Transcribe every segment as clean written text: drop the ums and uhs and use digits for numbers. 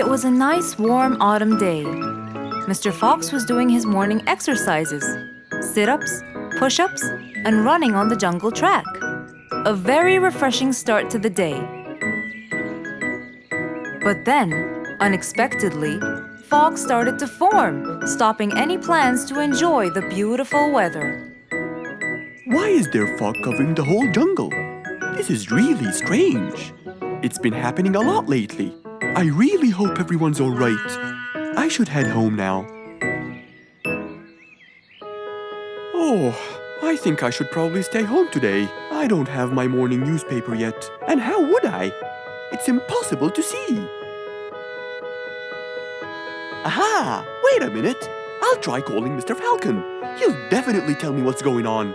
It was a nice warm autumn day. Mr. Fox was doing his morning exercises, sit-ups, push-ups, and running on the jungle track. A very refreshing start to the day. But then, unexpectedly, fog started to form, stopping any plans to enjoy the beautiful weather. Why is there fog covering the whole jungle? This is really strange. It's been happening a lot lately. I really hope everyone's all right. I should head home now. Oh, I think I should probably stay home today. I don't have my morning newspaper yet. And how would I? It's impossible to see. Aha! Wait a minute. I'll try calling Mr. Falcon. He'll definitely tell me what's going on.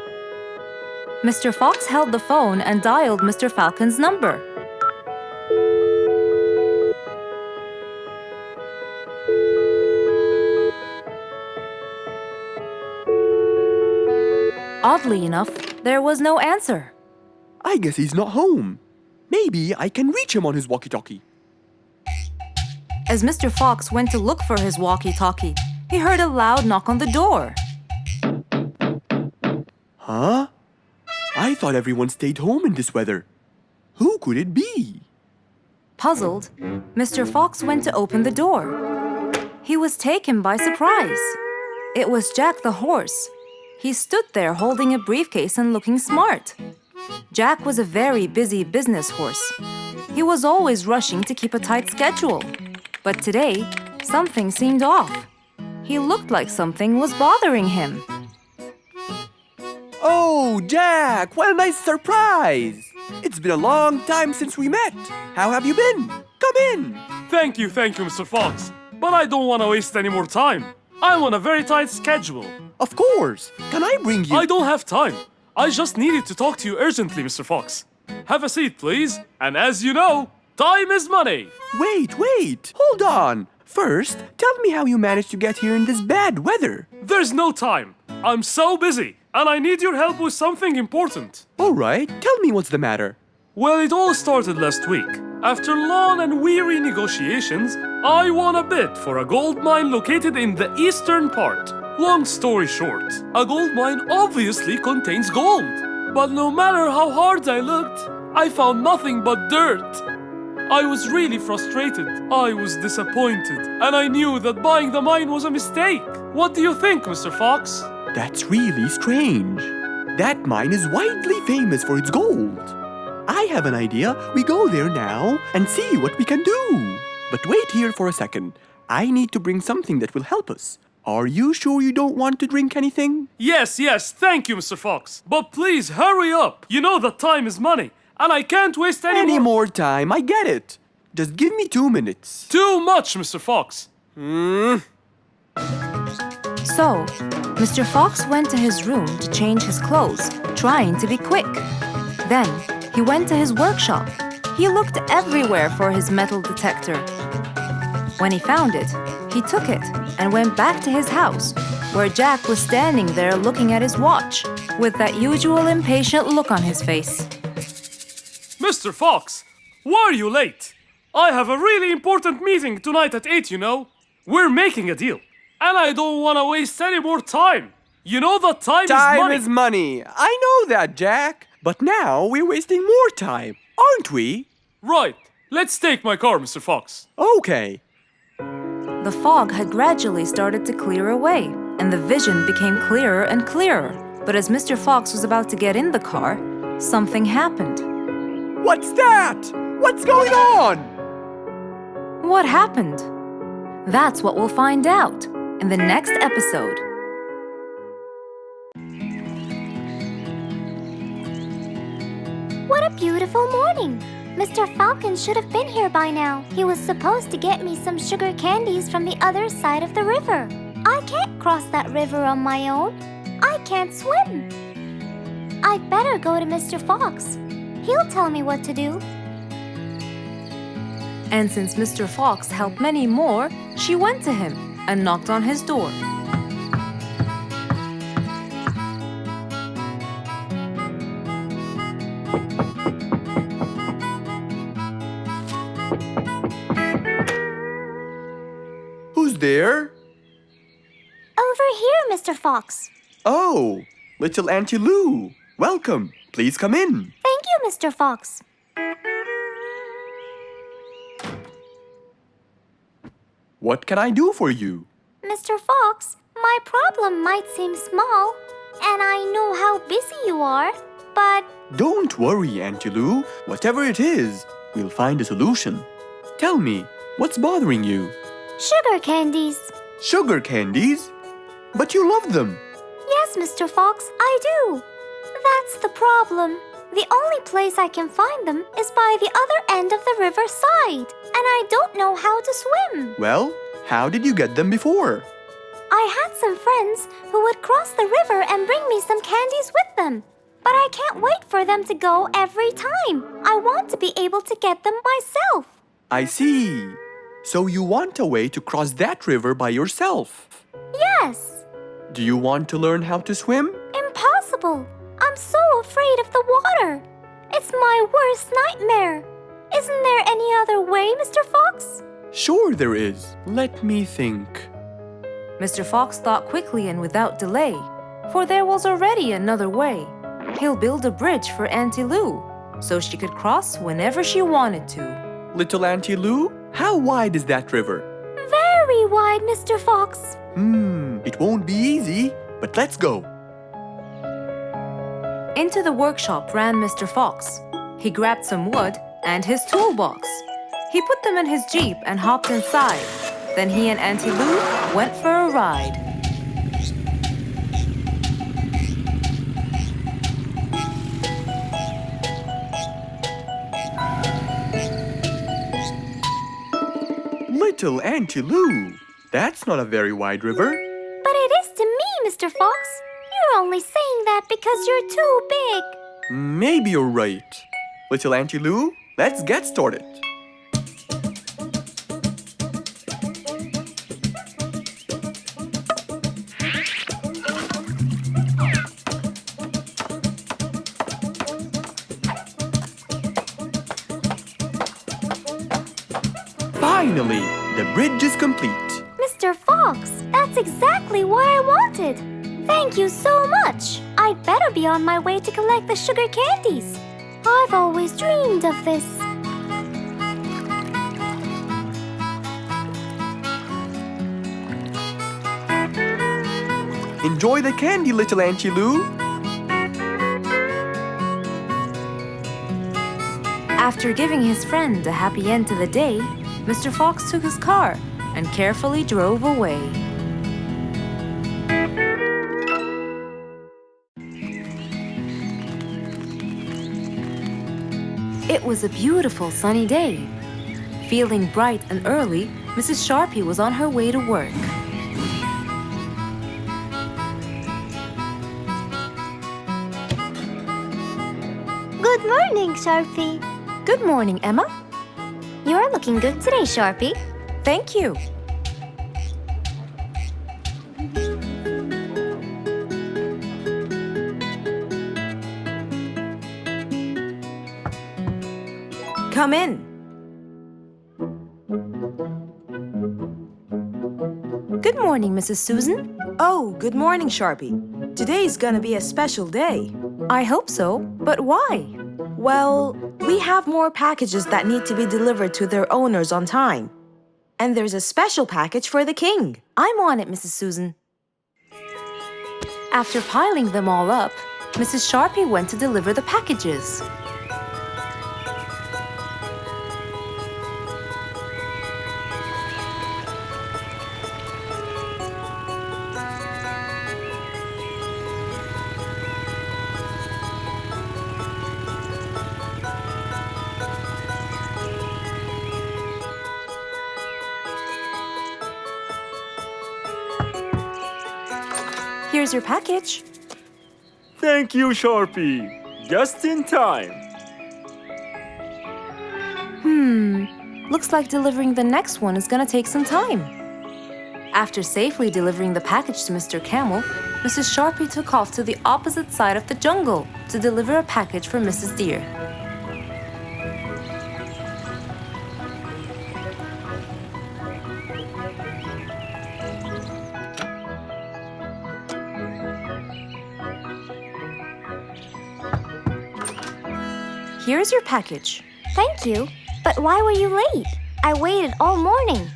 Mr. Fox held the phone and dialed Mr. Falcon's number. Oddly enough, there was no answer. I guess he's not home. Maybe I can reach him on his walkie-talkie. As Mr. Fox went to look for his walkie-talkie, he heard a loud knock on the door. Huh? I thought everyone stayed home in this weather. Who could it be? Puzzled, Mr. Fox went to open the door. He was taken by surprise. It was Jack the horse. He stood there holding a briefcase and looking smart. Jack was a very busy business horse. He was always rushing to keep a tight schedule. But today, something seemed off. He looked like something was bothering him. Oh, Jack, what a nice surprise! It's been a long time since we met. How have you been? Come in. Thank you, Mr. Fox. But I don't want to waste any more time. I'm on a very tight schedule. Of course. Can I bring you... I don't have time. I just needed to talk to you urgently, Mr. Fox. Have a seat, please. And as you know, time is money. Wait. Hold on. First, tell me how you managed to get here in this bad weather. There's no time. I'm so busy, and I need your help with something important. All right, tell me what's the matter. Well, it all started last week. After long and weary negotiations, I won a bid for a gold mine located in the eastern part. Long story short, a gold mine obviously contains gold. But no matter how hard I looked, I found nothing but dirt. I was really frustrated. I was disappointed, and I knew that buying the mine was a mistake. What do you think, Mr. Fox? That's really strange. That mine is widely famous for its gold. I have an idea. We go there now and see what we can do. But wait here for a second. I need to bring something that will help us. Are you sure you don't want to drink anything? Yes, thank you, Mr. Fox. But please, hurry up. You know that time is money, and I can't waste any more time. I get it. Just give me 2 minutes. Too much, Mr. Fox. So, Mr. Fox went to his room to change his clothes, trying to be quick. Then, he went to his workshop. He looked everywhere for his metal detector. When he found it, he took it and went back to his house, where Jack was standing there looking at his watch, with that usual impatient look on his face. Mr. Fox, why are you late? I have a really important meeting tonight at 8, you know. We're making a deal, and I don't want to waste any more time. You know that time is money. Time is money. I know that, Jack. But now we're wasting more time, aren't we? Right. Let's take my car, Mr. Fox. Okay. The fog had gradually started to clear away, and the vision became clearer and clearer. But as Mr. Fox was about to get in the car, something happened. What's that? What's going on? What happened? That's what we'll find out in the next episode. What a beautiful morning! Mr. Falcon should have been here by now. He was supposed to get me some sugar candies from the other side of the river. I can't cross that river on my own. I can't swim. I'd better go to Mr. Fox. He'll tell me what to do. And since Mr. Fox helped many more, she went to him and knocked on his door. there? Over here, Mr. Fox. Oh, little Auntie Lou. Welcome. Please come in. Thank you, Mr. Fox. What can I do for you? Mr. Fox, my problem might seem small, and I know how busy you are, but Don't worry, Auntie Lou. Whatever it is, we'll find a solution. Tell me, what's bothering you? sugar candies. Sugar candies? But you love them. Yes, Mr. Fox, I do. That's the problem. The only place I can find them is by the other end of the river side, and I don't know how to swim. Well, how did you get them before? I had some friends who would cross the river and bring me some candies with them. But I can't wait for them to go every time. I want to be able to get them myself. I see. So you want a way to cross that river by yourself. Yes. Do you want to learn how to swim? Impossible. I'm so afraid of the water. It's my worst nightmare. Isn't there any other way, Mr. Fox? Sure there is. Let me think. Mr. Fox thought quickly and without delay, for there was already another way. He'll build a bridge for Auntie Lou, so she could cross whenever she wanted to. Little Auntie Lou, how wide is that river? Very wide, Mr. Fox. It won't be easy, but let's go. Into the workshop ran Mr. Fox. He grabbed some wood and his toolbox. He put them in his Jeep and hopped inside. Then he and Auntie Lou went for a ride. Little Auntie Lou, that's not a very wide river. But it is to me, Mr. Fox. You're only saying that because you're too big. Maybe you're right. Little Auntie Lou, let's get started. Finally, the bridge is complete. Mr. Fox, that's exactly what I wanted. Thank you so much. I'd better be on my way to collect the sugar candies. I've always dreamed of this. Enjoy the candy, little Auntie Lou. After giving his friend a happy end to the day, Mr. Fox took his car and carefully drove away. It was a beautiful sunny day. Feeling bright and early, Mrs. Sharpie was on her way to work. Good morning, Sharpie. Good morning, Emma. You're looking good today, Sharpie. Thank you. Come in. Good morning, Mrs. Susan. Oh, good morning, Sharpie. Today's gonna be a special day. I hope so, but why? Well, we have more packages that need to be delivered to their owners on time. And there's a special package for the king. I'm on it, Mrs. Susan. After piling them all up, Mrs. Sharpie went to deliver the packages. Here's your package. Thank you, Sharpie. Just in time. Looks like delivering the next one is gonna take some time. After safely delivering the package to Mr. Camel, Mrs. Sharpie took off to the opposite side of the jungle to deliver a package for Mrs. Deer. Here's your package. Thank you. But why were you late? I waited all morning.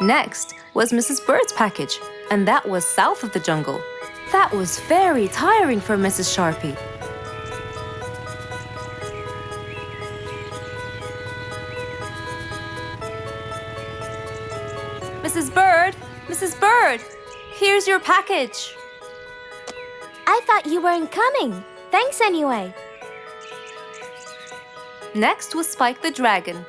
Next was Mrs. Bird's package, and that was south of the jungle. That was very tiring for Mrs. Sharpie. Mrs. Bird, here's your package. I thought you weren't coming. Thanks anyway. Next was Spike the dragon.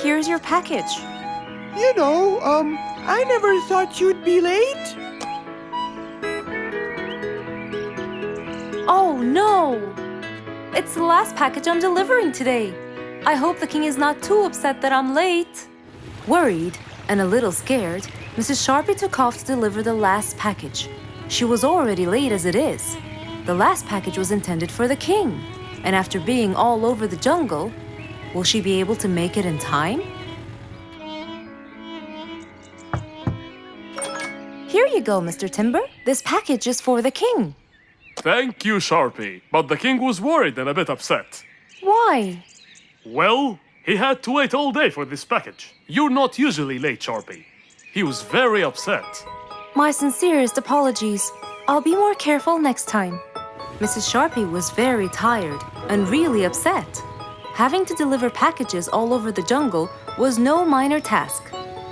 Here's your package. I never thought you'd be late. Oh no! It's the last package I'm delivering today. I hope the king is not too upset that I'm late. Worried and a little scared, Mrs. Sharpie took off to deliver the last package. She was already late as it is. The last package was intended for the king, and after being all over the jungle, will she be able to make it in time? Here you go, Mr. Timber. This package is for the king. Thank you, Sharpie. But the king was worried and a bit upset. Why? Well, he had to wait all day for this package. You're not usually late, Sharpie. He was very upset. My sincerest apologies. I'll be more careful next time. Mrs. Sharpie was very tired and really upset. Having to deliver packages all over the jungle was no minor task.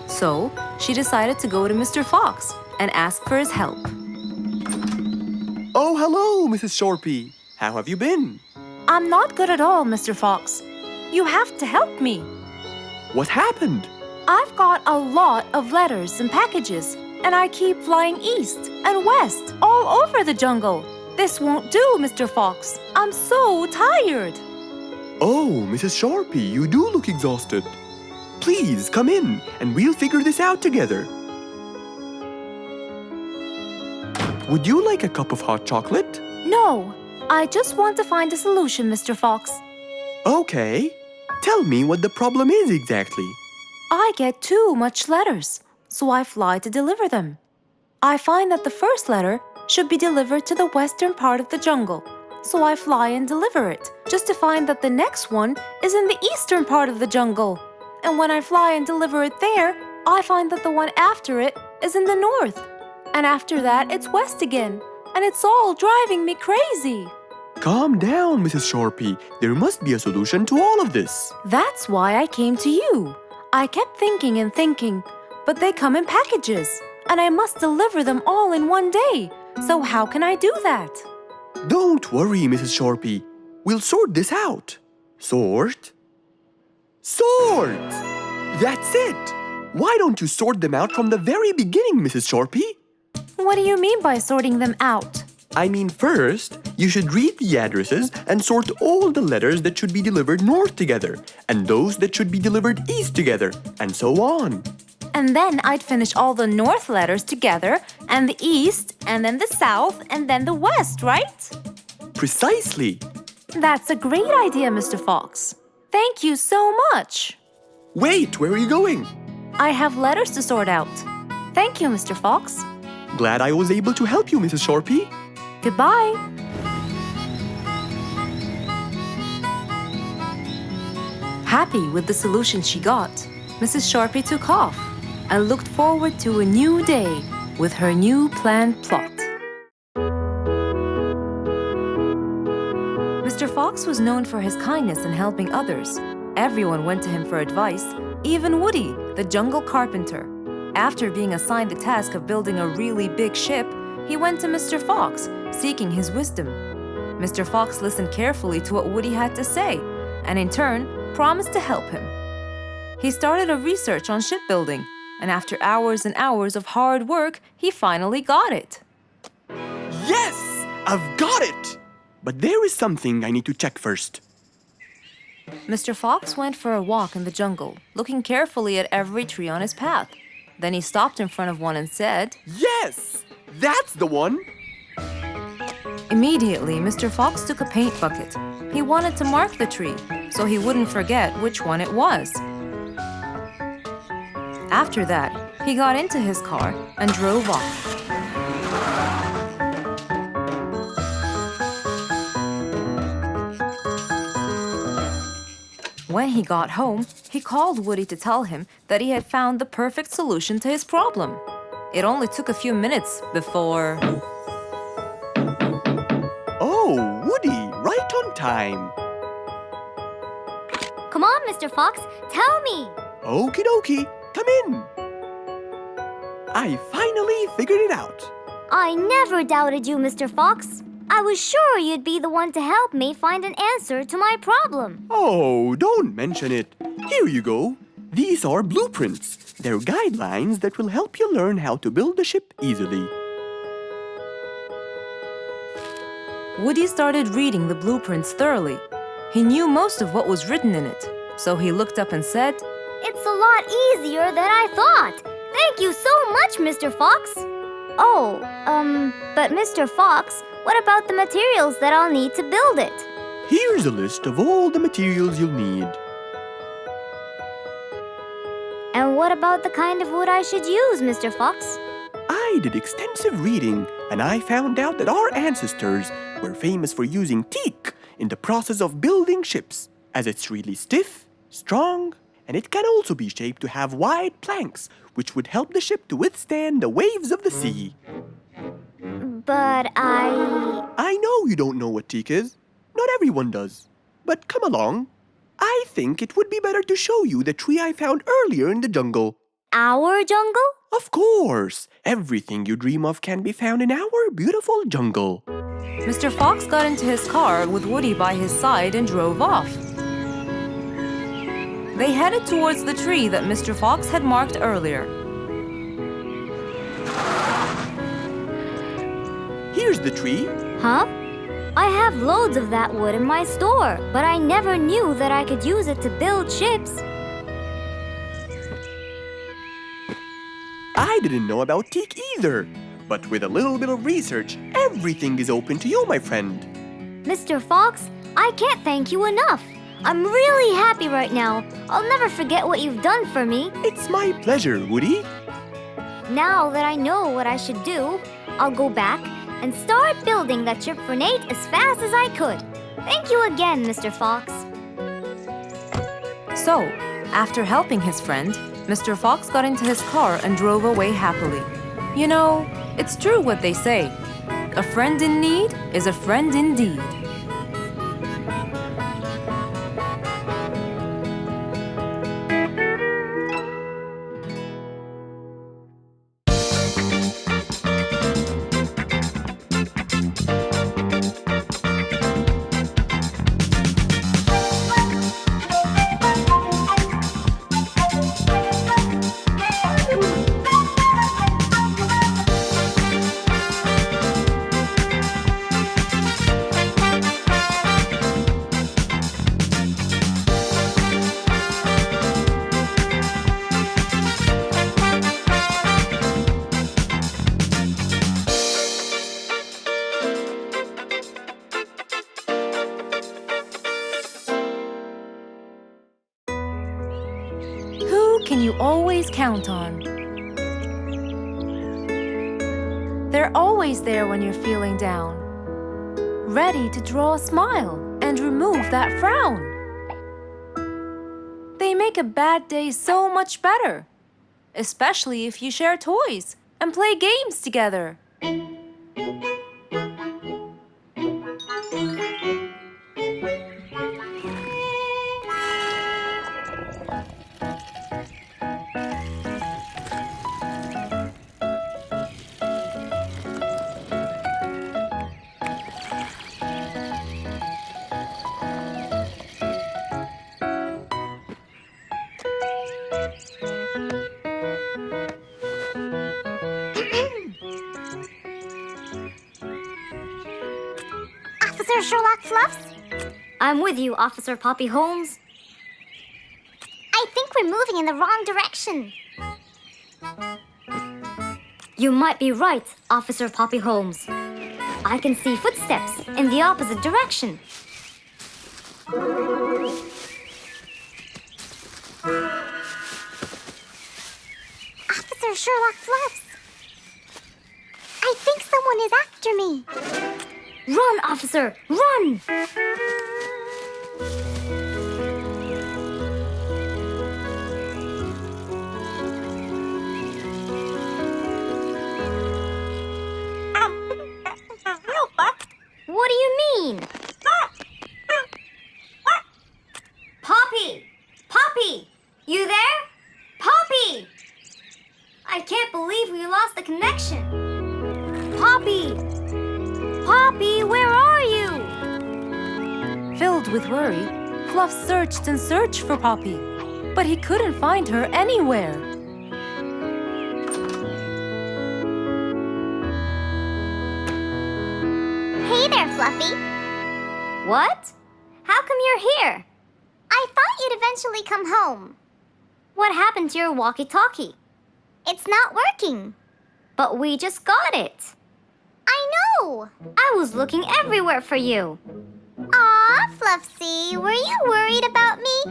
So, she decided to go to Mr. Fox and ask for his help. Oh, hello, Mrs. Sharpie. How have you been? I'm not good at all, Mr. Fox. You have to help me. What happened? I've got a lot of letters and packages, and I keep flying east and west all over the jungle. This won't do, Mr. Fox. I'm so tired. Oh, Mrs. Sharpie, you do look exhausted. Please come in and we'll figure this out together. Would you like a cup of hot chocolate? No, I just want to find a solution, Mr. Fox. Okay. Tell me what the problem is exactly. I get too much letters, so I fly to deliver them. I find that the first letter should be delivered to the western part of the jungle, so I fly and deliver it, just to find that the next one is in the eastern part of the jungle. And when I fly and deliver it there, I find that the one after it is in the north. And after that, it's west again. And it's all driving me crazy. Calm down, Mrs. Sharpie. There must be a solution to all of this. That's why I came to you. I kept thinking and thinking, but they come in packages, and I must deliver them all in one day. So how can I do that? Don't worry, Mrs. Sharpie. We'll sort this out. Sort? Sort! That's it! Why don't you sort them out from the very beginning, Mrs. Sharpie? What do you mean by sorting them out? I mean, first, you should read the addresses and sort all the letters that should be delivered north together, and those that should be delivered east together, and so on. And then I'd finish all the north letters together, and the east, and then the south, and then the west, right? Precisely. That's a great idea, Mr. Fox. Thank you so much. Wait, where are you going? I have letters to sort out. Thank you, Mr. Fox. Glad I was able to help you, Mrs. Sharpie. Goodbye. Happy with the solution she got, Mrs. Sharpie took off and looked forward to a new day with her new planned plot. Mr. Fox was known for his kindness in helping others. Everyone went to him for advice, even Woody, the jungle carpenter. After being assigned the task of building a really big ship, he went to Mr. Fox, seeking his wisdom. Mr. Fox listened carefully to what Woody had to say, and in turn, promised to help him. He started a research on shipbuilding, and after hours and hours of hard work, he finally got it. Yes! I've got it! But there is something I need to check first. Mr. Fox went for a walk in the jungle, looking carefully at every tree on his path. Then he stopped in front of one and said, Yes! That's the one! Immediately, Mr. Fox took a paint bucket He wanted to mark the tree so he wouldn't forget which one it was. After that, he got into his car and drove off. When he got home, he called Woody to tell him that he had found the perfect solution to his problem. It only took a few minutes before... Oh, Woody, right on time. Come on, Mr. Fox, tell me. Okie dokie, come in. I finally figured it out. I never doubted you, Mr. Fox. I was sure you'd be the one to help me find an answer to my problem. Oh, don't mention it. Here you go. These are blueprints. They're guidelines that will help you learn how to build the ship easily. Woody started reading the blueprints thoroughly. He knew most of what was written in it, so he looked up and said, It's a lot easier than I thought. Thank you so much, Mr. Fox. Oh, but Mr. Fox, what about the materials that I'll need to build it? Here's a list of all the materials you'll need. And what about the kind of wood I should use, Mr. Fox? I did extensive reading, and I found out that our ancestors were famous for using teak in the process of building ships, as it's really stiff, strong, and it can also be shaped to have wide planks, which would help the ship to withstand the waves of the sea. But I know you don't know what teak is. Not everyone does. But come along. I think it would be better to show you the tree I found earlier in the jungle. Our jungle? Of course! Everything you dream of can be found in our beautiful jungle. Mr. Fox got into his car with Woody by his side and drove off. They headed towards the tree that Mr. Fox had marked earlier. Here's the tree. Huh? I have loads of that wood in my store, but I never knew that I could use it to build ships. I didn't know about teak either. But with a little bit of research, everything is open to you, my friend. Mr. Fox, I can't thank you enough. I'm really happy right now. I'll never forget what you've done for me. It's my pleasure, Woody. Now that I know what I should do, I'll go back and start building that ship for Nate as fast as I could. Thank you again, Mr. Fox. So, after helping his friend, Mr. Fox got into his car and drove away happily. You know, it's true what they say. A friend in need is a friend indeed. Can you always count on? They're always there when you're feeling down, ready to draw a smile and remove that frown. They make a bad day so much better, especially if you share toys and play games together. Officer Sherlock Fluffs? I'm with you, Officer Poppy Holmes. I think we're moving in the wrong direction. You might be right, Officer Poppy Holmes. I can see footsteps in the opposite direction. Officer Sherlock Fluffs! I think someone is after me. Run, officer! Run! What do you mean? Poppy! Poppy! You there? Poppy! I can't believe we lost the connection. Poppy! Poppy, where are you? Filled with worry, Fluff searched and searched for Poppy, but he couldn't find her anywhere. Hey there, Fluffy. What? How come you're here? I thought you'd eventually come home. What happened to your walkie-talkie? It's not working. But we just got it. I know. I was looking everywhere for you. Aw, Fluffsy, were you worried about me?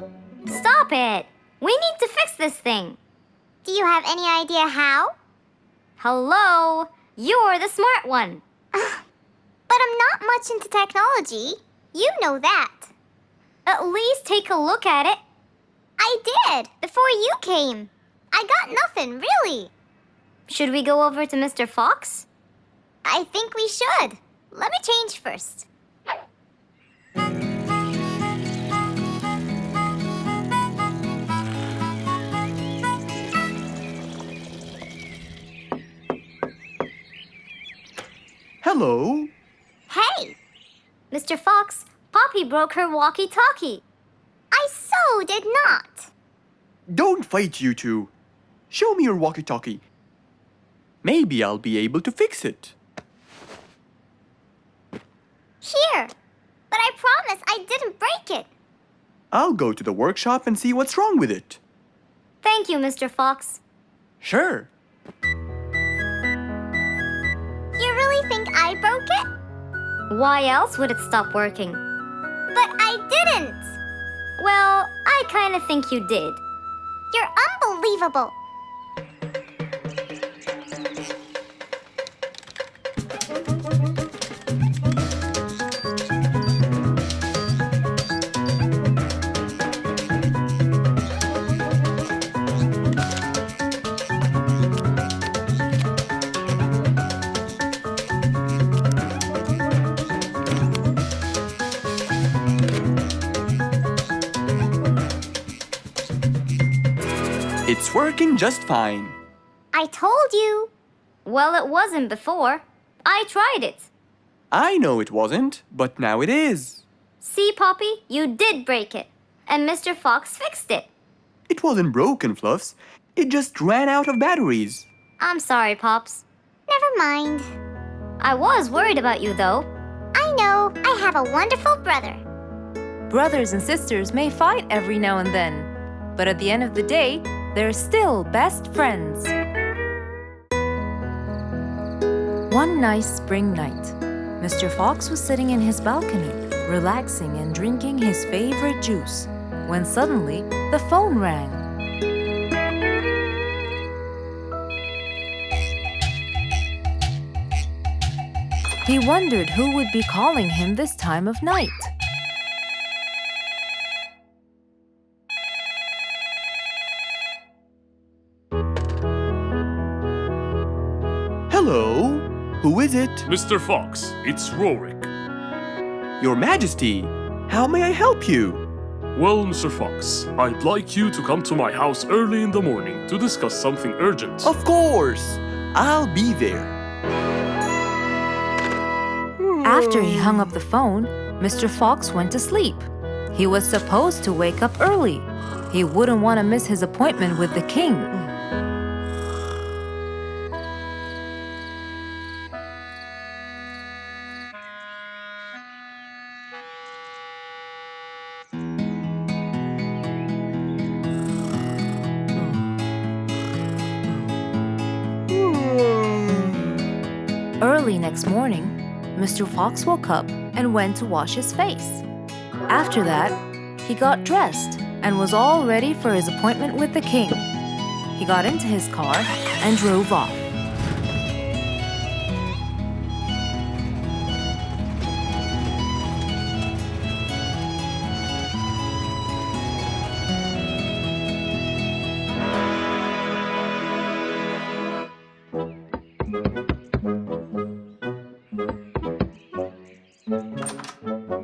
Stop it. We need to fix this thing. Do you have any idea how? Hello? You're the smart one. But I'm not much into technology. You know that. At least take a look at it. I did, before you came. I got nothing, really. Should we go over to Mr. Fox? I think we should. Let me change first. Hello. Hey, Mr. Fox, Poppy broke her walkie-talkie. I so did not. Don't fight, you two. Show me your walkie-talkie. Maybe I'll be able to fix it. Here, but I promise I didn't break it. I'll go to the workshop and see what's wrong with it. Thank you, Mr. Fox. Sure. You really think I broke it? Why else would it stop working? But I didn't. Well, I kind of think you did. You're unbelievable. It's working just fine. I told you. Well, it wasn't before. I tried it. I know it wasn't, but now it is. See, Poppy, you did break it. And Mr. Fox fixed it. It wasn't broken, Fluffs. It just ran out of batteries. I'm sorry, Pops. Never mind. I was worried about you, though. I know. I have a wonderful brother. Brothers and sisters may fight every now and then, but at the end of the day, they're still best friends. One nice spring night, Mr. Fox was sitting in his balcony, relaxing and drinking his favorite juice, when suddenly the phone rang. He wondered who would be calling him this time of night. Hello? Who is it? Mr. Fox, it's Rorik. Your Majesty, how may I help you? Well, Mr. Fox, I'd like you to come to my house early in the morning to discuss something urgent. Of course! I'll be there. After he hung up the phone, Mr. Fox went to sleep. He was supposed to wake up early. He wouldn't want to miss his appointment with the king. Early next morning, Mr. Fox woke up and went to wash his face. After that, he got dressed and was all ready for his appointment with the king. He got into his car and drove off.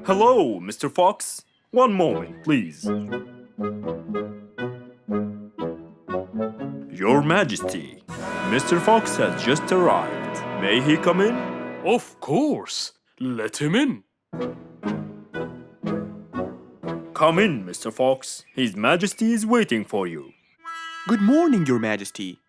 Hello, Mr. Fox. One moment, please. Your Majesty, Mr. Fox has just arrived. May he come in? Of course. Let him in. Come in, Mr. Fox. His Majesty is waiting for you. Good morning, Your Majesty.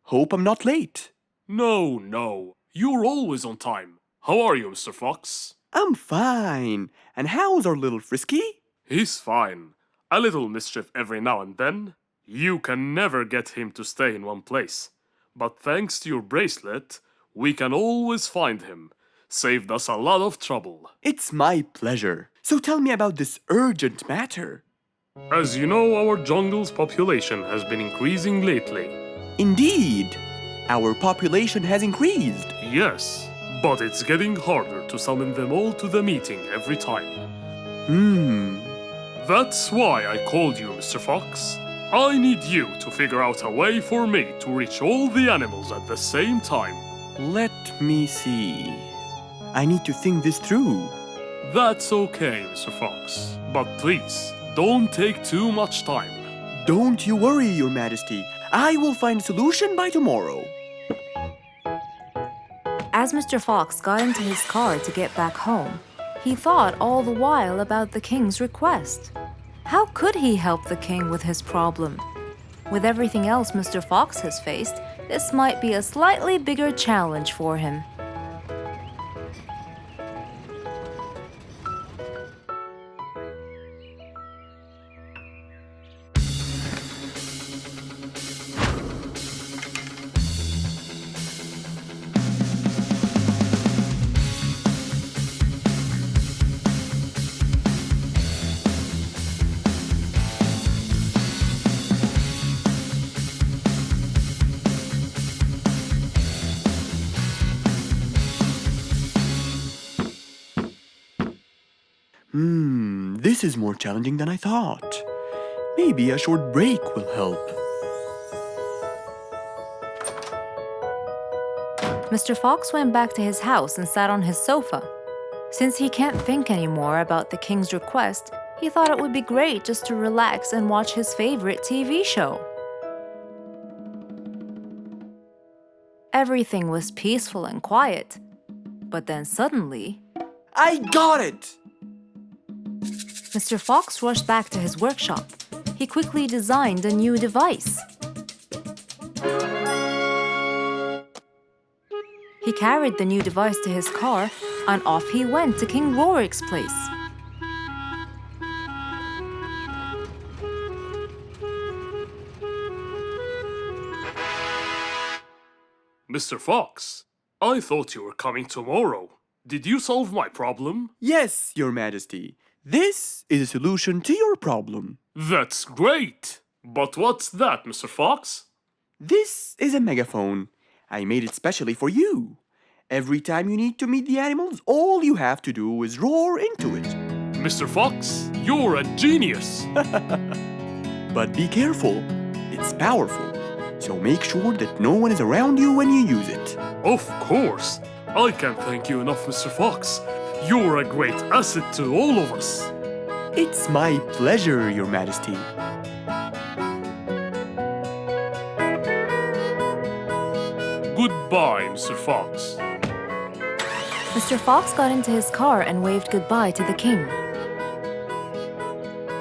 Hope I'm not late. No. You're always on time. How are you, Mr. Fox? I'm fine. And how's our little Frisky? He's fine. A little mischief every now and then. You can never get him to stay in one place. But thanks to your bracelet, we can always find him. Saved us a lot of trouble. It's my pleasure. So tell me about this urgent matter. As you know, our jungle's population has been increasing lately. Indeed, our population has increased. Yes, but it's getting harder to summon them all to the meeting every time. That's why I called you, Mr. Fox. I need you to figure out a way for me to reach all the animals at the same time. Let me see. I need to think this through. That's okay, Mr. Fox. But please, don't take too much time. Don't you worry, Your Majesty. I will find a solution by tomorrow. As Mr. Fox got into his car to get back home, he thought all the while about the king's request. How could he help the king with his problem? With everything else Mr. Fox has faced, this might be a slightly bigger challenge for him. This is more challenging than I thought. Maybe a short break will help. Mr. Fox went back to his house and sat on his sofa. Since he can't think anymore about the king's request, he thought it would be great just to relax and watch his favorite TV show. Everything was peaceful and quiet, but then suddenly, I got it! Mr. Fox rushed back to his workshop. He quickly designed a new device. He carried the new device to his car, and off he went to King Rorik's place. Mr. Fox, I thought you were coming tomorrow. Did you solve my problem? Yes, Your Majesty. This is a solution to your problem. That's great! But what's that, Mr. Fox? This is a megaphone. I made it specially for you. Every time you need to meet the animals, all you have to do is roar into it. Mr. Fox, you're a genius! But be careful. It's powerful. So make sure that no one is around you when you use it. Of course! I can't thank you enough, Mr. Fox. You're a great asset to all of us. It's my pleasure, Your Majesty. Goodbye, Mr. Fox. Mr. Fox got into his car and waved goodbye to the king.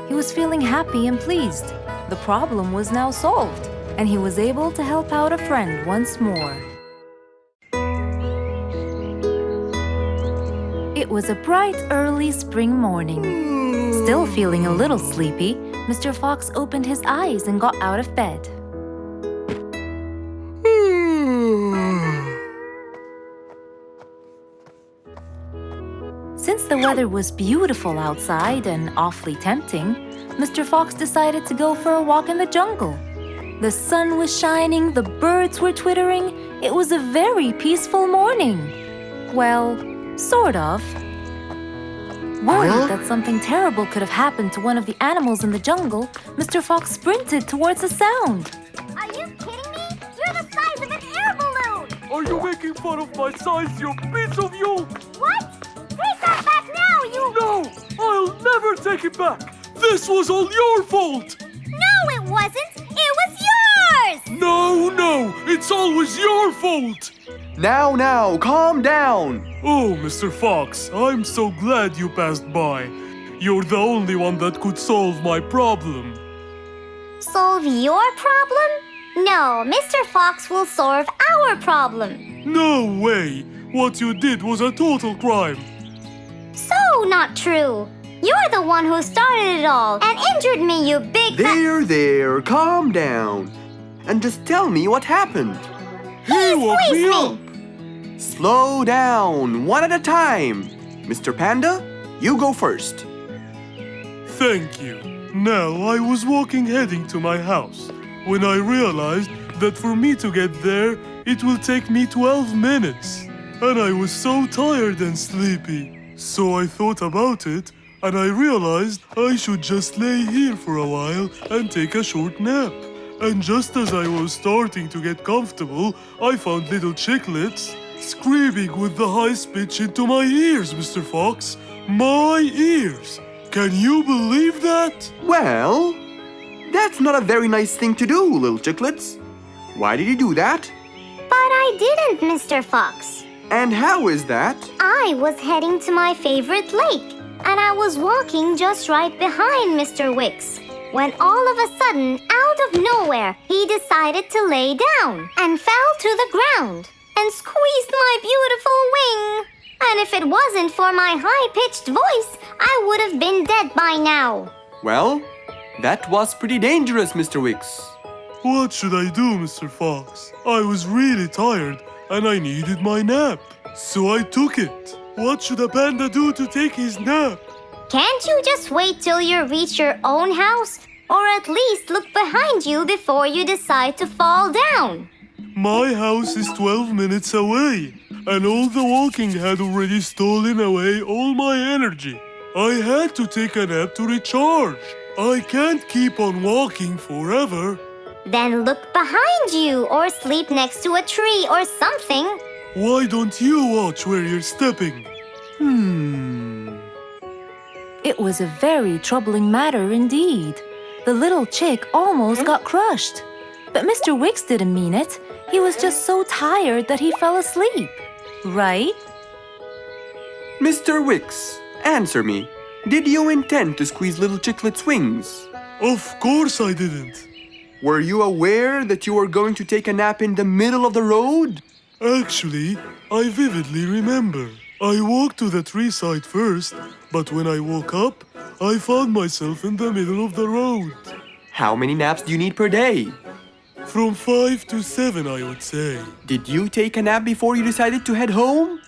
He was feeling happy and pleased. The problem was now solved, and he was able to help out a friend once more. It was a bright, early spring morning. Still feeling a little sleepy, Mr. Fox opened his eyes and got out of bed. Since Since the weather was beautiful outside and awfully tempting, Mr. Fox decided to go for a walk in the jungle. The sun was shining, the birds were twittering. It was a very peaceful morning. Well, sort of. Worried that something terrible could have happened to one of the animals in the jungle, Mr. Fox sprinted towards the sound. Are you kidding me? You're the size of an air balloon! Are you making fun of my size, you piece of you? What? Take that back now, you... No! I'll never take it back! This was all your fault! No, it wasn't! It was yours! No! It's always your fault! Now, calm down. Oh, Mr. Fox, I'm so glad you passed by. You're the only one that could solve my problem. Solve your problem? No, Mr. Fox will solve our problem. No way! What you did was a total crime. So not true. You're the one who started it all and injured me, you big There, calm down. And just tell me what happened. He woke me up! Slow down, one at a time. Mr. Panda, you go first. Thank you. Now, I was walking heading to my house when I realized that for me to get there, it will take me 12 minutes. And I was so tired and sleepy. So I thought about it, and I realized I should just lay here for a while and take a short nap. And just as I was starting to get comfortable, I found little chicklets screaming with the highest pitch into my ears, Mr. Fox. My ears! Can you believe that? Well, that's not a very nice thing to do, little chicklets. Why did you do that? But I didn't, Mr. Fox. And how is that? I was heading to my favorite lake, and I was walking just right behind Mr. Wicks, when all of a sudden, out of nowhere, he decided to lay down and fell to the ground and squeezed my beautiful wing. And if it wasn't for my high-pitched voice, I would have been dead by now. Well, that was pretty dangerous, Mr. Wicks. What should I do, Mr. Fox? I was really tired and I needed my nap. So I took it. What should a panda do to take his nap? Can't you just wait till you reach your own house? Or at least look behind you before you decide to fall down? My house is 12 minutes away, and all the walking had already stolen away all my energy. I had to take a nap to recharge. I can't keep on walking forever. Then look behind you or sleep next to a tree or something. Why don't you watch where you're stepping? It was a very troubling matter indeed. The little chick almost got crushed. But Mr. Wicks didn't mean it. He was just so tired that he fell asleep. Right? Mr. Wicks, answer me. Did you intend to squeeze little chicklet's wings? Of course I didn't. Were you aware that you were going to take a nap in the middle of the road? Actually, I vividly remember. I walked to the tree side first, but when I woke up, I found myself in the middle of the road. How many naps do you need per day? From 5 to 7, I would say. Did you take a nap before you decided to head home?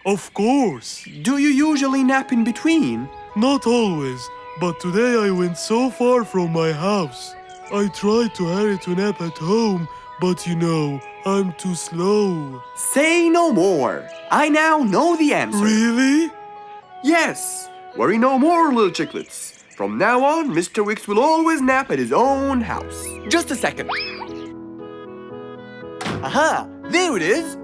Of course. Do you usually nap in between? Not always, but today I went so far from my house. I tried to hurry to nap at home, but you know, I'm too slow. Say no more. I now know the answer. Really? Yes. Worry no more, little chicklets. From now on, Mr. Wicks will always nap at his own house. Just a second. Aha! There it is!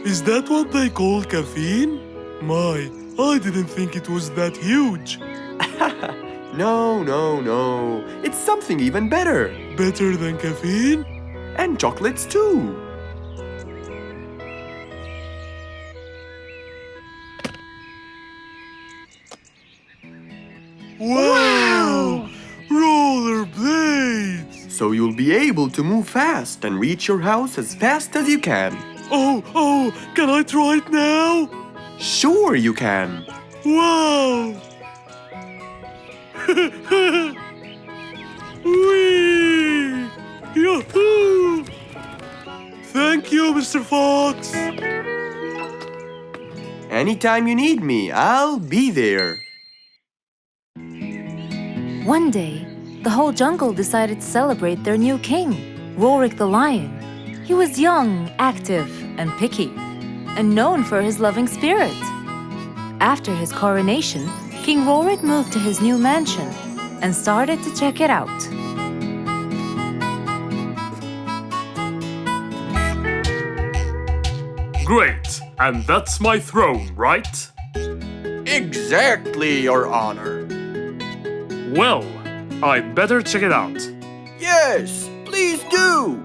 Is that what they call caffeine? My, I didn't think it was that huge. No. It's something even better. Better than caffeine? And chocolates too. Wow! Rollerblades! So you'll be able to move fast and reach your house as fast as you can. Oh, can I try it now? Sure you can. Wow! Whee! Yahoo! Thank you, Mr. Fox. Anytime you need me, I'll be there. One day, the whole jungle decided to celebrate their new king, Rorik the lion. He was young, active, and picky, and known for his loving spirit. After his coronation, King Rorik moved to his new mansion and started to check it out. Great, and that's my throne, right? Exactly, Your Honor. Well, I'd better check it out. Yes, please do.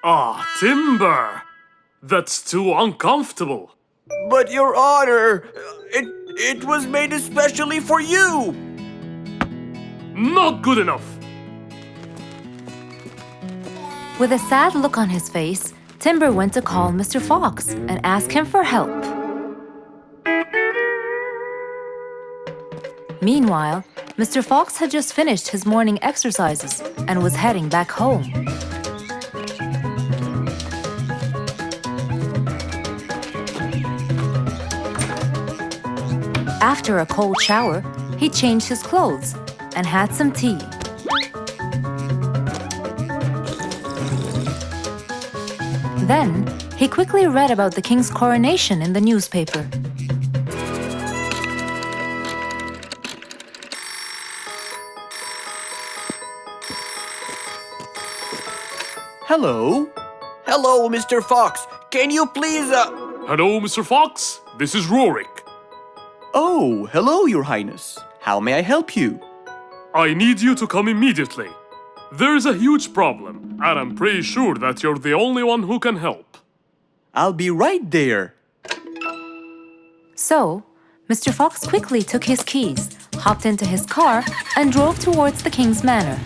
Ah, timber! That's too uncomfortable. But Your Honor, it was made especially for you. Not good enough. With a sad look on his face, Timber went to call Mr. Fox and ask him for help. Meanwhile, Mr. Fox had just finished his morning exercises and was heading back home. After a cold shower, he changed his clothes and had some tea. Then, he quickly read about the king's coronation in the newspaper. Hello? Hello, Mr. Fox. Can you please, Hello, Mr. Fox. This is Rorik. Oh, hello, Your Highness. How may I help you? I need you to come immediately. There's a huge problem, and I'm pretty sure that you're the only one who can help. I'll be right there. So, Mr. Fox quickly took his keys, hopped into his car, and drove towards the king's manor.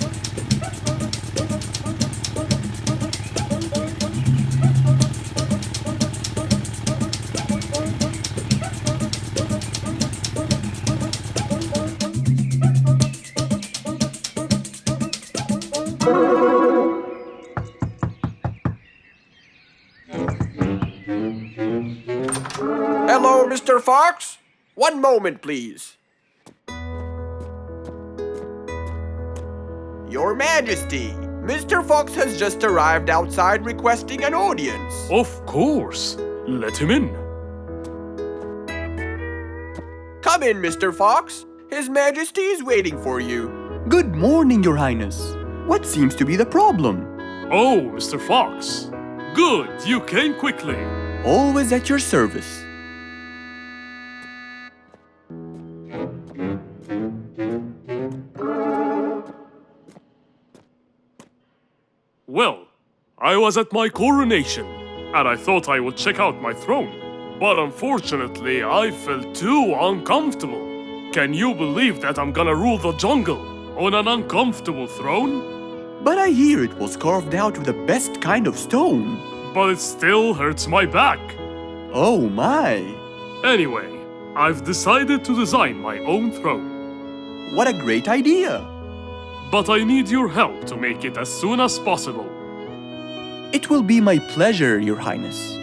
Hello, Mr. Fox. One moment, please. Your Majesty, Mr. Fox has just arrived outside requesting an audience. Of course. Let him in. Come in, Mr. Fox. His Majesty is waiting for you. Good morning, Your Highness. What seems to be the problem? Oh, Mr. Fox. Good, you came quickly. Always at your service. Well, I was at my coronation, and I thought I would check out my throne. But unfortunately, I felt too uncomfortable. Can you believe that I'm gonna rule the jungle on an uncomfortable throne? But I hear it was carved out with the best kind of stone. But it still hurts my back. Oh my! Anyway, I've decided to design my own throne. What a great idea! But I need your help to make it as soon as possible. It will be my pleasure, Your Highness.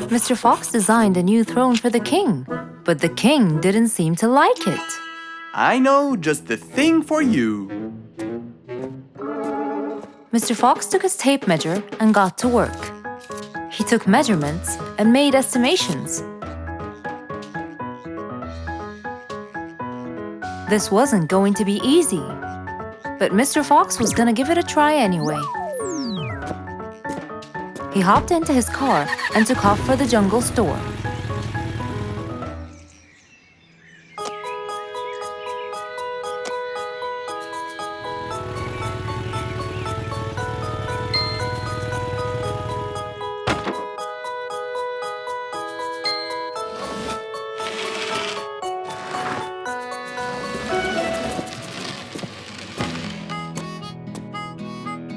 Mr. Fox designed a new throne for the king, but the king didn't seem to like it. I know just the thing for you. Mr. Fox took his tape measure and got to work. He took measurements and made estimations. This wasn't going to be easy, but Mr. Fox was gonna give it a try anyway. He hopped into his car and took off for the jungle store.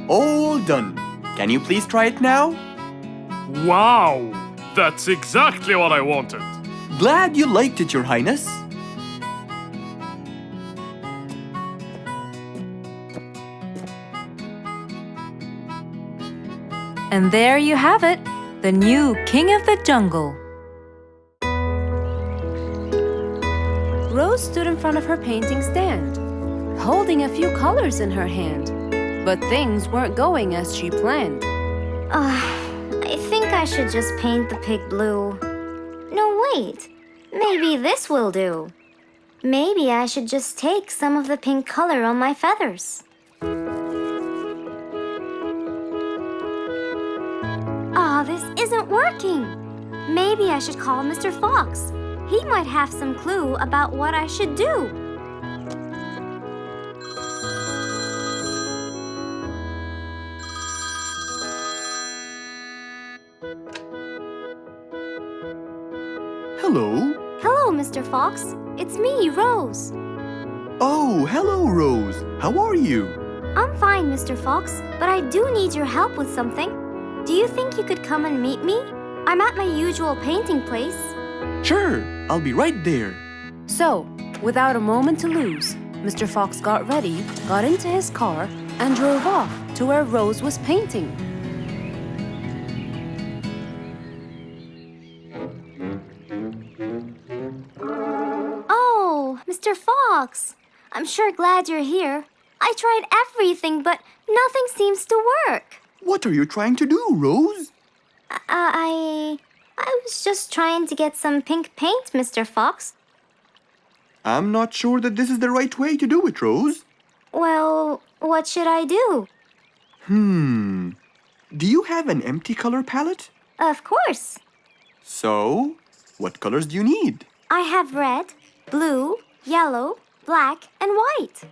All done. Can you please try it now? Wow! That's exactly what I wanted. Glad you liked it, Your Highness. And there you have it, the new King of the Jungle. Rose stood in front of her painting stand, holding a few colors in her hand. But things weren't going as she planned. I think I should just paint the pig blue. No, wait. Maybe this will do. Maybe I should just take some of the pink color on my feathers. This isn't working. Maybe I should call Mr. Fox. He might have some clue about what I should do. Hello. Hello, Mr. Fox. It's me, Rose. Oh, hello, Rose. How are you? I'm fine, Mr. Fox, but I do need your help with something. Do you think you could come and meet me? I'm at my usual painting place. Sure, I'll be right there. So, without a moment to lose, Mr. Fox got ready, got into his car, and drove off to where Rose was painting. Oh, Mr. Fox. I'm sure glad you're here. I tried everything, but nothing seems to work. What are you trying to do, Rose? I was just trying to get some pink paint, Mr. Fox. I'm not sure that this is the right way to do it, Rose. Well, what should I do? Do you have an empty color palette? Of course. So, what colors do you need? I have red, blue, yellow, black, and white.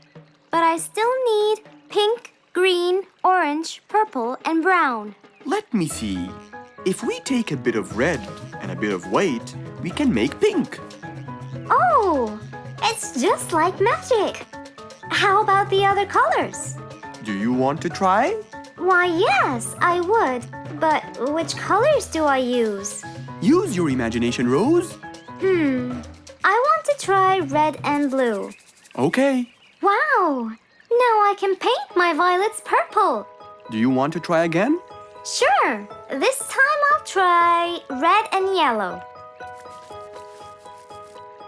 But I still need pink, green, orange, purple, and brown. Let me see. If we take a bit of red and a bit of white, we can make pink. Oh, it's just like magic. How about the other colors? Do you want to try? Why, yes, I would. But which colors do I use? Use your imagination, Rose. I want to try red and blue. Okay. Wow! Now I can paint my violets purple. Do you want to try again? Sure. This time I'll try red and yellow.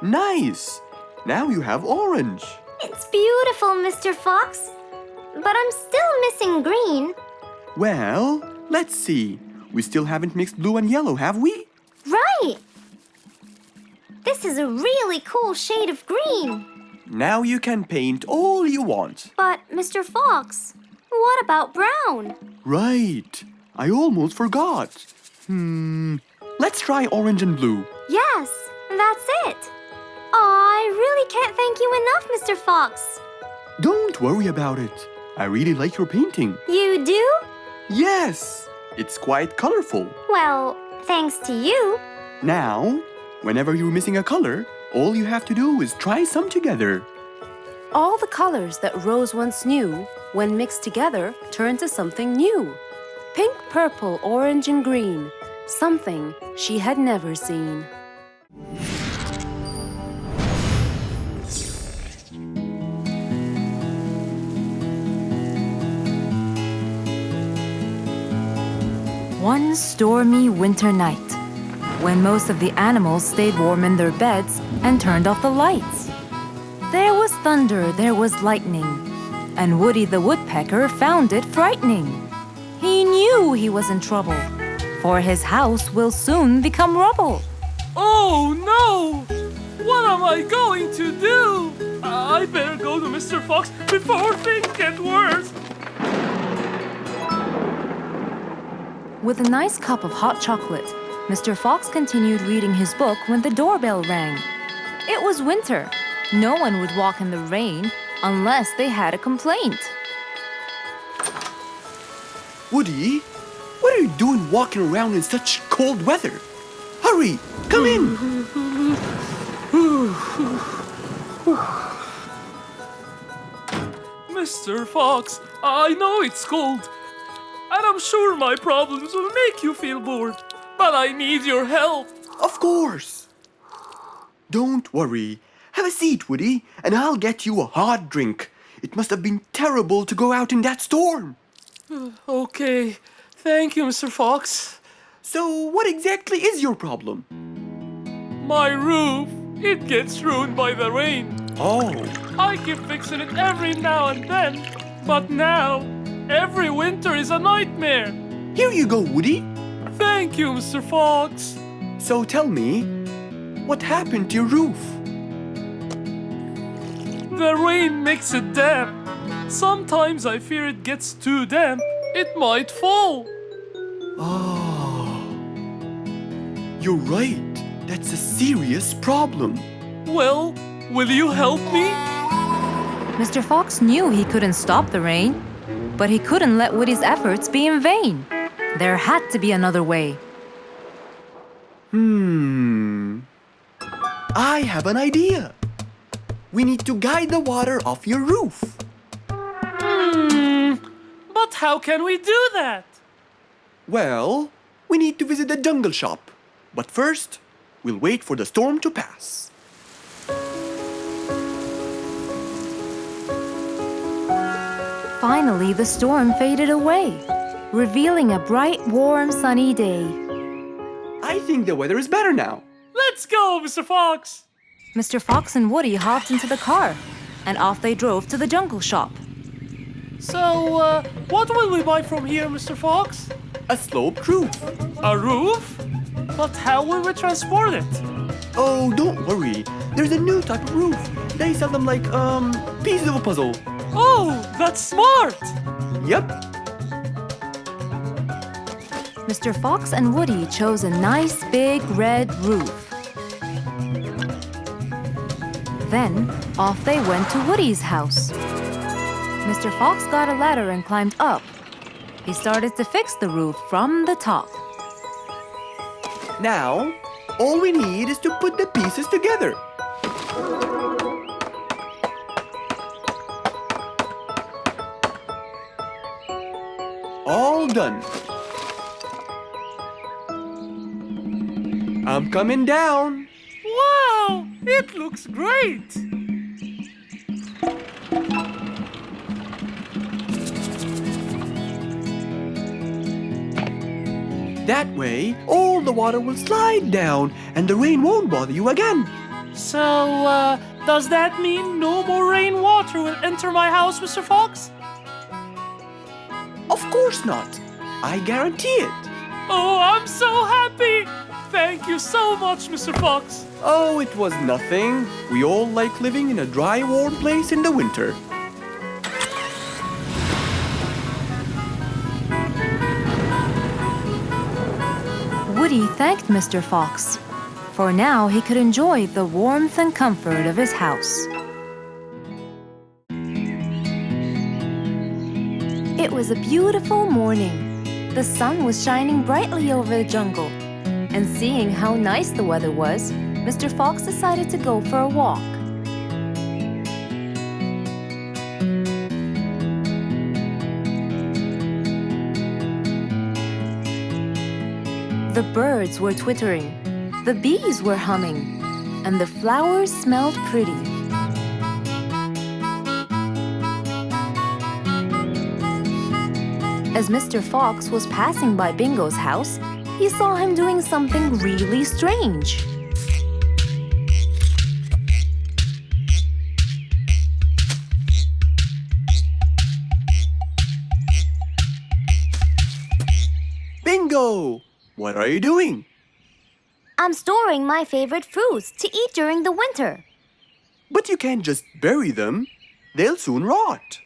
Nice. Now you have orange. It's beautiful, Mr. Fox. But I'm still missing green. Well, let's see. We still haven't mixed blue and yellow, have we? Right! This is a really cool shade of green. Now you can paint all you want. But, Mr. Fox, what about brown? Right. I almost forgot. Let's try orange and blue. Yes, that's it. I really can't thank you enough, Mr. Fox. Don't worry about it. I really like your painting. You do? Yes, it's quite colorful. Well, thanks to you. Now, whenever you're missing a color, all you have to do is try some together. All the colors that Rose once knew, when mixed together, turned to something new. Pink, purple, orange, and green. Something she had never seen. One stormy winter night, when most of the animals stayed warm in their beds and turned off the lights. There was thunder, there was lightning, and Woody the Woodpecker found it frightening. He knew he was in trouble, for his house will soon become rubble. Oh no! What am I going to do? I better go to Mr. Fox before things get worse. With a nice cup of hot chocolate, Mr. Fox continued reading his book when the doorbell rang. It was winter. No one would walk in the rain unless they had a complaint. Woody, what are you doing walking around in such cold weather? Hurry, come in. Mr. Fox, I know it's cold, and I'm sure my problems will make you feel bored. But I need your help. Of course. Don't worry. Have a seat, Woody, and I'll get you a hot drink. It must have been terrible to go out in that storm. Okay, thank you, Mr. Fox. So, what exactly is your problem? My roof, it gets ruined by the rain. Oh, I keep fixing it every now and then, but now, every winter is a nightmare. here you go, Woody. Thank you, Mr. Fox. So tell me, what happened to your roof? The rain makes it damp. Sometimes I fear it gets too damp. It might fall. Oh, you're right. That's a serious problem. Well, will you help me? Mr. Fox knew he couldn't stop the rain, but he couldn't let Woody's efforts be in vain. There had to be another way. I have an idea. We need to guide the water off your roof. But how can we do that? Well, we need to visit the jungle shop. But first, we'll wait for the storm to pass. Finally, the storm faded away, revealing a bright, warm, sunny day. I think the weather is better now. Let's go, Mr. Fox. Mr. Fox and Woody hopped into the car, and off they drove to the jungle shop. So, what will we buy from here, Mr. Fox? A sloped roof. A roof? But how will we transport it? Oh, don't worry. There's a new type of roof. They sell them like, pieces of a puzzle. Oh, that's smart! Yep. Mr. Fox and Woody chose a nice big red roof. Then, off they went to Woody's house. Mr. Fox got a ladder and climbed up. He started to fix the roof from the top. Now, all we need is to put the pieces together. All done. I'm coming down. Wow, it looks great! That way, all the water will slide down and the rain won't bother you again. So, does that mean no more rainwater will enter my house, Mr. Fox? Of course not. I guarantee it. Oh, I'm so happy! Thank you so much, Mr. Fox. Oh, it was nothing. We all like living in a dry, warm place in the winter. Woody thanked Mr. Fox, for now he could enjoy the warmth and comfort of his house. It was a beautiful morning. The sun was shining brightly over the jungle, and seeing how nice the weather was, Mr. Fox decided to go for a walk. The birds were twittering, the bees were humming, and the flowers smelled pretty. As Mr. Fox was passing by Bingo's house, he saw him doing something really strange. Bingo! What are you doing? I'm storing my favorite fruits to eat during the winter. But you can't just bury them. They'll soon rot.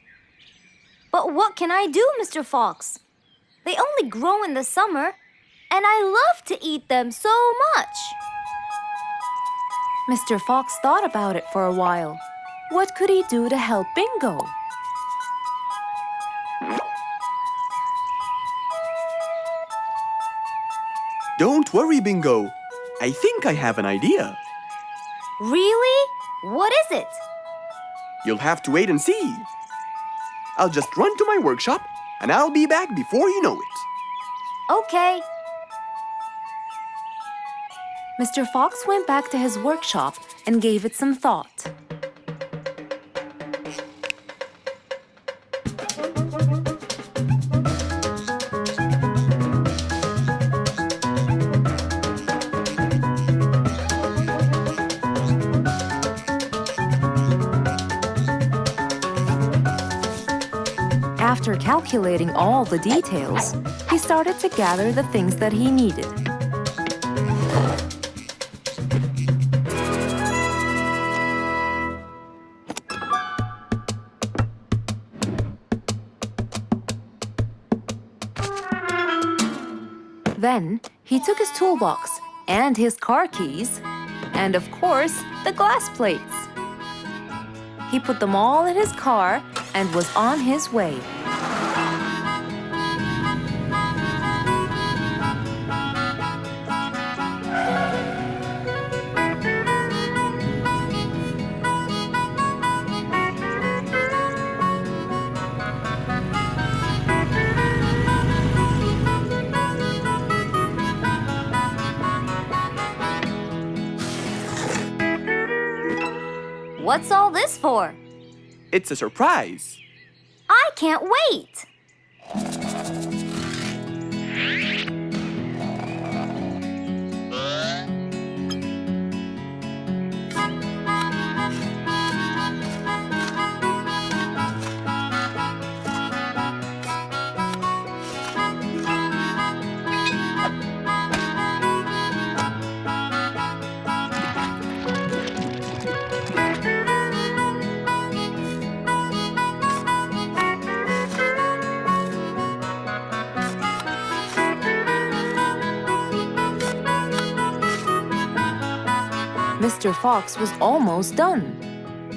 But what can I do, Mr. Fox? They only grow in the summer, and I love to eat them so much. Mr. Fox thought about it for a while. What could he do to help Bingo? Don't worry, Bingo. I think I have an idea. Really? What is it? You'll have to wait and see. I'll just run to my workshop, and I'll be back before you know it. Okay. Mr. Fox went back to his workshop and gave it some thought. After calculating all the details, he started to gather the things that he needed. Then he took his toolbox and his car keys, and of course, the glass plates. He put them all in his car and was on his way. What's all this for? It's a surprise. I can't wait! Mr. Fox was almost done,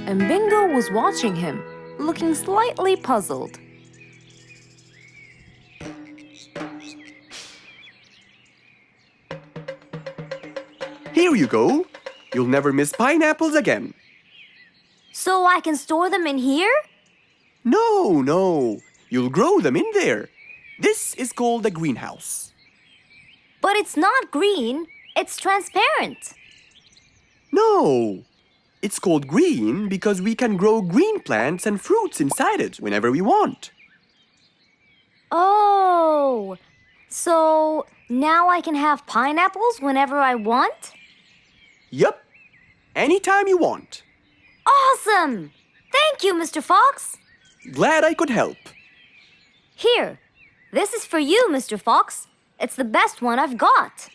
and Bingo was watching him, looking slightly puzzled. Here you go. You'll never miss pineapples again. So I can store them in here? No. You'll grow them in there. This is called a greenhouse. But it's not green, it's transparent. No. It's called green because we can grow green plants and fruits inside it whenever we want. Oh, so now I can have pineapples whenever I want? Yup. Anytime you want. Awesome! Thank you, Mr. Fox. Glad I could help. Here, this is for you, Mr. Fox. It's the best one I've got.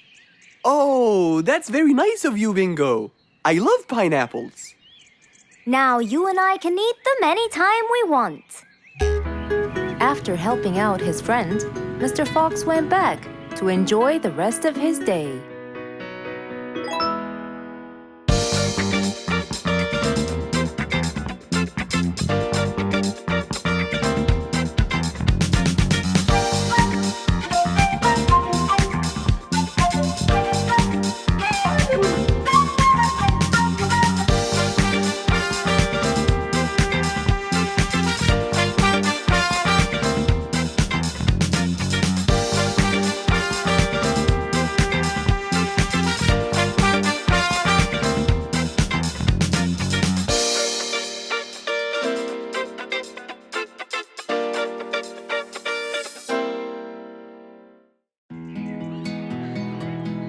Oh, that's very nice of you, Bingo. I love pineapples. Now you and I can eat them anytime we want. After helping out his friend, Mr. Fox went back to enjoy the rest of his day.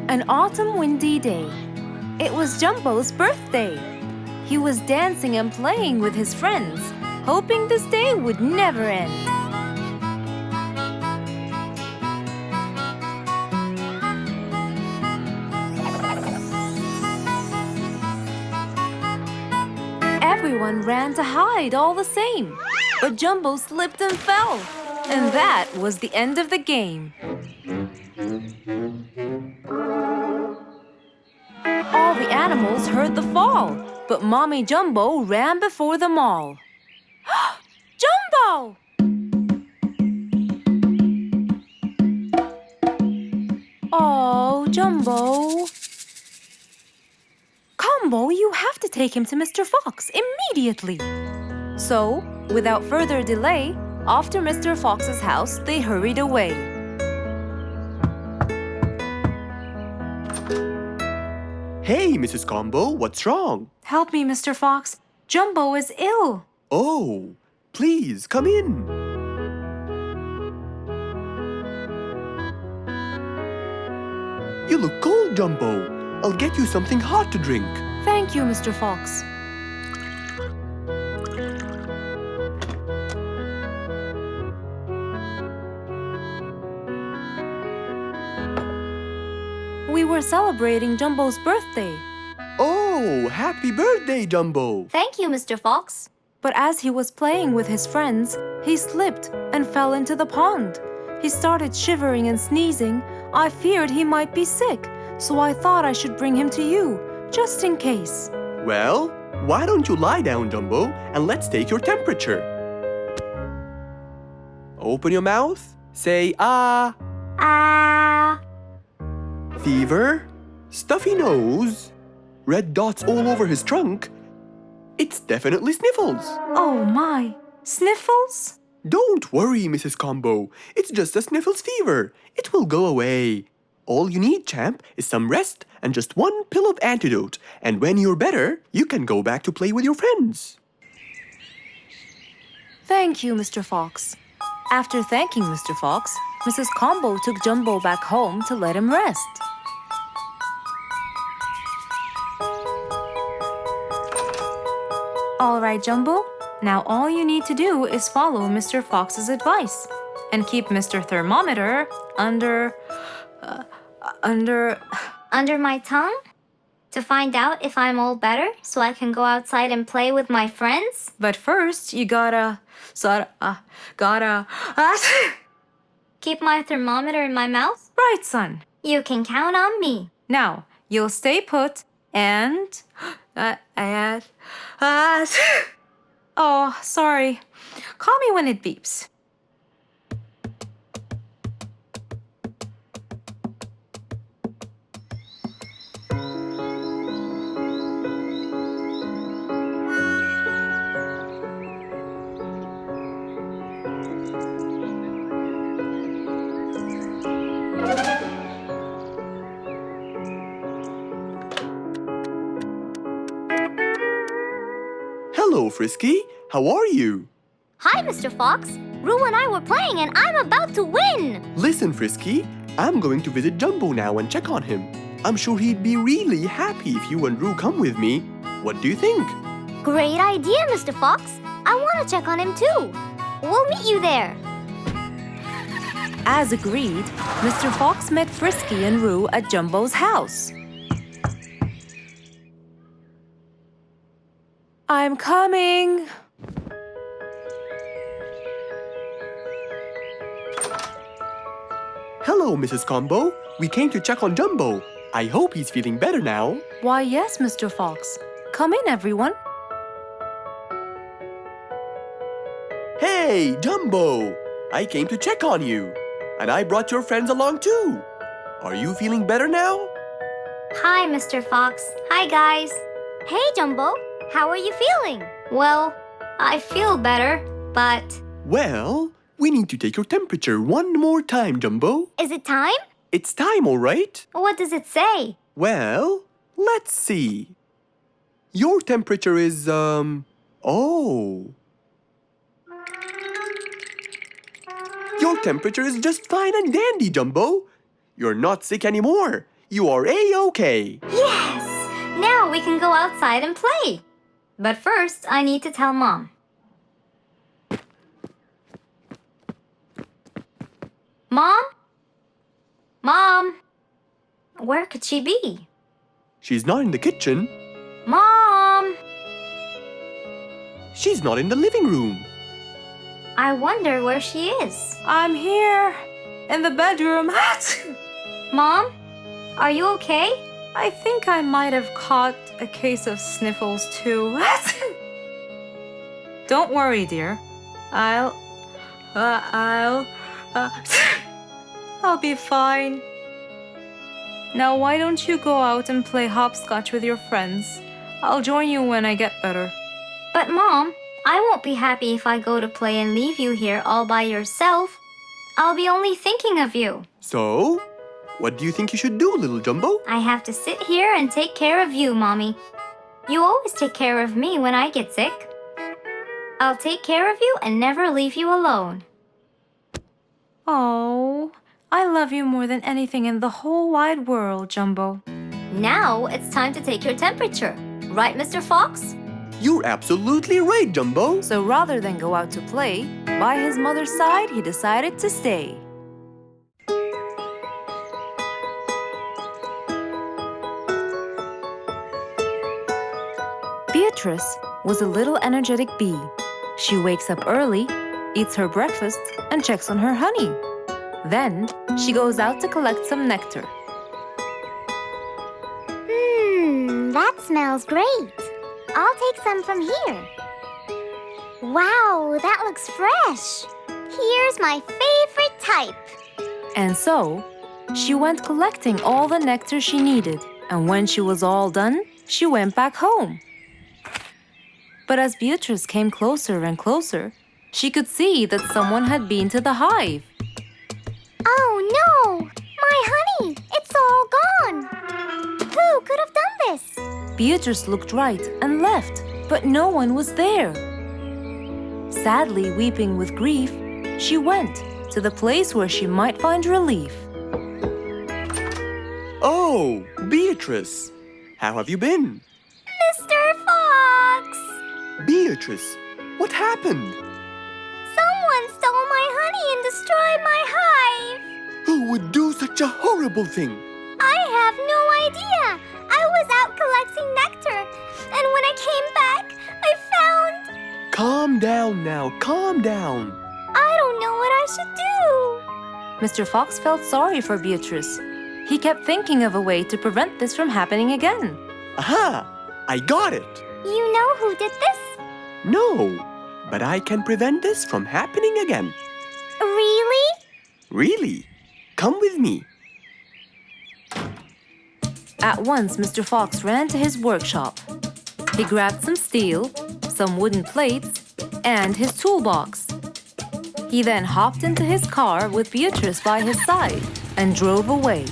An autumn windy day. It was Jumbo's birthday. He was dancing and playing with his friends, hoping this day would never end. Everyone ran to hide all the same, but Jumbo slipped and fell, and that was the end of the game. All the animals heard the fall, but Mommy Jumbo ran before them all. Jumbo! Oh, Jumbo. Combo, you have to take him to Mr. Fox immediately. So, without further delay, Off to Mr. Fox's house, they hurried away. Hey, Mrs. Combo, what's wrong? Help me, Mr. Fox. Jumbo is ill. Oh, please come in. You look cold, Jumbo. I'll get you something hot to drink. Thank you, Mr. Fox. We were celebrating Jumbo's birthday. Oh, happy birthday, Jumbo. Thank you, Mr. Fox. But as he was playing with his friends, he slipped and fell into the pond. He started shivering and sneezing. I feared he might be sick, so I thought I should bring him to you, just in case. Well, why don't you lie down, Jumbo, and let's take your temperature. Open your mouth. Say ah. Ah. Fever, stuffy nose, red dots all over his trunk. It's definitely sniffles. Oh my, sniffles? Don't worry, Mrs. Combo. It's just a sniffles fever. It will go away. All you need, champ, is some rest and just one pill of antidote. And when you're better, you can go back to play with your friends. Thank you, Mr. Fox. After thanking Mr. Fox, Mrs. Combo took Jumbo back home to let him rest. All right, Jumbo. Now all you need to do is follow Mr. Fox's advice and keep Mr. Thermometer under Under my tongue? To find out if I'm all better so I can go outside and play with my friends? But first, you gotta Keep my thermometer in my mouth? right, son. You can count on me. Now, you'll stay put and oh, sorry. Call me when it beeps. Hello, Frisky. How are you? Hi, Mr. Fox. Roo and I were playing and I'm about to win. Listen, Frisky. I'm going to visit Jumbo now and check on him. I'm sure he'd be really happy if you and Roo come with me. What do you think? Great idea, Mr. Fox. I want to check on him too. We'll meet you there. As agreed, Mr. Fox met Frisky and Roo at Jumbo's house. I'm coming. Hello, Mrs. Combo. We came to check on Jumbo. I hope he's feeling better now. Why, yes, Mr. Fox. Come in, everyone. Hey, Jumbo! I came to check on you. And I brought your friends along too. Are you feeling better now? Hi, Mr. Fox. Hi, guys. Hey, Jumbo. How are you feeling? Well, I feel better, but... Well, we need to take your temperature one more time, Jumbo. Is it time? It's time, all right? What does it say? Well, let's see. Your temperature is, oh. Your temperature is just fine and dandy, Jumbo. You're not sick anymore. You are A-OK. Yes! Now we can go outside and play. But first, I need to tell Mom. Mom? Mom? Where could she be? She's not in the kitchen. Mom! She's not in the living room. I wonder where she is. I'm here, in the bedroom. Mom? Are you okay? I think I might have caught a case of sniffles too. Don't worry, dear. I'll be fine. Now why don't you go out and play hopscotch with your friends? I'll join you when I get better. But Mom, I won't be happy if I go to play and leave you here all by yourself. I'll be only thinking of you. So, what do you think you should do, little Jumbo? I have to sit here and take care of you, Mommy. You always take care of me when I get sick. I'll take care of you and never leave you alone. Oh, I love you more than anything in the whole wide world, Jumbo. Now it's time to take your temperature. Right, Mr. Fox? You're absolutely right, Jumbo. So rather than go out to play, by his mother's side, he decided to stay. Beatrice was a little energetic bee. She wakes up early, eats her breakfast, and checks on her honey. Then, she goes out to collect some nectar. That smells great. I'll take some from here. Wow, that looks fresh. Here's my favorite type. And so, she went collecting all the nectar she needed, and when she was all done, she went back home. But as Beatrice came closer and closer, she could see that someone had been to the hive. Oh no! My honey! It's all gone! Who could have done this? Beatrice looked right and left, but no one was there. Sadly weeping with grief, she went to the place where she might find relief. Oh, Beatrice. How have you been? Mr. Fox! Beatrice, what happened? Someone stole my honey and destroyed my hive! Who would do such a horrible thing? I have no idea! I was out collecting nectar, and when I came back, I found... Calm down now, calm down. I don't know what I should do! Mr. Fox felt sorry for Beatrice. He kept thinking of a way to prevent this from happening again. Aha! I got it! You know who did this? No, but I can prevent this from happening again. Really? Really? Come with me. At once, Mr. Fox ran to his workshop. He grabbed some steel, some wooden plates, and his toolbox. He then hopped into his car with Beatrice by his side and drove away.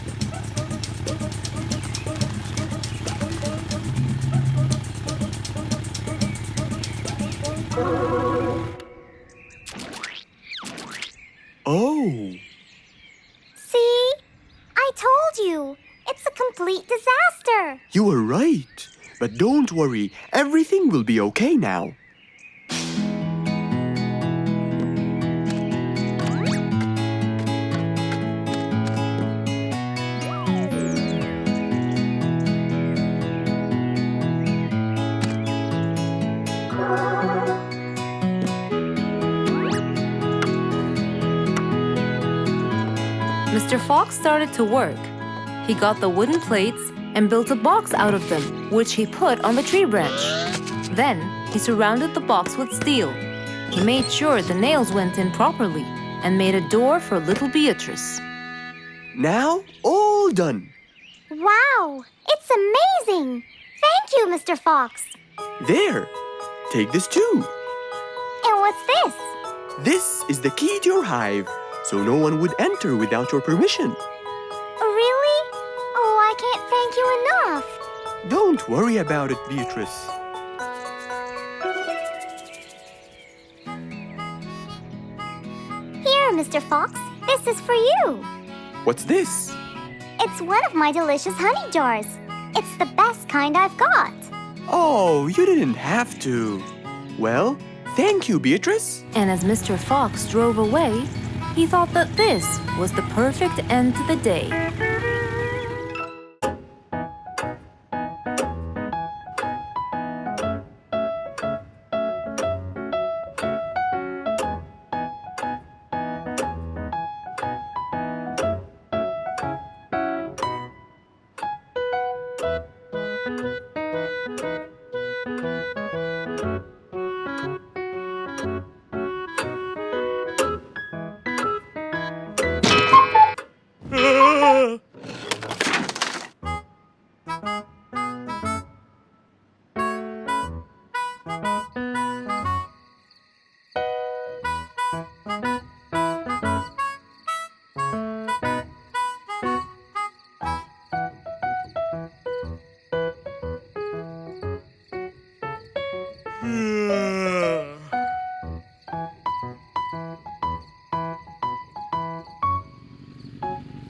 Oh, See? I told you. It's a complete disaster. you were right. But don't worry, everything will be okay now. Mr. Fox started to work. He got the wooden plates and built a box out of them, which he put on the tree branch. Then, he surrounded the box with steel. He made sure the nails went in properly and made a door for little Beatrice. Now, all done. Wow! It's amazing! Thank you, Mr. Fox. There, take this too. And what's this? This is the key to your hive, so no one would enter without your permission. Really? Oh, I can't thank you enough. Don't worry about it, Beatrice. Here, Mr. Fox. This is for you. What's this? It's one of my delicious honey jars. It's the best kind I've got. Oh, you didn't have to. Well, thank you, Beatrice. And as Mr. Fox drove away, he thought that this was the perfect end to the day.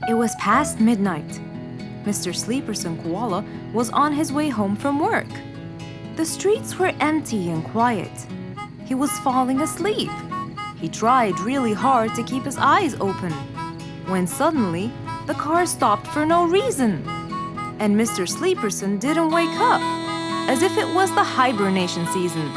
It was past midnight. Mr. Sleeperson Koala was on his way home from work. The streets were empty and quiet. He was falling asleep. He tried really hard to keep his eyes open, when suddenly the car stopped for no reason. And Mr. Sleeperson didn't wake up, as if it was the hibernation season.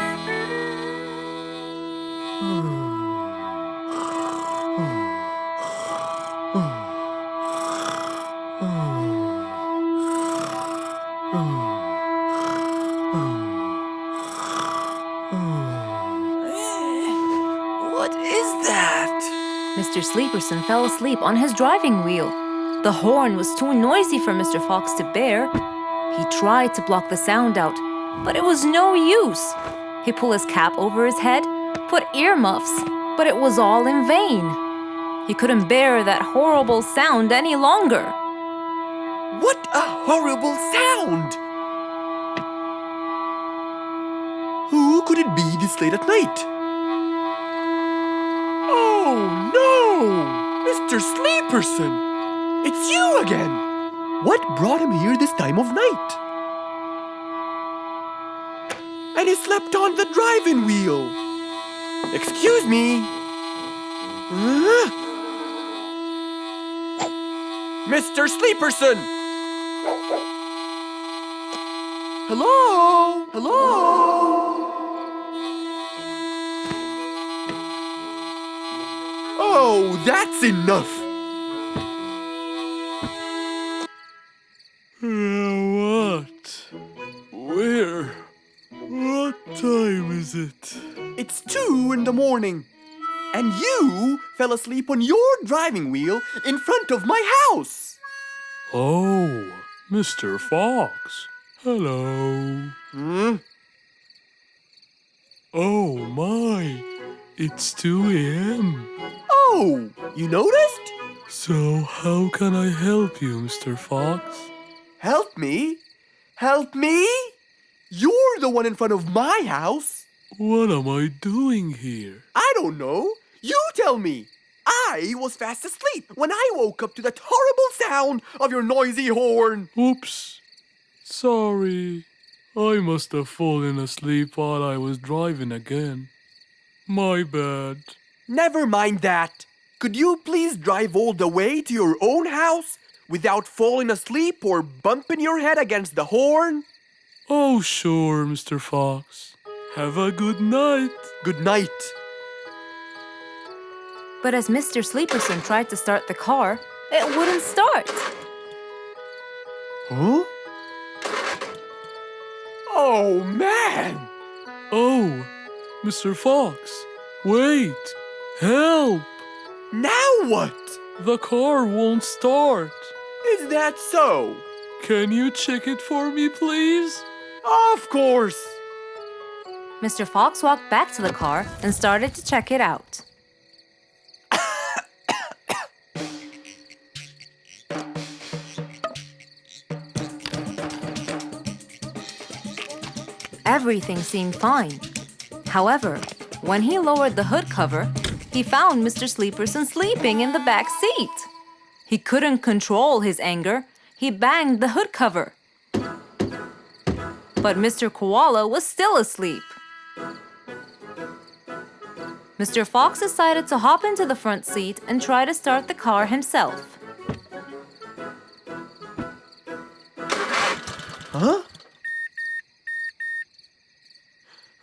What is that? Mr. Sleeperson fell asleep on his driving wheel. The horn was too noisy for Mr. Fox to bear. He tried to block the sound out, but it was no use. He pulled his cap over his head, put earmuffs, but it was all in vain. He couldn't bear that horrible sound any longer. What a horrible sound! Who could it be this late at night? Oh no! Mr. Sleeperson! It's you again! What brought him here this time of night? And he slept on the driving wheel. Excuse me. Mr. Sleeperson! Hello? Hello? Oh, that's enough! What? Where? What time is it? It's 2 in the morning. And you fell asleep on your driving wheel in front of my house. Oh, Mr. Fox. Hello. Oh my, it's 2 a.m. Oh, you noticed? So how can I help you, Mr. Fox? Help me? Help me? You're the one in front of my house. What am I doing here? I don't know. You tell me. I was fast asleep when I woke up to that horrible sound of your noisy horn. Oops. Sorry. I must have fallen asleep while I was driving again. My bad. Never mind that. Could you please drive all the way to your own house without falling asleep or bumping your head against the horn? Oh, sure, Mr. Fox. Have a good night. Good night. But as Mr. Sleeperson tried to start the car, it wouldn't start. Huh? Oh, man! Oh, Mr. Fox, wait! Help! Now what? The car won't start. Is that so? Can you check it for me, please? Of course! Mr. Fox walked back to the car and started to check it out. Everything seemed fine. However, when he lowered the hood cover, he found Mr. Sleeperson sleeping in the back seat. He couldn't control his anger. He banged the hood cover. But Mr. Koala was still asleep. Mr. Fox decided to hop into the front seat and try to start the car himself. Huh?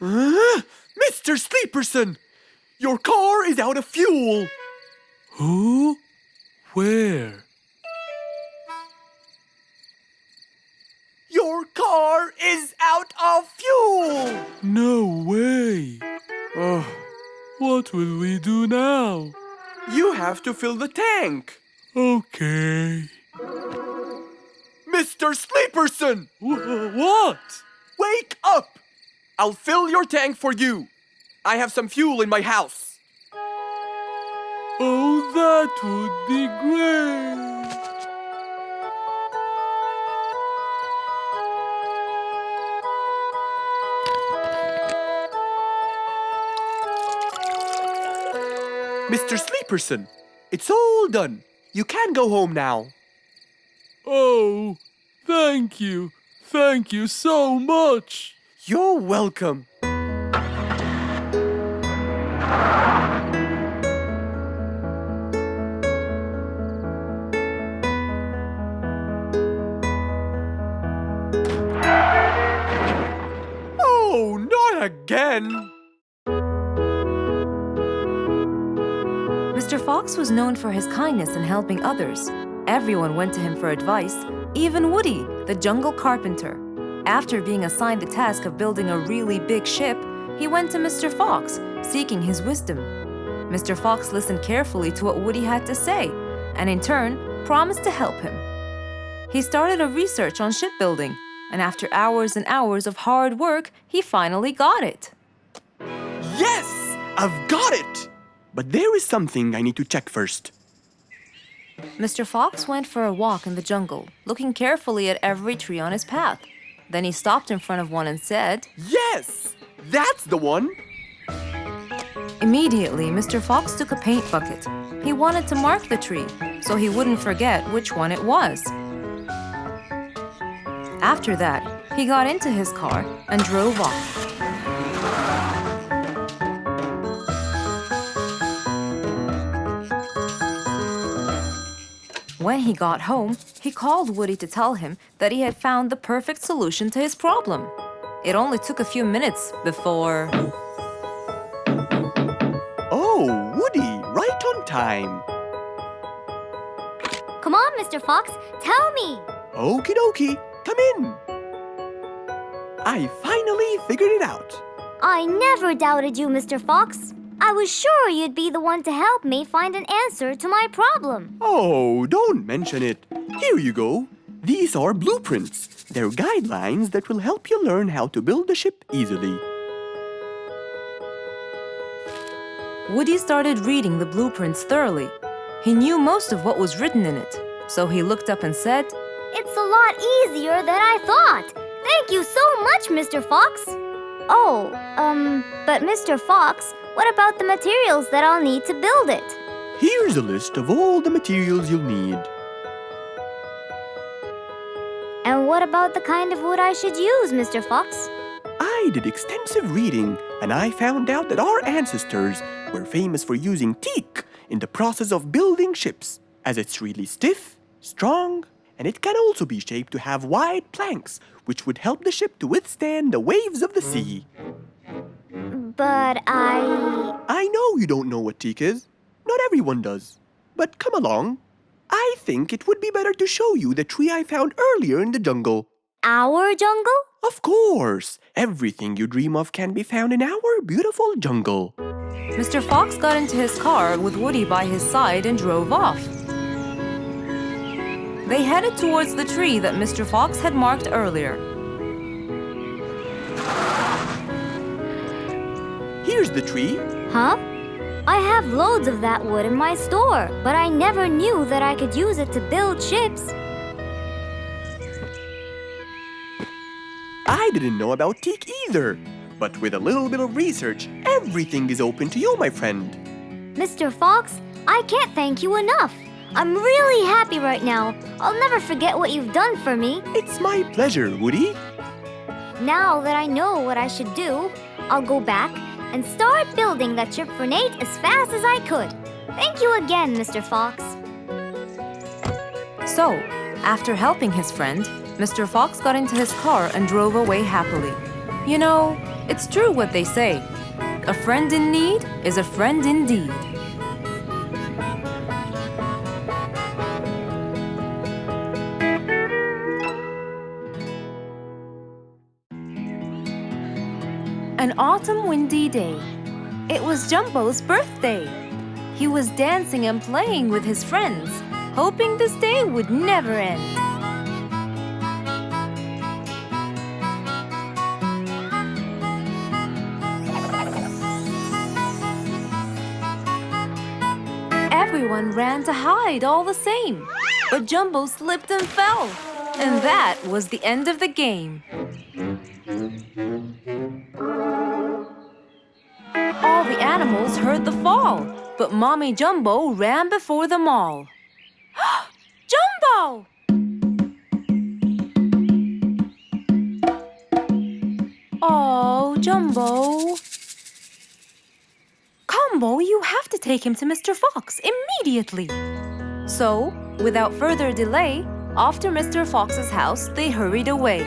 Mr. Sleeperson! Your car is out of fuel! Who? Where? Your car is out of fuel! No way! Oh, What will we do now? you have to fill the tank! Okay. Mr. Sleeperson! What? Wake up! I'll fill your tank for you. I have some fuel in my house. Oh, that would be great. Mr. Sleeperson, it's all done. You can go home now. Oh, thank you. Thank you so much. You're welcome. Oh, not again! Mr. Fox was known for his kindness in helping others. Everyone went to him for advice, even Woody, the jungle carpenter. After being assigned the task of building a really big ship, he went to Mr. Fox, seeking his wisdom. Mr. Fox listened carefully to what Woody had to say, and in turn, promised to help him. He started a research on shipbuilding, and after hours and hours of hard work, he finally got it. Yes! I've got it! But there is something I need to check first. Mr. Fox went for a walk in the jungle, looking carefully at every tree on his path. Then he stopped in front of one and said, Yes! That's the one! Immediately, Mr. Fox took a paint bucket. He wanted to mark the tree, so he wouldn't forget which one it was. After that, he got into his car and drove off. When he got home, he called Woody to tell him that he had found the perfect solution to his problem. It only took a few minutes before... Oh, Woody, right on time. Come on, Mr. Fox, tell me. Okie dokie, come in. I finally figured it out. I never doubted you, Mr. Fox. I was sure you'd be the one to help me find an answer to my problem. Oh, don't mention it. Here you go. These are blueprints. They're guidelines that will help you learn how to build the ship easily. Woody started reading the blueprints thoroughly. He knew most of what was written in it, so he looked up and said, It's a lot easier than I thought. Thank you so much, Mr. Fox. Oh, but Mr. Fox, what about the materials that I'll need to build it? Here's a list of all the materials you'll need. And what about the kind of wood I should use, Mr. Fox? I did extensive reading, and I found out that our ancestors were famous for using teak in the process of building ships, as it's really stiff, strong, and it can also be shaped to have wide planks, which would help the ship to withstand the waves of the sea. But I know you don't know what teak is. Not everyone does. But come along. I think it would be better to show you the tree I found earlier in the jungle. Our jungle? Of course! Everything you dream of can be found in our beautiful jungle. Mr. Fox got into his car with Woody by his side and drove off. They headed towards the tree that Mr. Fox had marked earlier. Here's the tree. Huh? I have loads of that wood in my store, but I never knew that I could use it to build ships. I didn't know about teak either. But with a little bit of research, everything is open to you, my friend. Mr. Fox, I can't thank you enough. I'm really happy right now. I'll never forget what you've done for me. It's my pleasure, Woody. Now that I know what I should do, I'll go back and start building that ship for Nate as fast as I could. Thank you again, Mr. Fox. So, after helping his friend, Mr. Fox got into his car and drove away happily. You know, it's true what they say. A friend in need is a friend indeed. An autumn windy day. It was Jumbo's birthday. He was dancing and playing with his friends, hoping this day would never end. Everyone ran to hide all the same, but Jumbo slipped and fell, and that was the end of the game. All the animals heard the fall. but Mommy Jumbo ran before them all. Jumbo! Oh, Jumbo. Combo, you have to take him to Mr. Fox immediately. So, without further delay, off to Mr. Fox's house they hurried away.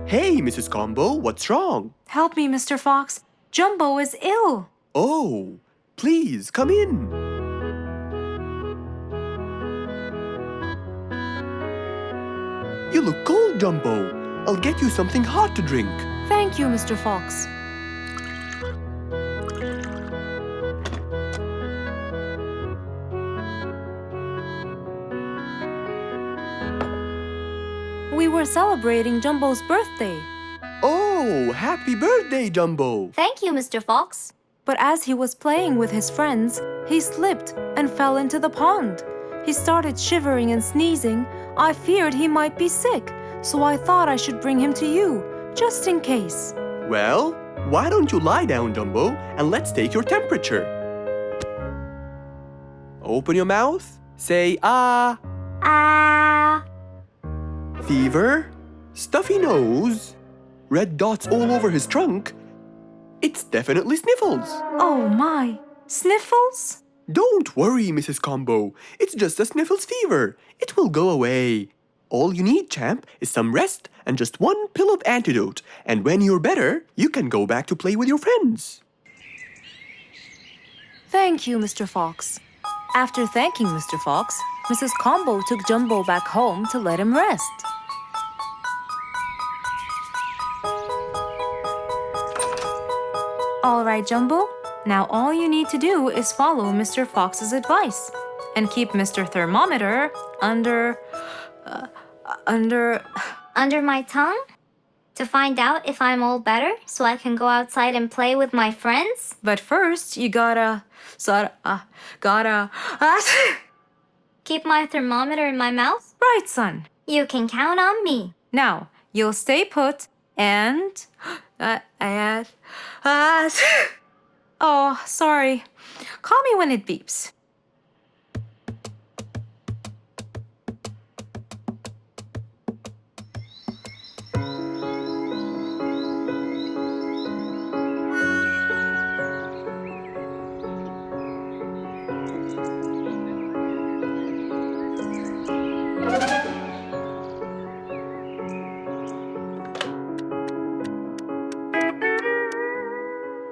Hey, Mrs. Combo, what's wrong? Help me, Mr. Fox. Jumbo is ill. Oh, please, come in. You look cold, Jumbo. I'll get you something hot to drink. Thank you, Mr. Fox. We were celebrating Jumbo's birthday. Oh, happy birthday, Jumbo. Thank you, Mr. Fox. But as he was playing with his friends, he slipped and fell into the pond. He started shivering and sneezing. I feared he might be sick, so I thought I should bring him to you, just in case. Well, why don't you lie down, Jumbo, and let's take your temperature. Open your mouth. Say ah. Ah. Fever, stuffy nose, red dots all over his trunk. It's definitely sniffles. Oh my, sniffles? Don't worry, Mrs. Combo. It's just a sniffles fever. It will go away. All you need, champ, is some rest and just one pill of antidote. And when you're better, you can go back to play with your friends. Thank you, Mr. Fox. After thanking Mr. Fox, Mrs. Combo took Jumbo back home to let him rest. All right, Jumbo. Now all you need to do is follow Mr. Fox's advice and keep Mr. Thermometer under Under my tongue? To find out if I'm all better so I can go outside and play with my friends? But first, you gotta Keep my thermometer in my mouth? right, son. You can count on me. Now, you'll stay put and oh, sorry. Call me when it beeps.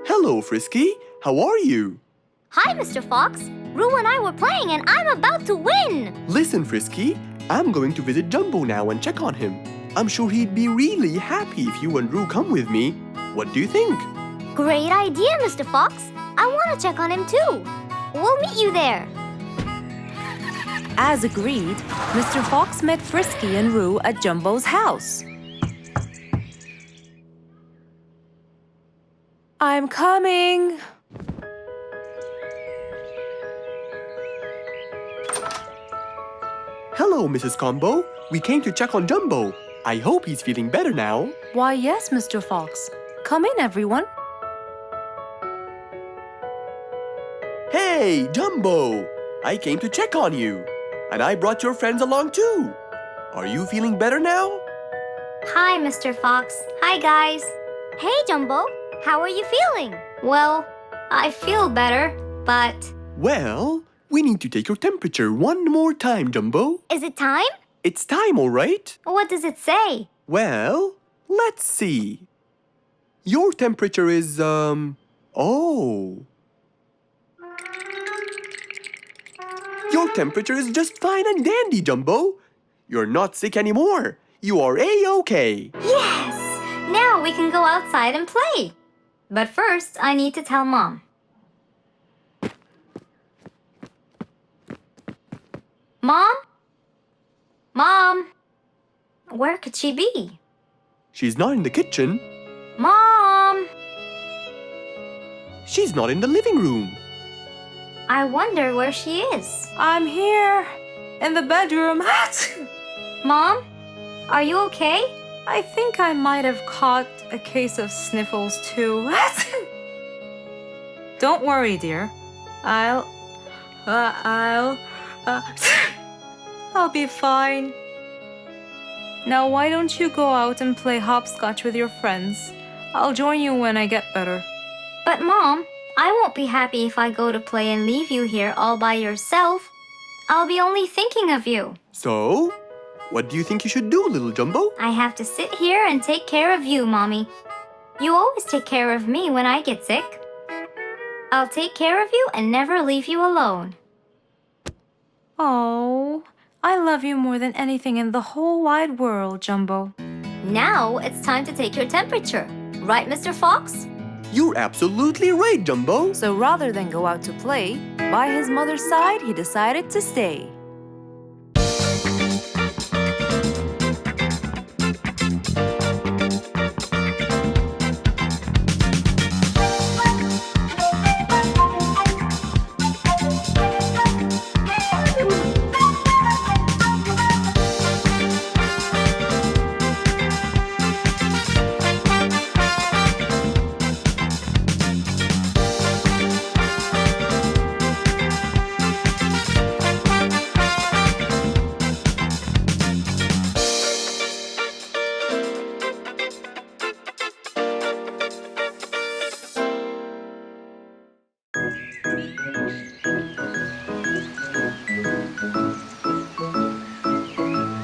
Hello, Frisky. How are you? Hi, Mr. Fox. Roo and I were playing and I'm about to win. Listen, Frisky. I'm going to visit Jumbo now and check on him. I'm sure he'd be really happy if you and Roo come with me. What do you think? Great idea, Mr. Fox. I want to check on him too. We'll meet you there. As agreed, Mr. Fox met Frisky and Roo at Jumbo's house. I'm coming. Hello, Mrs. Combo. We came to check on Jumbo. I hope he's feeling better now. Why, yes, Mr. Fox. Come in, everyone. Hey, Jumbo! I came to check on you. And I brought your friends along too. Are you feeling better now? Hi, Mr. Fox. Hi, guys. Hey, Jumbo. How are you feeling? Well, I feel better, but... Well, we need to take your temperature one more time, Jumbo. Is it time? It's time, all right? What does it say? Well, let's see. Your temperature is, oh. Your temperature is just fine and dandy, Jumbo. You're not sick anymore. You are A-OK. Yes! Now we can go outside and play. But first, I need to tell Mom. Mom? Mom? Where could she be? She's not in the kitchen. Mom! She's not in the living room. I wonder where she is. I'm here in the bedroom. Mom? Are you okay? I think I might have caught a case of sniffles too. Don't worry, dear. I'll be fine. Now why don't you go out and play hopscotch with your friends? I'll join you when I get better. But Mom, I won't be happy if I go to play and leave you here all by yourself. I'll be only thinking of you. So, what do you think you should do, little Jumbo? I have to sit here and take care of you, Mommy. You always take care of me when I get sick. I'll take care of you and never leave you alone. Oh, I love you more than anything in the whole wide world, Jumbo. Now it's time to take your temperature. Right, Mr. Fox? You're absolutely right, Jumbo. So rather than go out to play, by his mother's side, he decided to stay.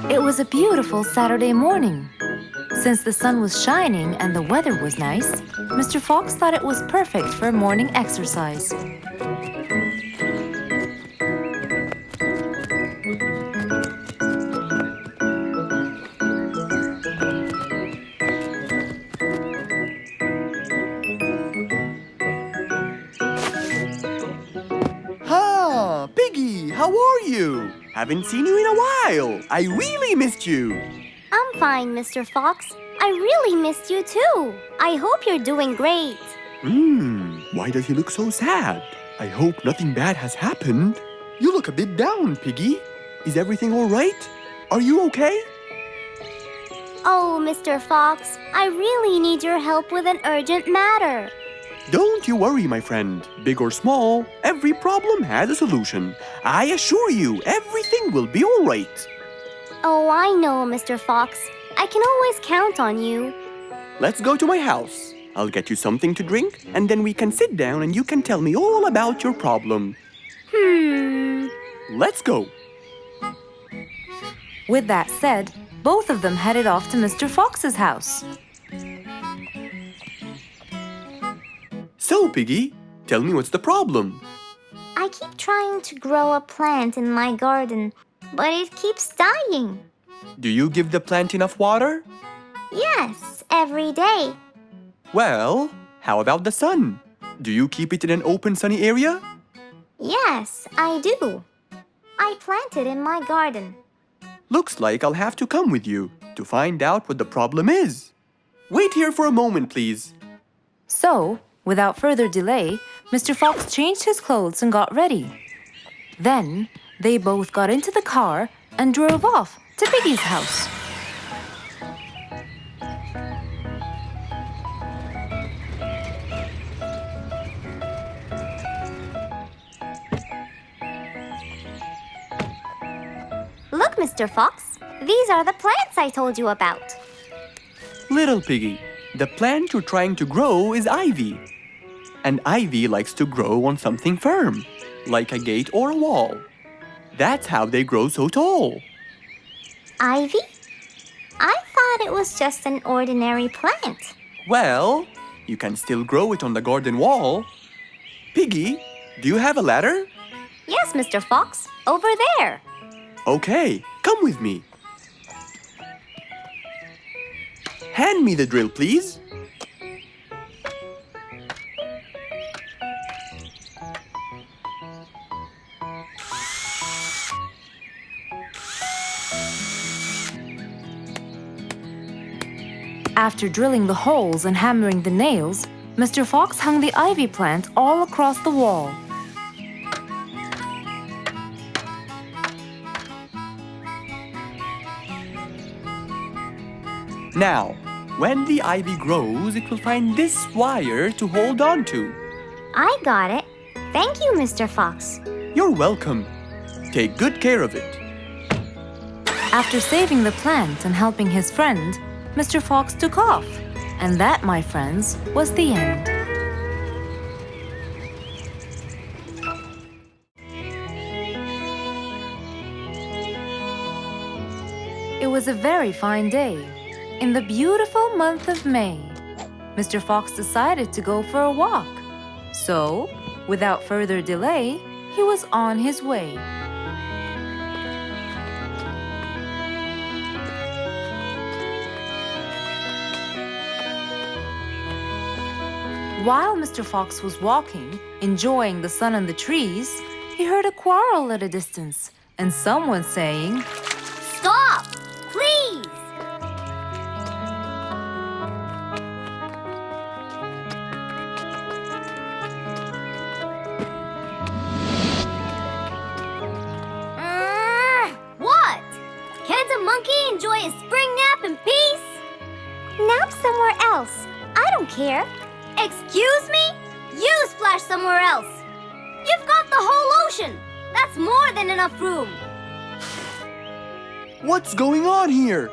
It was a beautiful Saturday morning. Since the sun was shining and the weather was nice, Mr. Fox thought it was perfect for morning exercise. Ah, Piggy, how are you? Haven't seen you in a while. I really missed you. I'm fine, Mr. Fox. I really missed you too. I hope you're doing great. Why does he look so sad? I hope nothing bad has happened. You look a bit down, Piggy. Is everything all right? Are you okay? Oh, Mr. Fox, I really need your help with an urgent matter. Don't you worry, my friend. Big or small, every problem has a solution. I assure you, everything will be all right. Oh, I know, Mr. Fox. I can always count on you. Let's go to my house. I'll get you something to drink, and then we can sit down and you can tell me all about your problem. Let's go. With that said, both of them headed off to Mr. Fox's house. So, Piggy, tell me what's the problem? I keep trying to grow a plant in my garden, but it keeps dying. Do you give the plant enough water? Yes, every day. Well, how about the sun? Do you keep it in an open sunny area? Yes, I do. I plant it in my garden. Looks like I'll have to come with you to find out what the problem is. Wait here for a moment, please. So, without further delay, Mr. Fox changed his clothes and got ready. Then, they both got into the car and drove off to Piggy's house. Look, Mr. Fox. These are the plants I told you about. Little Piggy, the plant you're trying to grow is ivy. And ivy likes to grow on something firm, like a gate or a wall. That's how they grow so tall. Ivy? I thought it was just an ordinary plant. Well, you can still grow it on the garden wall. Piggy, do you have a ladder? Yes, Mr. Fox. Over there. Okay, come with me. Hand me the drill, please. After drilling the holes and hammering the nails, Mr. Fox hung the ivy plant all across the wall. Now, when the ivy grows, it will find this wire to hold on to. I got it. Thank you, Mr. Fox. You're welcome. Take good care of it. After saving the plant and helping his friend, Mr. Fox took off. And that, my friends, was the end. It was a very fine day, in the beautiful month of May. Mr. Fox decided to go for a walk. So, without further delay, he was on his way. While Mr. Fox was walking, enjoying the sun and the trees, he heard a quarrel at a distance and someone saying, Stop! Please! What? Can't a monkey enjoy a spring nap in peace? Nap somewhere else. I don't care. Excuse me? You splash somewhere else. You've got the whole ocean. That's more than enough room. What's going on here?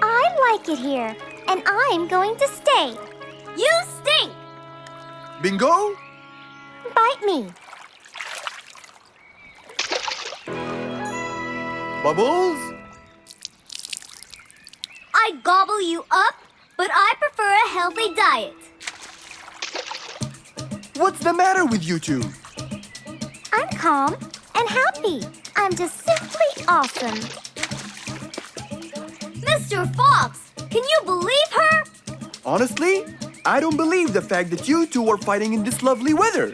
I like it here, and I'm going to stay. You stink! Bingo? Bite me. Bubbles? I gobble you up, but I prefer a healthy diet. What's the matter with you two? I'm calm and happy. I'm just simply awesome. Mr. Fox, can you believe her? Honestly, I don't believe the fact that you two are fighting in this lovely weather.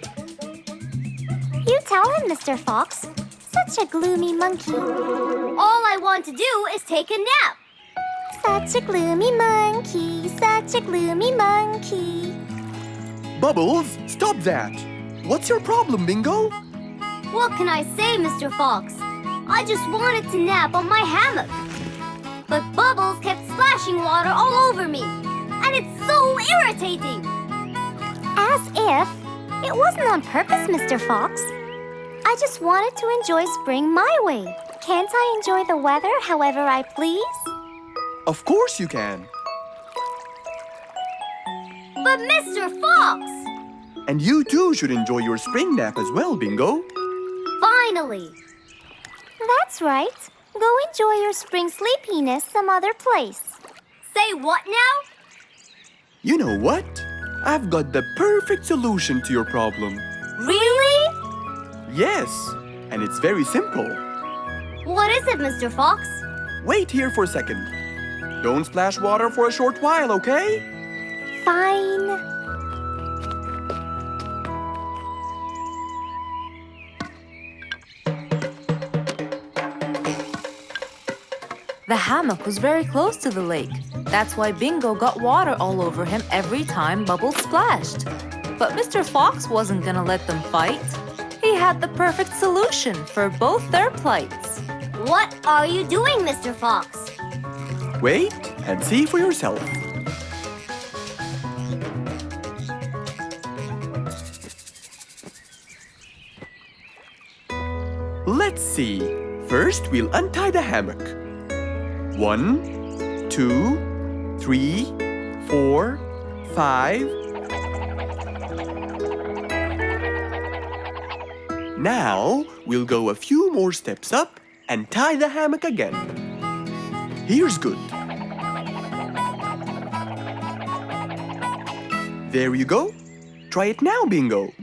You tell him, Mr. Fox. Such a gloomy monkey. All I want to do is take a nap. Such a gloomy monkey, such a gloomy monkey. Bubbles, stop that. What's your problem, Bingo? What can I say, Mr. Fox? I just wanted to nap on my hammock. But Bubbles kept splashing water all over me. And it's so irritating. As if it wasn't on purpose, Mr. Fox. I just wanted to enjoy spring my way. Can't I enjoy the weather however I please? Of course you can. But Mr. Fox! And you too should enjoy your spring nap as well, Bingo. Finally! That's right. Go enjoy your spring sleepiness some other place. Say what now? You know what? I've got the perfect solution to your problem. Really? Yes, and it's very simple. What is it, Mr. Fox? Wait here for a second. Don't splash water for a short while, okay? Fine. The hammock was very close to the lake. That's why Bingo got water all over him every time Bubbles splashed. But Mr. Fox wasn't gonna let them fight. He had the perfect solution for both their plights. What are you doing, Mr. Fox? Wait and see for yourself. Let's see. First, we'll untie the hammock. 1, 2, 3, 4, 5. Now, we'll go a few more steps up and tie the hammock again. Here's good. There you go. Try it now, Bingo.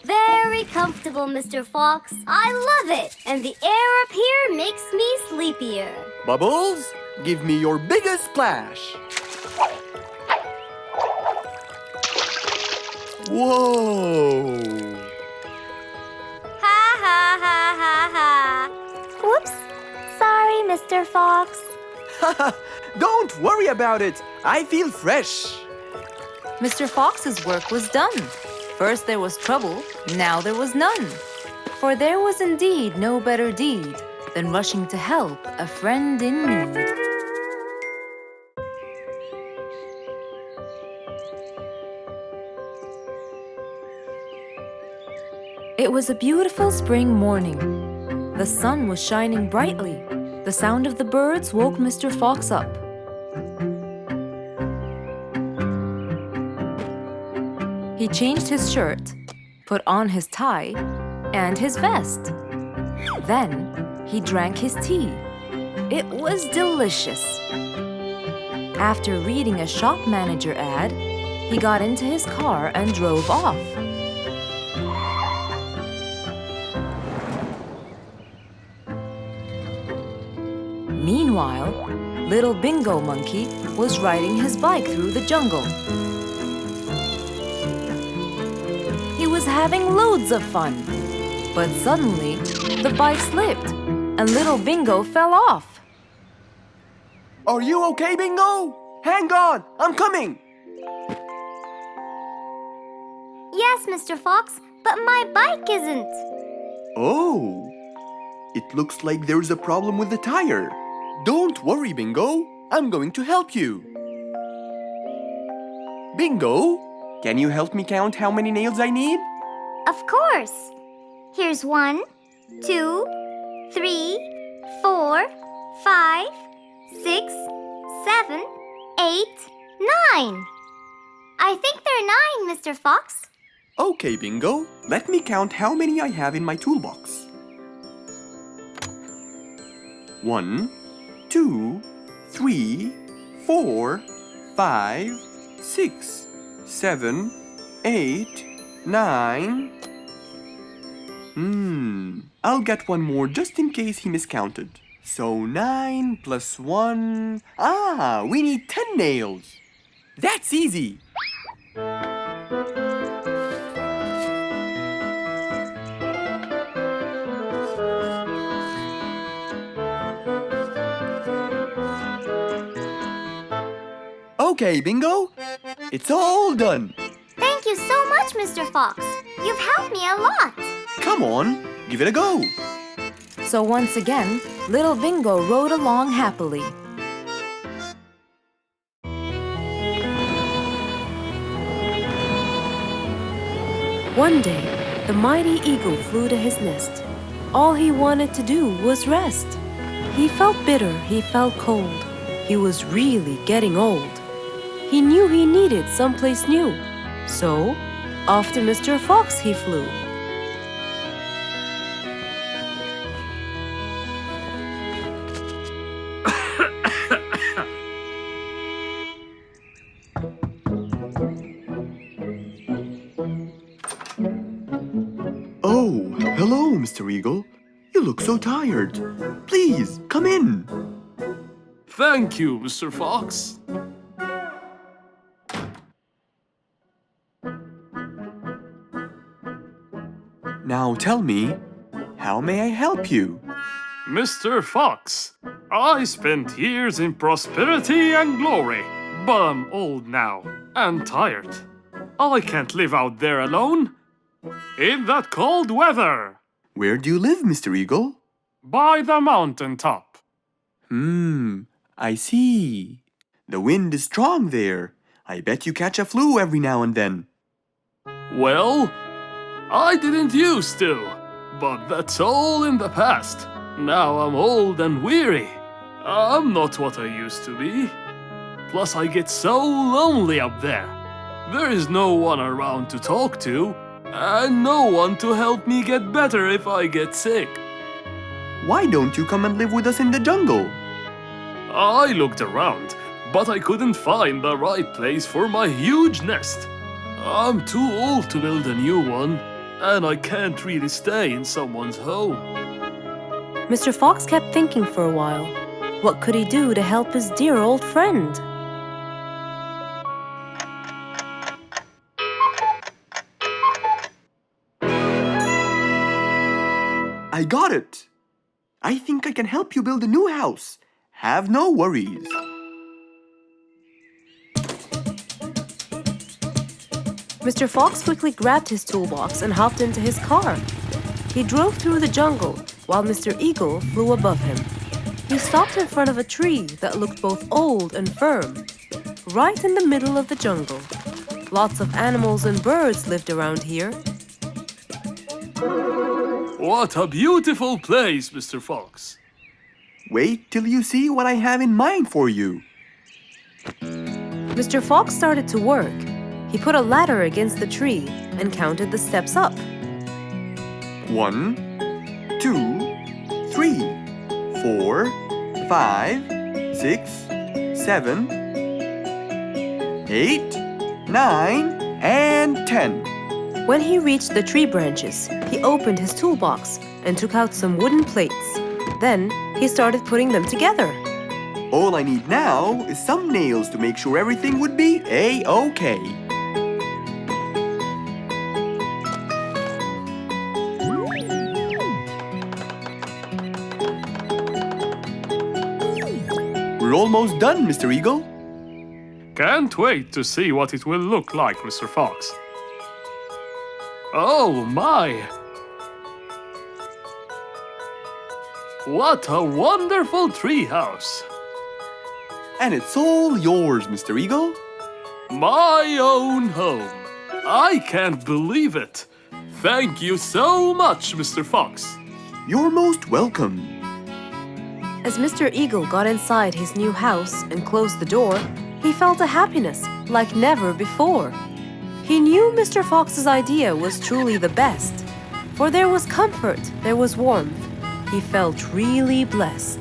Very comfortable, Mr. Fox. I love it. And the air up here makes me sleepier. Bubbles, give me your biggest splash. Whoa! Ha ha ha ha ha. Whoops. Sorry, Mr. Fox. Don't worry about it. I feel fresh. Mr. Fox's work was done. First there was trouble, now there was none. For there was indeed no better deed than rushing to help a friend in need. It was a beautiful spring morning. The sun was shining brightly. The sound of the birds woke Mr. Fox up. He changed his shirt, put on his tie, and his vest. Then he drank his tea. It was delicious. After reading a shop manager ad, he got into his car and drove off. Meanwhile, little Bingo Monkey was riding his bike through the jungle. He was having loads of fun, but suddenly the bike slipped and little Bingo fell off. Are you okay, Bingo? Hang on, I'm coming. Yes, Mr. Fox, but my bike isn't. Oh, it looks like there's a problem with the tire. Don't worry, Bingo. I'm going to help you. Bingo, can you help me count how many nails I need? Of course. Here's 1, 2, 3, 4, 5, 6, 7, 8, 9. I think they're 9, Mr. Fox. Okay, Bingo. Let me count how many I have in my toolbox. 1, 2, 3, 4, 5, 6, 7, 8, 9. I'll get one more just in case he miscounted. So 9 plus 1. We need 10 nails. That's easy. Okay, Bingo. It's all done. Thank you so much, Mr. Fox. You've helped me a lot. Come on, give it a go. So once again, little Bingo rode along happily. One day, the mighty eagle flew to his nest. All he wanted to do was rest. He felt bitter, he felt cold. He was really getting old. He knew he needed someplace new. So, off to Mr. Fox he flew. Oh, hello, Mr. Eagle. You look so tired. Please, come in. Thank you, Mr. Fox. Now tell me, how may I help you? Mr. Fox, I spent years in prosperity and glory, but I'm old now and tired. I can't live out there alone in that cold weather. Where do you live, Mr. Eagle? By the mountain top. I see. The wind is strong there. I bet you catch a flu every now and then. Well, I didn't used to, but that's all in the past. Now I'm old and weary. I'm not what I used to be. Plus I get so lonely up there. There is no one around to talk to, and no one to help me get better if I get sick. Why don't you come and live with us in the jungle? I looked around, but I couldn't find the right place for my huge nest. I'm too old to build a new one, and I can't really stay in someone's home. Mr. Fox kept thinking for a while. What could he do to help his dear old friend? I got it. I think I can help you build a new house. Have no worries. Mr. Fox quickly grabbed his toolbox and hopped into his car. He drove through the jungle while Mr. Eagle flew above him. He stopped in front of a tree that looked both old and firm, right in the middle of the jungle. Lots of animals and birds lived around here. What a beautiful place, Mr. Fox. Wait till you see what I have in mind for you. Mr. Fox started to work. He put a ladder against the tree and counted the steps up. 1, 2, 3, 4, 5, 6, 7, 8, 9, and 10. When he reached the tree branches, he opened his toolbox and took out some wooden plates. Then he started putting them together. All I need now is some nails to make sure everything would be A-OK. We're almost done, Mr. Eagle. Can't wait to see what it will look like, Mr. Fox. Oh my! What a wonderful treehouse! And it's all yours, Mr. Eagle. My own home. I can't believe it. Thank you so much, Mr. Fox. You're most welcome. As Mr. Eagle got inside his new house and closed the door, he felt a happiness like never before. He knew Mr. Fox's idea was truly the best, for there was comfort, there was warmth. He felt really blessed.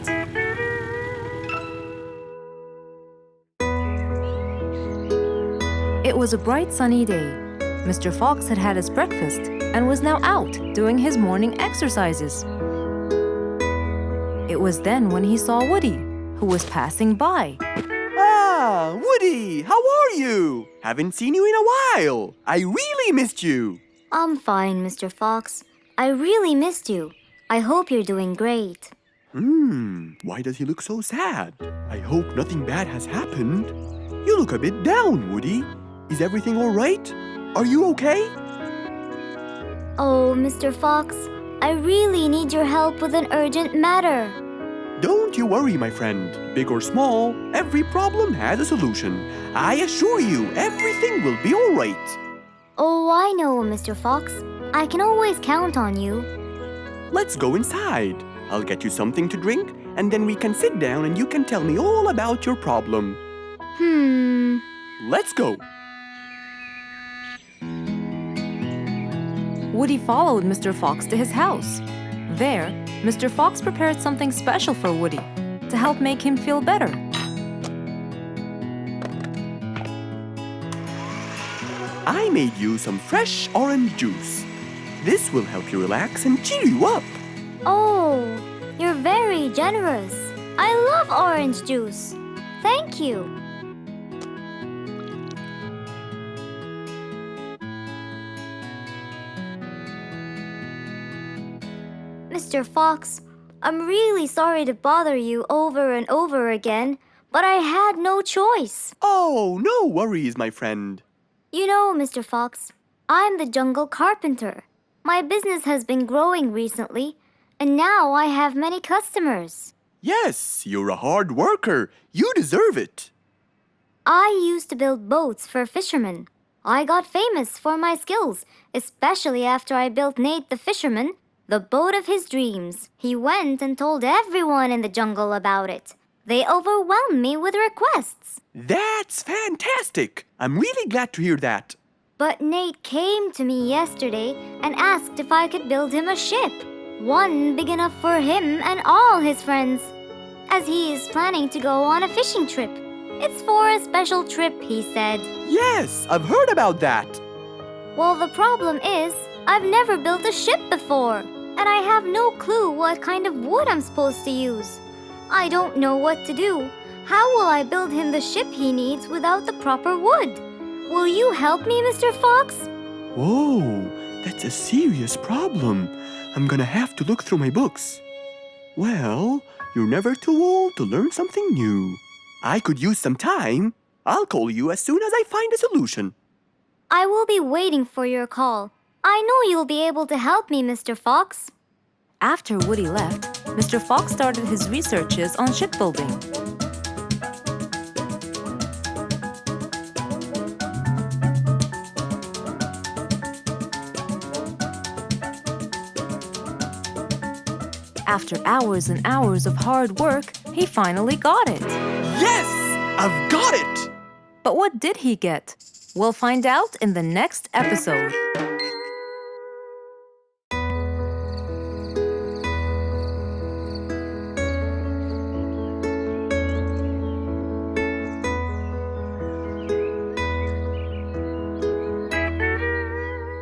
It was a bright sunny day. Mr. Fox had had his breakfast and was now out doing his morning exercises. It was then when he saw Woody, who was passing by. Ah, Woody, how are you? Haven't seen you in a while. I really missed you. I'm fine, Mr. Fox. I really missed you. I hope you're doing great. Why does he look so sad? I hope nothing bad has happened. You look a bit down, Woody. Is everything all right? Are you okay? Oh, Mr. Fox, I really need your help with an urgent matter. Don't you worry, my friend. Big or small, every problem has a solution. I assure you, everything will be all right. Oh, I know, Mr. Fox. I can always count on you. Let's go inside. I'll get you something to drink, and then we can sit down and you can tell me all about your problem. Let's go. Woody followed Mr. Fox to his house. There, Mr. Fox prepared something special for Woody to help make him feel better. I made you some fresh orange juice. This will help you relax and cheer you up. Oh, you're very generous. I love orange juice. Thank you. Mr. Fox, I'm really sorry to bother you over and over again, but I had no choice. Oh, no worries, my friend. You know, Mr. Fox, I'm the jungle carpenter. My business has been growing recently, and now I have many customers. Yes, you're a hard worker. You deserve it. I used to build boats for fishermen. I got famous for my skills, especially after I built Nate the fisherman the boat of his dreams. He went and told everyone in the jungle about it. They overwhelmed me with requests. That's fantastic. I'm really glad to hear that. But Nate came to me yesterday and asked if I could build him a ship, one big enough for him and all his friends, as he is planning to go on a fishing trip. It's for a special trip, he said. Yes, I've heard about that. Well, the problem is, I've never built a ship before, and I have no clue what kind of wood I'm supposed to use. I don't know what to do. How will I build him the ship he needs without the proper wood? Will you help me, Mr. Fox? Whoa, that's a serious problem. I'm gonna have to look through my books. Well, you're never too old to learn something new. I could use some time. I'll call you as soon as I find a solution. I will be waiting for your call. I know you'll be able to help me, Mr. Fox. After Woody left, Mr. Fox started his researches on shipbuilding. After hours and hours of hard work, he finally got it. Yes! I've got it! But what did he get? We'll find out in the next episode.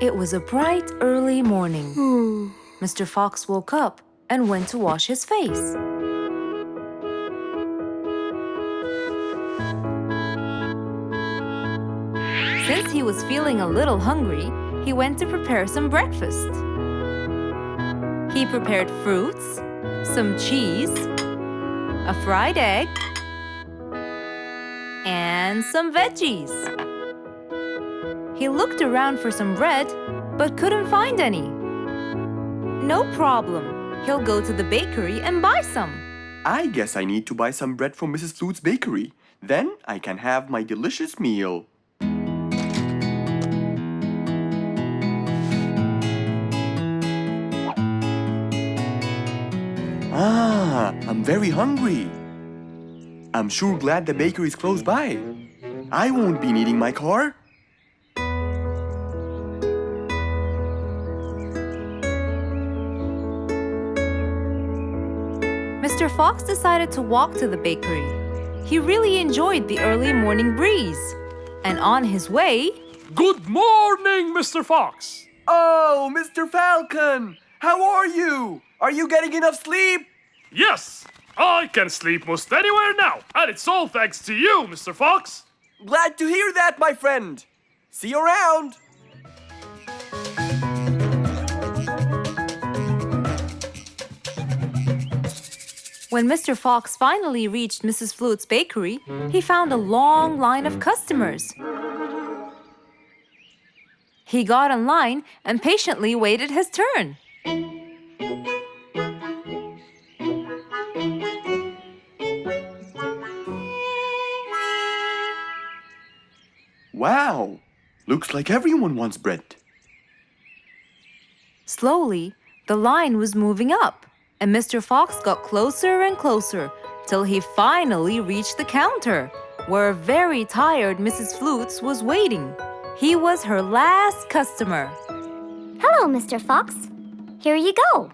It was a bright, early morning. Mr. Fox woke up and went to wash his face. Since he was feeling a little hungry, he went to prepare some breakfast. He prepared fruits, some cheese, a fried egg, and some veggies. He looked around for some bread, but couldn't find any. No problem. He'll go to the bakery and buy some. I guess I need to buy some bread from Mrs. Flute's bakery. Then I can have my delicious meal. I'm very hungry. I'm sure glad the bakery is close by. I won't be needing my car. Mr. Fox decided to walk to the bakery. He really enjoyed the early morning breeze. And on his way... Good morning, Mr. Fox! Oh, Mr. Falcon! How are you? Are you getting enough sleep? Yes, I can sleep most anywhere now, and it's all thanks to you, Mr. Fox. Glad to hear that, my friend. See you around. When Mr. Fox finally reached Mrs. Flute's bakery, he found a long line of customers. He got in line and patiently waited his turn. Wow, looks like everyone wants bread. Slowly, the line was moving up, and Mr. Fox got closer and closer till he finally reached the counter, where a very tired Mrs. Flutes was waiting. He was her last customer. Hello, Mr. Fox. Here you go.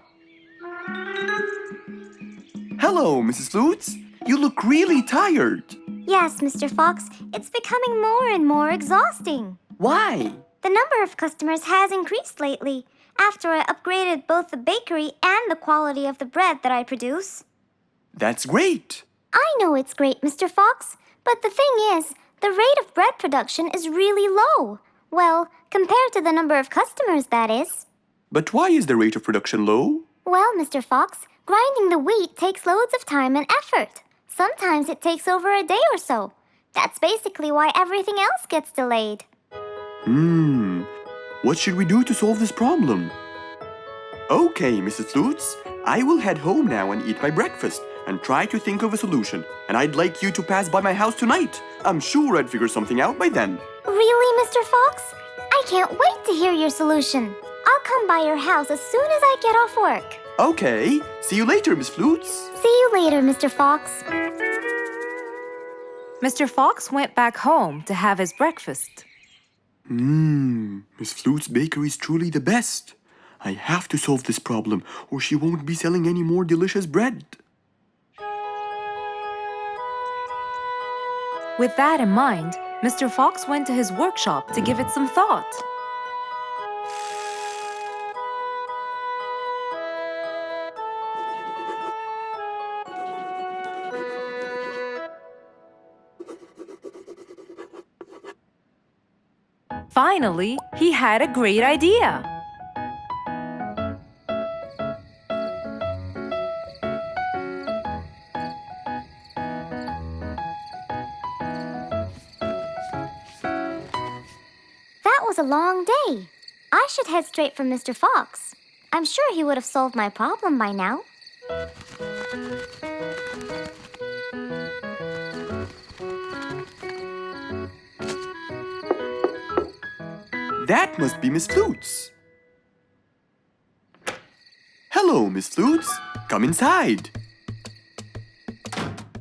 Hello, Mrs. Flutes. You look really tired. Yes, Mr. Fox, it's becoming more and more exhausting. Why? The number of customers has increased lately after I upgraded both the bakery and the quality of the bread that I produce. That's great. I know it's great, Mr. Fox, but the thing is, the rate of bread production is really low. Well, compared to the number of customers, that is. But why is the rate of production low? Well, Mr. Fox, grinding the wheat takes loads of time and effort. Sometimes it takes over a day or so. That's basically why everything else gets delayed. What should we do to solve this problem? Okay, Mrs. Flutes, I will head home now and eat my breakfast and try to think of a solution. And I'd like you to pass by my house tonight. I'm sure I'd figure something out by then. Really, Mr. Fox? I can't wait to hear your solution. I'll come by your house as soon as I get off work. Okay, see you later, Miss Flutes. See you later, Mr. Fox. Mr. Fox went back home to have his breakfast. Miss Flute's bakery is truly the best. I have to solve this problem, or she won't be selling any more delicious bread. With that in mind, Mr. Fox went to his workshop to give it some thought. Finally, he had a great idea. That a long day. I should head straight for Mr. Fox. I'm sure he would have solved my problem by now. That must be Miss Flutes. Hello, Miss Flutes. Come inside.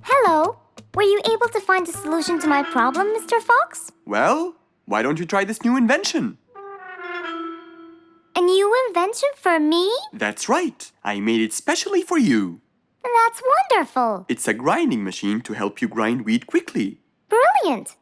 Hello. Were you able to find a solution to my problem, Mr. Fox? Well, why don't you try this new invention? A new invention for me? That's right. I made it specially for you. That's wonderful. It's a grinding machine to help you grind wheat quickly. Brilliant.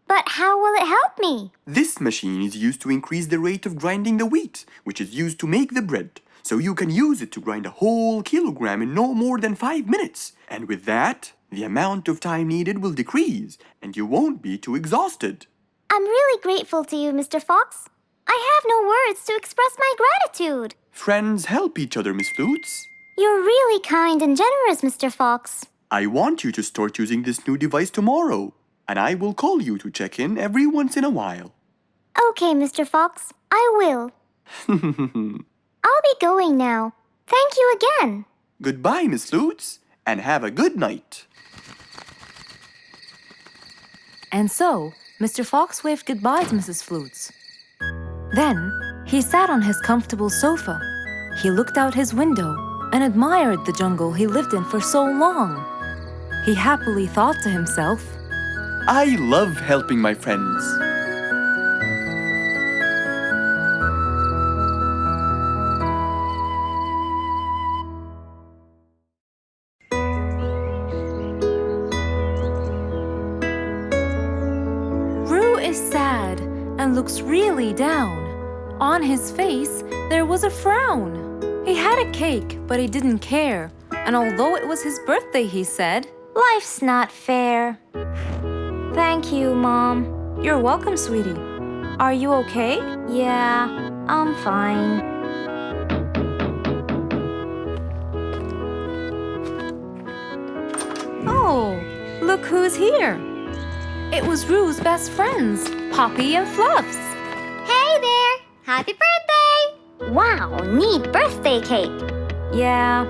But how will it help me? This machine is used to increase the rate of grinding the wheat, which is used to make the bread. So you can use it to grind a whole kilogram in no more than 5 minutes. And with that, the amount of time needed will decrease, and you won't be too exhausted. I'm really grateful to you, Mr. Fox. I have no words to express my gratitude. Friends help each other, Miss Flutes. You're really kind and generous, Mr. Fox. I want you to start using this new device tomorrow, and I will call you to check in every once in a while. Okay, Mr. Fox, I will. I'll be going now. Thank you again. Goodbye, Miss Flutes, and have a good night. And so, Mr. Fox waved goodbye to Mrs. Flutes. Then, he sat on his comfortable sofa. He looked out his window and admired the jungle he lived in for so long. He happily thought to himself, I love helping my friends. Roo is sad and looks really down. On his face, there was a frown. He had a cake, but he didn't care. And although it was his birthday, he said, "Life's not fair." Thank you, Mom. You're welcome, sweetie. Are you okay? Yeah, I'm fine. Oh, look who's here. It was Roo's best friends, Poppy and Fluffs. Hey there! Happy birthday! Wow, neat birthday cake. Yeah,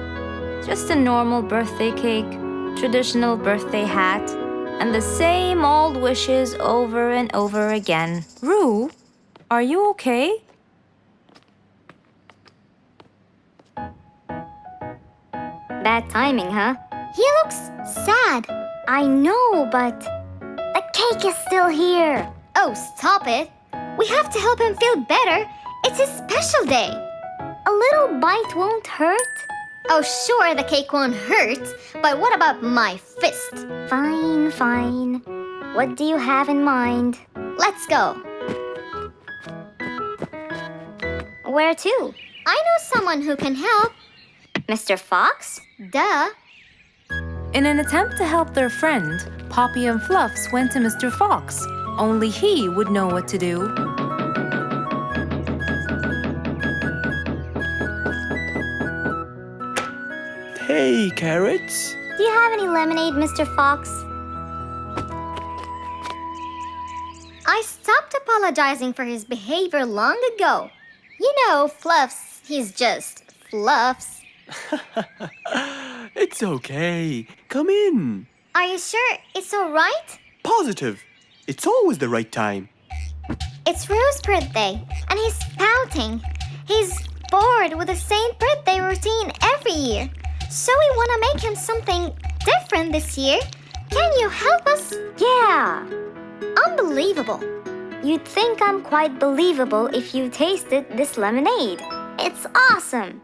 just a normal birthday cake, traditional birthday hat, and the same old wishes over and over again. Roo, are you okay? Bad timing, huh? He looks sad. I know, but the cake is still here. Oh, stop it! We have to help him feel better. It's his special day. A little bite won't hurt. Oh, sure, the cake won't hurt, but what about my fist? Fine, fine. What do you have in mind? Let's go. Where to? I know someone who can help. Mr. Fox? Duh. In an attempt to help their friend, Poppy and Fluffs went to Mr. Fox. Only he would know what to do. Hey, carrots. Do you have any lemonade, Mr. Fox? I stopped apologizing for his behavior long ago. You know, Fluffs, he's just Fluffs. It's okay. Come in. Are you sure it's all right? Positive. It's always the right time. It's Roo's birthday, and he's pouting. He's bored with the same birthday routine every year. So we want to make him something different this year. Can you help us? Yeah. Unbelievable. You'd think I'm quite believable if you tasted this lemonade. It's awesome.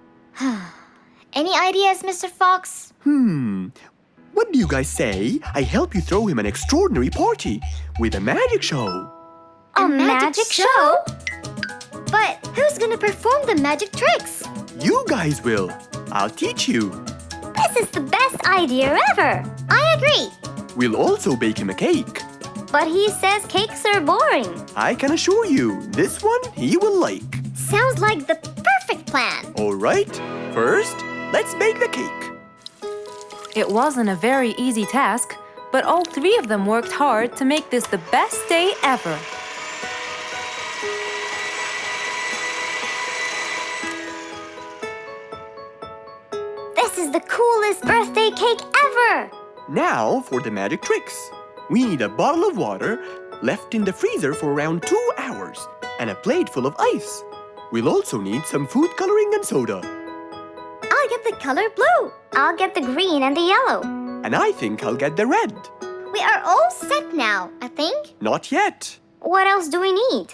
Any ideas, Mr. Fox? What do you guys say? I help you throw him an extraordinary party with a magic show. A magic show? But who's gonna perform the magic tricks? You guys will. I'll teach you. This is the best idea ever. I agree. We'll also bake him a cake. But he says cakes are boring. I can assure you, this one he will like. Sounds like the perfect plan. All right, first, let's bake the cake. It wasn't a very easy task, but all three of them worked hard to make this the best day ever. This is the coolest birthday cake ever! Now for the magic tricks. We need a bottle of water left in the freezer for around 2 hours and a plate full of ice. We'll also need some food coloring and soda. I'll get the color blue. I'll get the green and the yellow. And I think I'll get the red. We are all set now, I think. Not yet. What else do we need?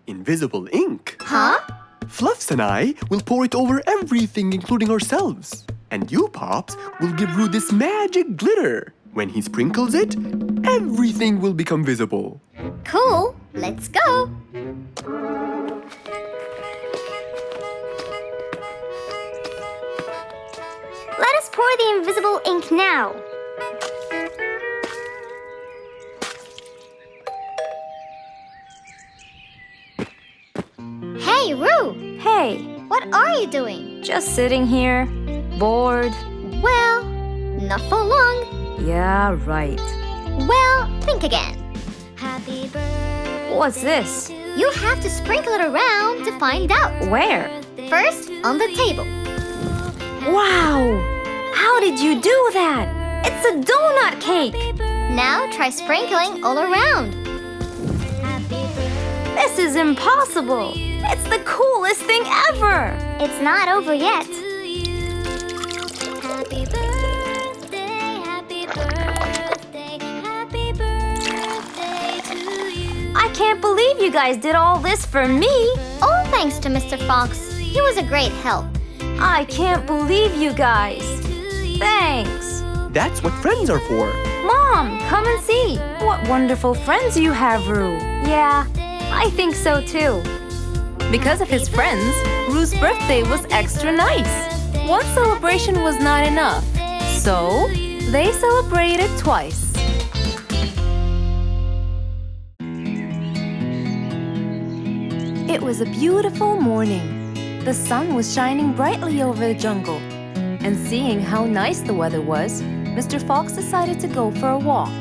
Invisible ink. Huh? Fluffs and I will pour it over everything, including ourselves. And you, Pops, will give Roo this magic glitter. When he sprinkles it, everything will become visible. Cool. Let's go. Let us pour the invisible ink now. Hey, Roo! Hey, What are you doing? just sitting here, bored. Well, not for long. Yeah, right. Well, think again. Happy birthday. What's this? You have to sprinkle it around to find out. Where? First, on the table. Wow! How did you do that? It's a donut cake! Now try sprinkling all around. This is impossible! It's the coolest thing ever! It's not over yet. I can't believe you guys did all this for me! All thanks to Mr. Fox. He was a great help. I can't believe you guys! Thanks! That's what friends are for. Mom, come and see! What wonderful friends you have, Roo! Yeah, I think so too. Because of his friends, Roo's birthday was extra nice. One celebration was not enough, so they celebrated twice. It was a beautiful morning. The sun was shining brightly over the jungle. And seeing how nice the weather was, Mr. Fox decided to go for a walk.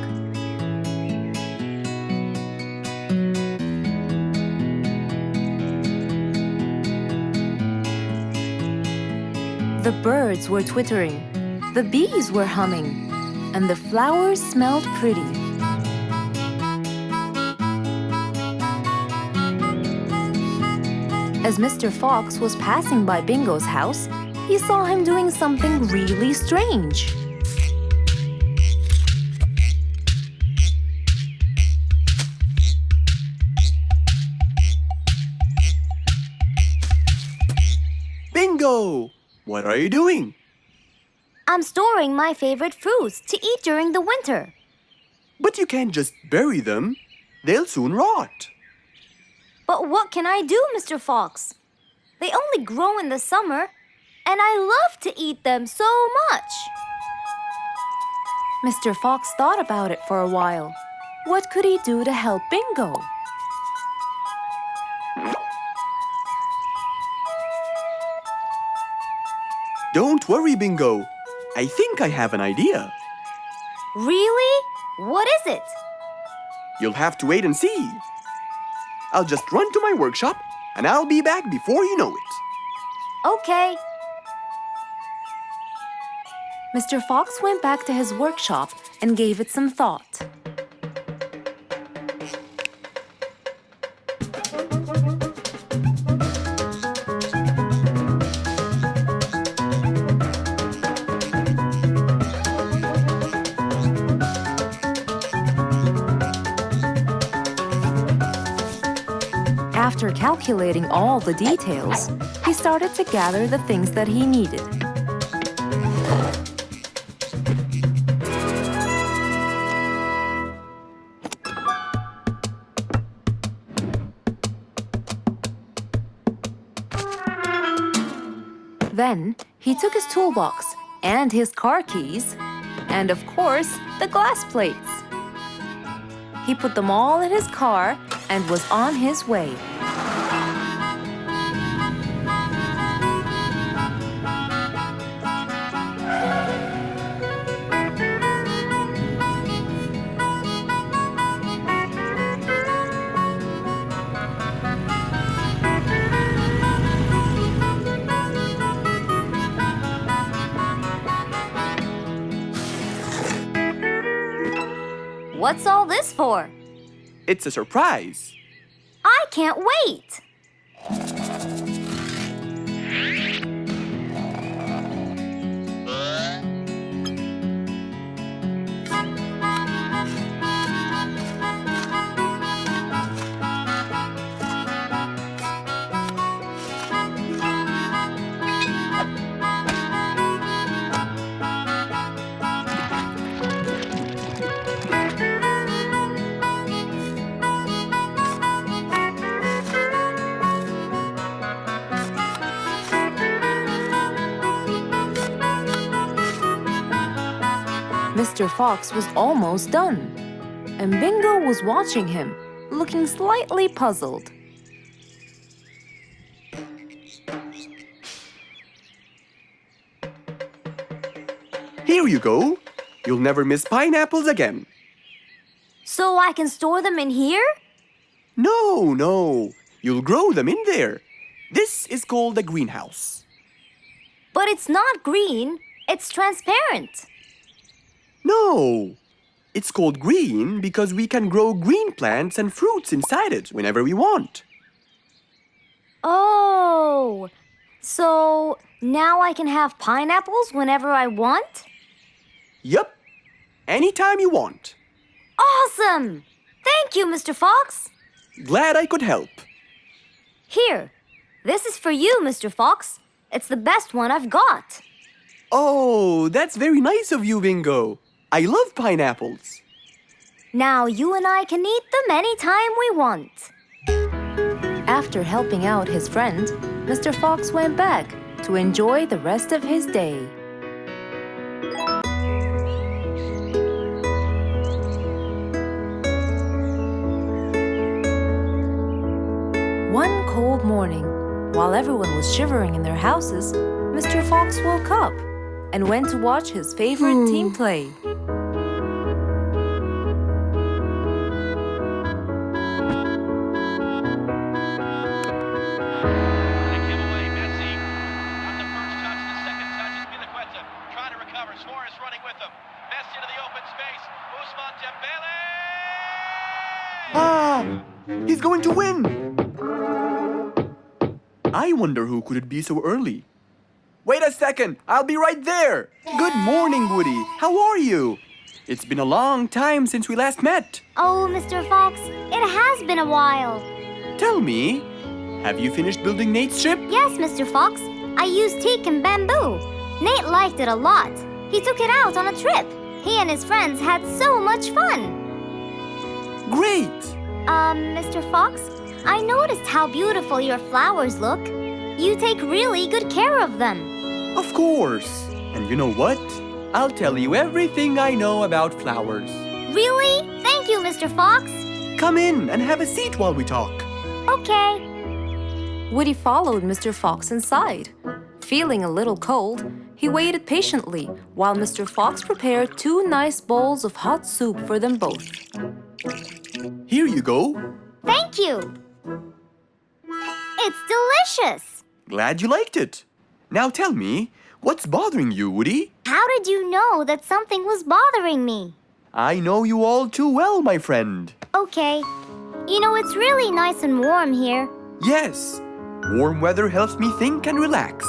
The birds were twittering, the bees were humming, and the flowers smelled pretty. As Mr. Fox was passing by Bingo's house, he saw him doing something really strange. Bingo! What are you doing? I'm storing my favorite fruits to eat during the winter. But you can't just bury them. They'll soon rot. But what can I do, Mr. Fox? They only grow in the summer, and I love to eat them so much. Mr. Fox thought about it for a while. What could he do to help Bingo? Don't worry, Bingo. I think I have an idea. Really? What is it? You'll have to wait and see. I'll just run to my workshop, and I'll be back before you know it. Okay. Mr. Fox went back to his workshop and gave it some thought. After calculating all the details, he started to gather the things that he needed. Then he took his toolbox and his car keys, and of course, the glass plates. He put them all in his car and was on his way. What's all this for? It's a surprise. I can't wait! Mr. Fox was almost done, and Bingo was watching him, looking slightly puzzled. Here you go. You'll never miss pineapples again. So I can store them in here? No. You'll grow them in there. This is called a greenhouse. But it's not green, it's transparent. No. It's called green because we can grow green plants and fruits inside it whenever we want. Oh, so now I can have pineapples whenever I want? Yup. Anytime you want. Awesome! Thank you, Mr. Fox. Glad I could help. Here, this is for you, Mr. Fox. It's the best one I've got. Oh, that's very nice of you, Bingo. I love pineapples. Now you and I can eat them anytime we want. After helping out his friend, Mr. Fox went back to enjoy the rest of his day. One cold morning, while everyone was shivering in their houses, Mr. Fox woke up and went to watch his favorite team play. He's going to win! I wonder who could it be so early? Wait a second! I'll be right there! Good morning, Woody. How are you? It's been a long time since we last met. Oh, Mr. Fox, it has been a while. Tell me, have you finished building Nate's ship? Yes, Mr. Fox. I used teak and bamboo. Nate liked it a lot. He took it out on a trip. He and his friends had so much fun. Great! Mr. Fox, I noticed how beautiful your flowers look. You take really good care of them. Of course. And you know what? I'll tell you everything I know about flowers. Really? Thank you, Mr. Fox. Come in and have a seat while we talk. Okay. Woody followed Mr. Fox inside. Feeling a little cold, he waited patiently while Mr. Fox prepared 2 nice bowls of hot soup for them both. Here you go. Thank you. It's delicious. Glad you liked it. Now tell me, what's bothering you, Woody? How did you know that something was bothering me? I know you all too well, my friend. Okay. You know, it's really nice and warm here. Yes, warm weather helps me think and relax.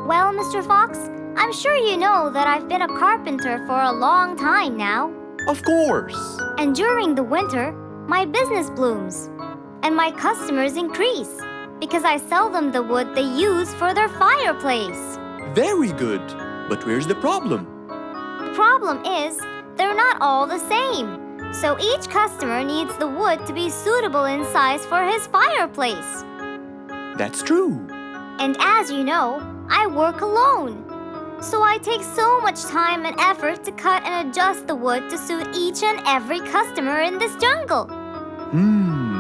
Well, Mr. Fox, I'm sure you know that I've been a carpenter for a long time now. Of course. And during the winter, my business blooms. And my customers increase because I sell them the wood they use for their fireplace. Very good. But where's the problem? The problem is, they're not all the same. So each customer needs the wood to be suitable in size for his fireplace. That's true. And as you know, I work alone. So I take so much time and effort to cut and adjust the wood to suit each and every customer in this jungle.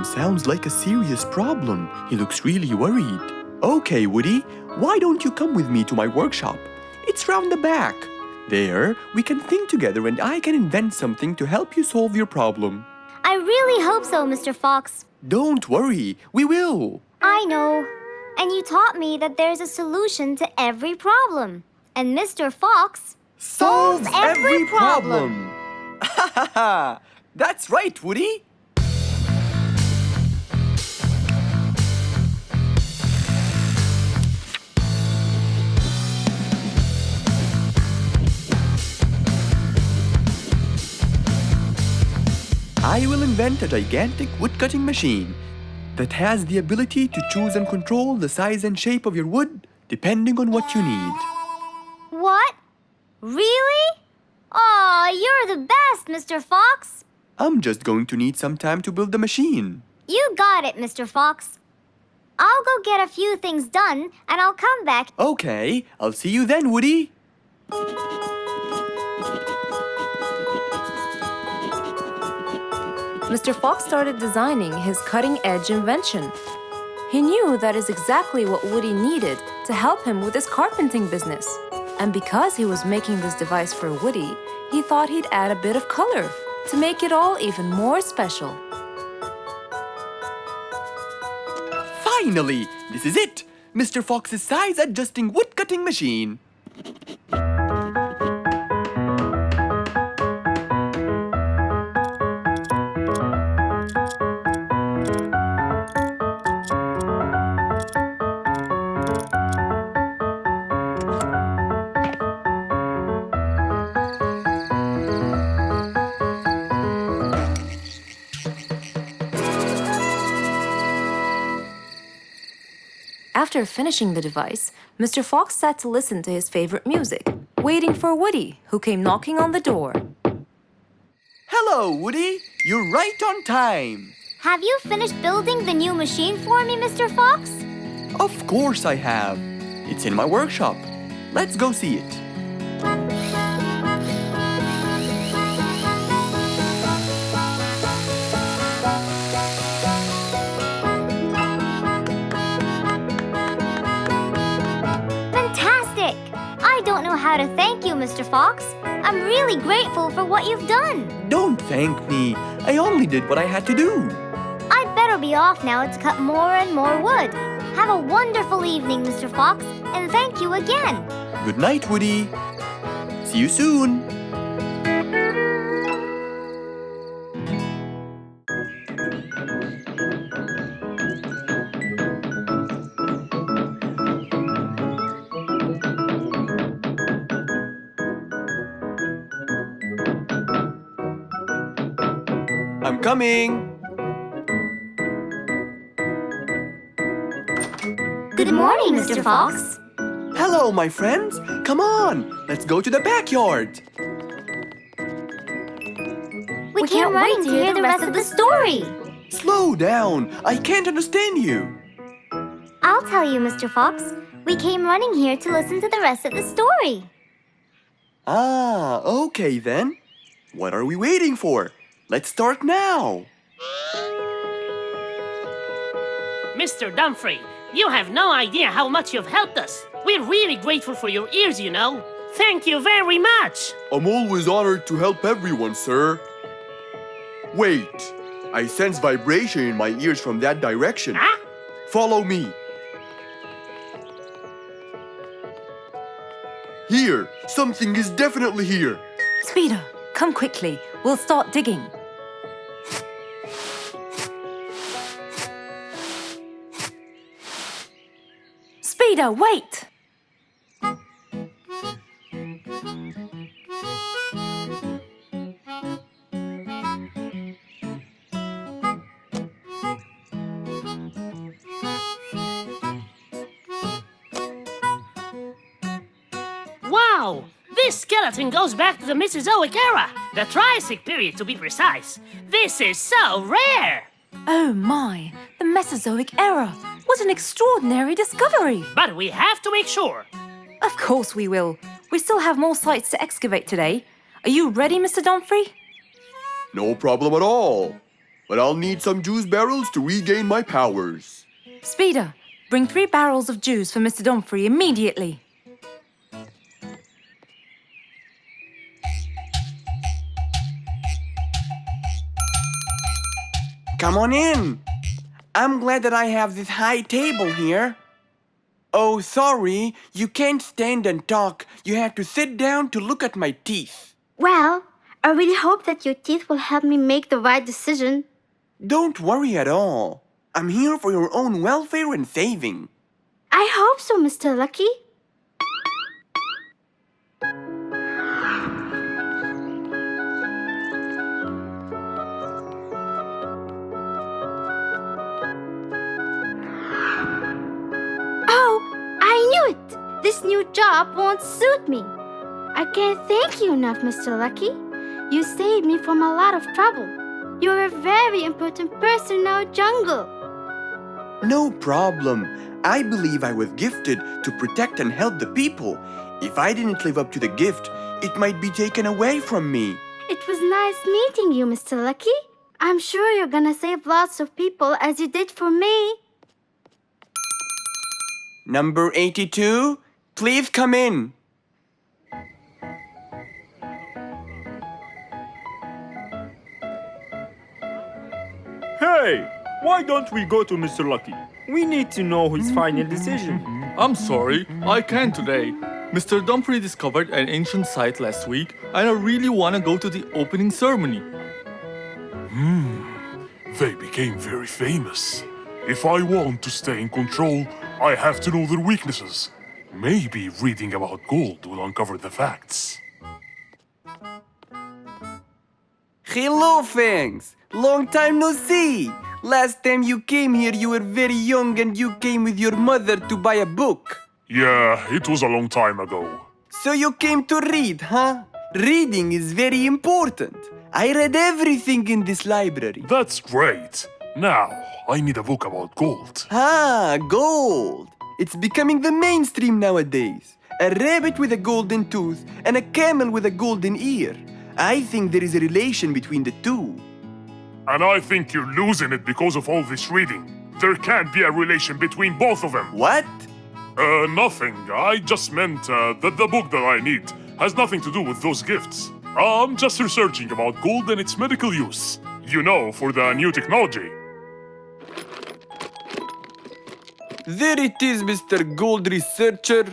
Sounds like a serious problem. He looks really worried. Okay, Woody, why don't you come with me to my workshop? It's round the back. There, we can think together and I can invent something to help you solve your problem. I really hope so, Mr. Fox. Don't worry, we will. I know. And you taught me that there's a solution to every problem. And Mr. Fox solves every problem. Ha ha ha! That's right, Woody. I will invent a gigantic wood-cutting machine that has the ability to choose and control the size and shape of your wood depending on what you need. What? Really? Aw, you're the best, Mr. Fox. I'm just going to need some time to build the machine. You got it, Mr. Fox. I'll go get a few things done, and I'll come back. Okay, I'll see you then, Woody. Mr. Fox started designing his cutting-edge invention. He knew that is exactly what Woody needed to help him with his carpenting business. And because he was making this device for Woody, he thought he'd add a bit of color to make it all even more special. Finally, this is it! Mr. Fox's size-adjusting wood-cutting machine. After finishing the device, Mr. Fox sat to listen to his favorite music, waiting for Woody, who came knocking on the door. Hello, Woody. You're right on time. Have you finished building the new machine for me, Mr. Fox? Of course I have. It's in my workshop. Let's go see it. Fantastic! I don't know how to thank you, Mr. Fox. I'm really grateful for what you've done. Don't thank me. I only did what I had to do. I'd better be off now to cut more and more wood. Have a wonderful evening, Mr. Fox, and thank you again. Good night, Woody. See you soon. I'm coming. Good morning, Mr. Fox. Hello, my friends. Come on, let's go to the backyard. We can't wait to hear the rest of the story. Slow down. I can't understand you. I'll tell you, Mr. Fox. We came running here to listen to the rest of the story. Ah, okay then. What are we waiting for? Let's start now. Mr. Dumfrey, you have no idea how much you've helped us. We're really grateful for your ears, you know. Thank you very much. I'm always honored to help everyone, sir. Wait, I sense vibration in my ears from that direction. Huh? Follow me. Here, something is definitely here. Speeder, come quickly. We'll start digging. Speeder, wait! Wow! This skeleton goes back to the Mesozoic era, the Triassic period to be precise. This is so rare! Oh my, the Mesozoic era. What an extraordinary discovery! But we have to make sure. Of course we will. We still have more sites to excavate today. Are you ready, Mr. Dumfrey? No problem at all. But I'll need some juice barrels to regain my powers. Speeder, bring 3 barrels of juice for Mr. Dumfrey immediately. Come on in. I'm glad that I have this high table here. Oh, sorry, you can't stand and talk. You have to sit down to look at my teeth. Well, I really hope that your teeth will help me make the right decision. Don't worry at all. I'm here for your own welfare and saving. I hope so, Mr. Lucky. Oh, I knew it! This new job won't suit me. I can't thank you enough, Mr. Lucky. You saved me from a lot of trouble. You're a very important person in our jungle. No problem. I believe I was gifted to protect and help the people. If I didn't live up to the gift, it might be taken away from me. It was nice meeting you, Mr. Lucky. I'm sure you're gonna save lots of people as you did for me. Number 82, please come in. Hey, why don't we go to Mr. Lucky? We need to know his final decision. I'm sorry, I can't today. Mr. Dumfrey discovered an ancient site last week, and I really want to go to the opening ceremony. They became very famous. If I want to stay in control, I have to know their weaknesses. Maybe reading about gold will uncover the facts. Hello, Fangs. Long time no see. Last time you came here, you were very young and you came with your mother to buy a book. Yeah, it was a long time ago. So you came to read, huh? Reading is very important. I read everything in this library. That's great. Now, I need a book about gold. Ah, gold. It's becoming the mainstream nowadays. A rabbit with a golden tooth and a camel with a golden ear. I think there is a relation between the two. And I think you're losing it because of all this reading. There can't be a relation between both of them. What? Nothing. I just meant that the book that I need has nothing to do with those gifts. I'm just researching about gold and its medical use. You know, for the new technology. There it is, Mr. Gold Researcher.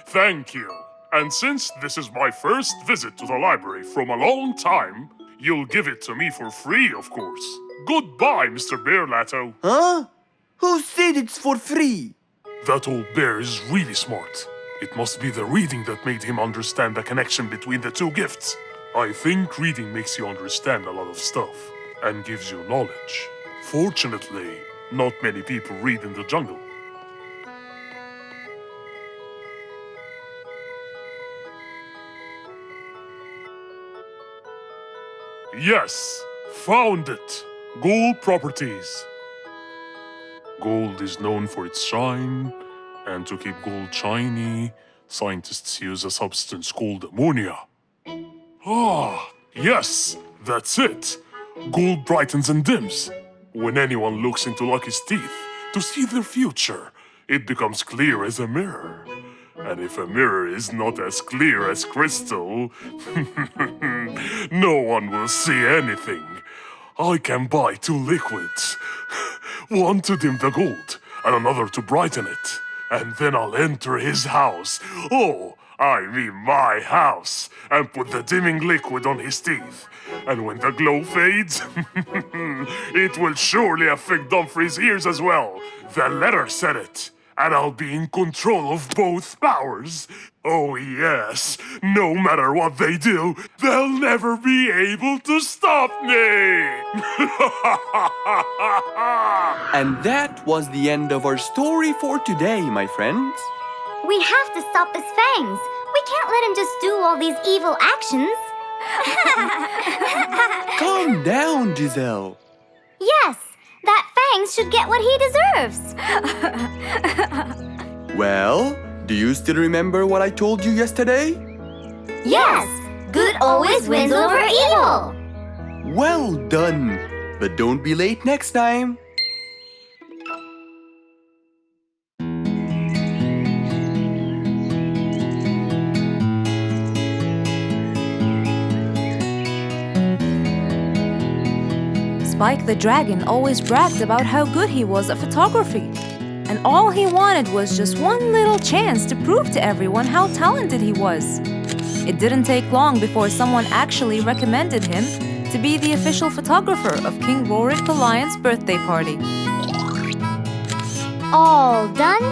Thank you. And since this is my first visit to the library from a long time, you'll give it to me for free, of course. Goodbye, Mr. Bear Lato. Huh? Who said it's for free? That old bear is really smart. It must be the reading that made him understand the connection between the two gifts. I think reading makes you understand a lot of stuff and gives you knowledge. Fortunately, not many people read in the jungle. Yes, found it. Gold properties. Gold is known for its shine, and to keep gold shiny, scientists use a substance called ammonia. Ah, yes, that's it. Gold brightens and dims. When anyone looks into Lucky's teeth to see their future, it becomes clear as a mirror. And if a mirror is not as clear as crystal, no one will see anything. I can buy 2 liquids. One to dim the gold, and another to brighten it. And then I'll enter his house. Oh, I mean my house. And put the dimming liquid on his teeth. And when the glow fades, it will surely affect Dumfrey's ears as well. The letter said it. And I'll be in control of both powers. Oh yes, no matter what they do, they'll never be able to stop me! And that was the end of our story for today, my friends. We have to stop this Fangs. We can't let him just do all these evil actions. Calm down, Giselle. Yes, that Fangs should get what he deserves. Well, do you still remember what I told you yesterday? Yes, good always wins over evil. Well done. But don't be late next time. Spike the dragon always bragged about how good he was at photography. And all he wanted was just one little chance to prove to everyone how talented he was. It didn't take long before someone actually recommended him to be the official photographer of King Rorik the Lion's birthday party. All done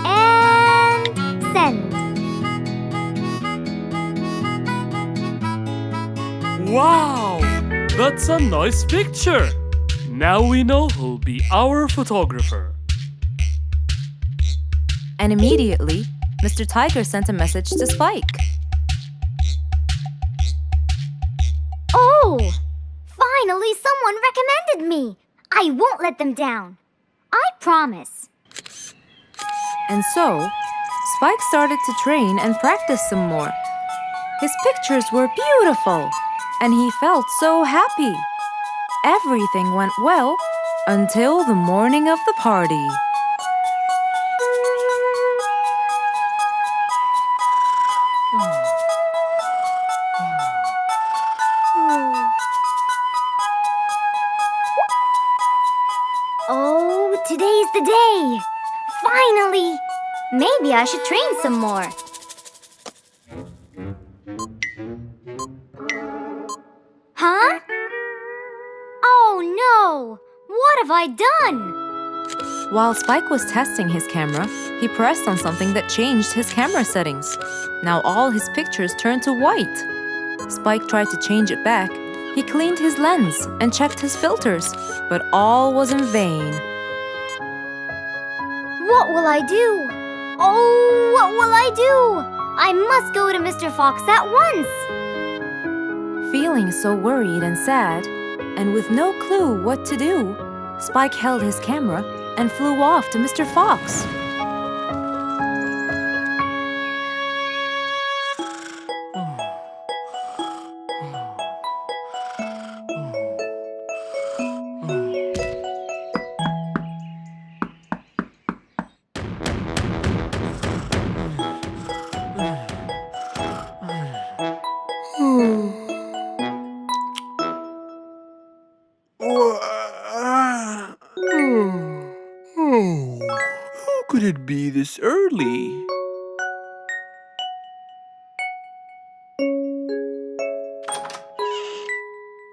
and send. Wow! That's a nice picture! Now we know who'll be our photographer. And immediately, Mr. Tiger sent a message to Spike. Oh! Finally, someone recommended me. I won't let them down. I promise. And so, Spike started to train and practice some more. His pictures were beautiful, and he felt so happy. Everything went well until the morning of the party. Oh, today's the day. Finally! Maybe I should train some more. Huh? Oh no! What have I done? While Spike was testing his camera, he pressed on something that changed his camera settings. Now all his pictures turned to white. Spike tried to change it back. He cleaned his lens and checked his filters, but all was in vain. What will I do? Oh, what will I do? I must go to Mr. Fox at once. Feeling so worried and sad, and with no clue what to do, Spike held his camera and flew off to Mr. Fox. Who could it be this early?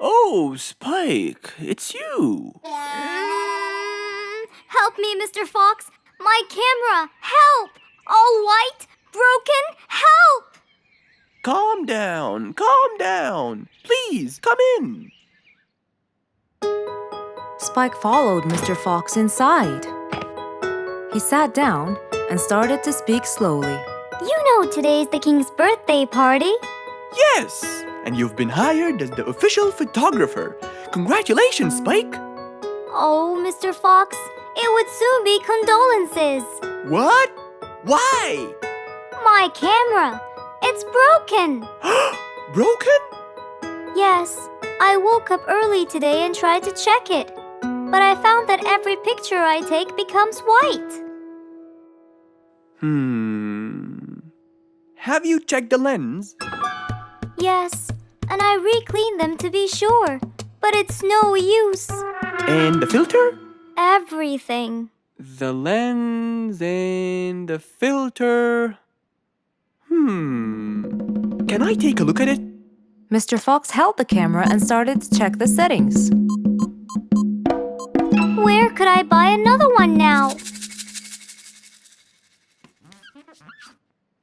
Oh, Spike, it's you. Help me, Mr. Fox. My camera. Help! All white, broken. Help! Calm down, calm down. Please, come in. Spike followed Mr. Fox inside. He sat down and started to speak slowly. You know today's the king's birthday party. Yes, and you've been hired as the official photographer. Congratulations, Spike. Oh, Mr. Fox, it would soon be condolences. What? Why? My camera. It's broken. Broken? Yes, I woke up early today and tried to check it. But I found that every picture I take becomes white. Have you checked the lens? Yes, and I re-cleaned them to be sure. But it's no use. And the filter? Everything. The lens and the filter. Can I take a look at it? Mr. Fox held the camera and started to check the settings. Where could I buy another one now?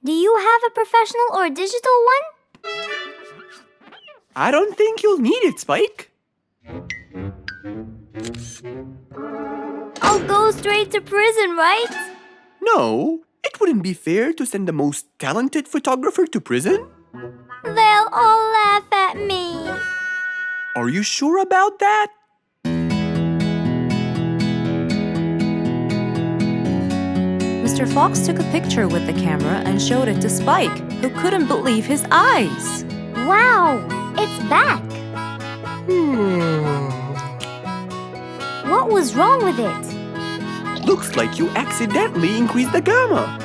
Do you have a professional or digital one? I don't think you'll need it, Spike. I'll go straight to prison, right? No, it wouldn't be fair to send the most talented photographer to prison. They'll all laugh at me. Are you sure about that? Mr. Fox took a picture with the camera and showed it to Spike, who couldn't believe his eyes. Wow, it's back. What was wrong with it? Looks like you accidentally increased the gamma.